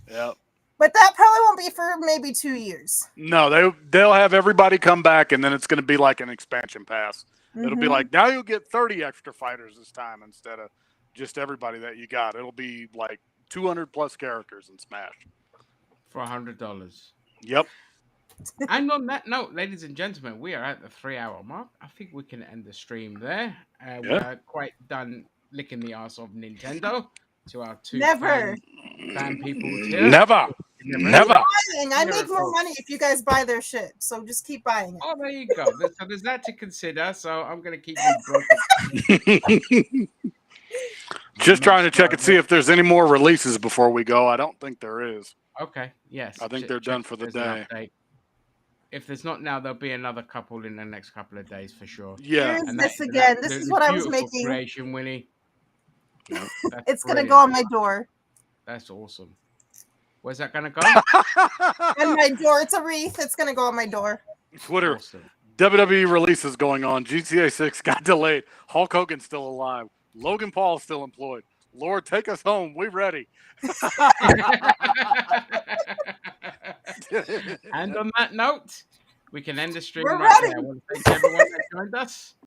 [SPEAKER 7] Yep.
[SPEAKER 3] But that probably won't be for maybe 2 years.
[SPEAKER 7] No, they'll have everybody come back, and then it's going to be like an expansion pass. It'll be like, now you'll get 30 extra fighters this time instead of just everybody that you got. It'll be like 200 plus characters in Smash.
[SPEAKER 1] For $100.
[SPEAKER 7] Yep.
[SPEAKER 1] And on that note, ladies and gentlemen, we are at the 3-hour mark. I think we can end the stream there. We are quite done licking the ass of Nintendo to our two fan people here.
[SPEAKER 7] Never.
[SPEAKER 3] I make more money if you guys buy their shit, so just keep buying it.
[SPEAKER 1] Oh, there you go. So there's that to consider. So I'm going to keep you broken.
[SPEAKER 7] Just trying to check and see if there's any more releases before we go. I don't think there is.
[SPEAKER 1] Okay. Yes.
[SPEAKER 7] I think they're done for the day.
[SPEAKER 1] If there's not now, there'll be another couple in the next couple of days for sure.
[SPEAKER 7] Yeah.
[SPEAKER 3] Here's this again. This is what I was making.
[SPEAKER 1] Creation, Winnie.
[SPEAKER 3] It's gonna go on my door.
[SPEAKER 1] That's awesome. Where's that gonna go?
[SPEAKER 3] On my door. It's a wreath. It's gonna go on my door.
[SPEAKER 7] Twitter. Awesome. WWE releases going on. GTA 6 got delayed. Hulk Hogan's still alive. Logan Paul's still employed. Lord, take us home. We ready.
[SPEAKER 1] And on that note, we can end the stream
[SPEAKER 3] We're
[SPEAKER 1] right
[SPEAKER 3] ready.
[SPEAKER 1] there. I want to thank everyone that joined us.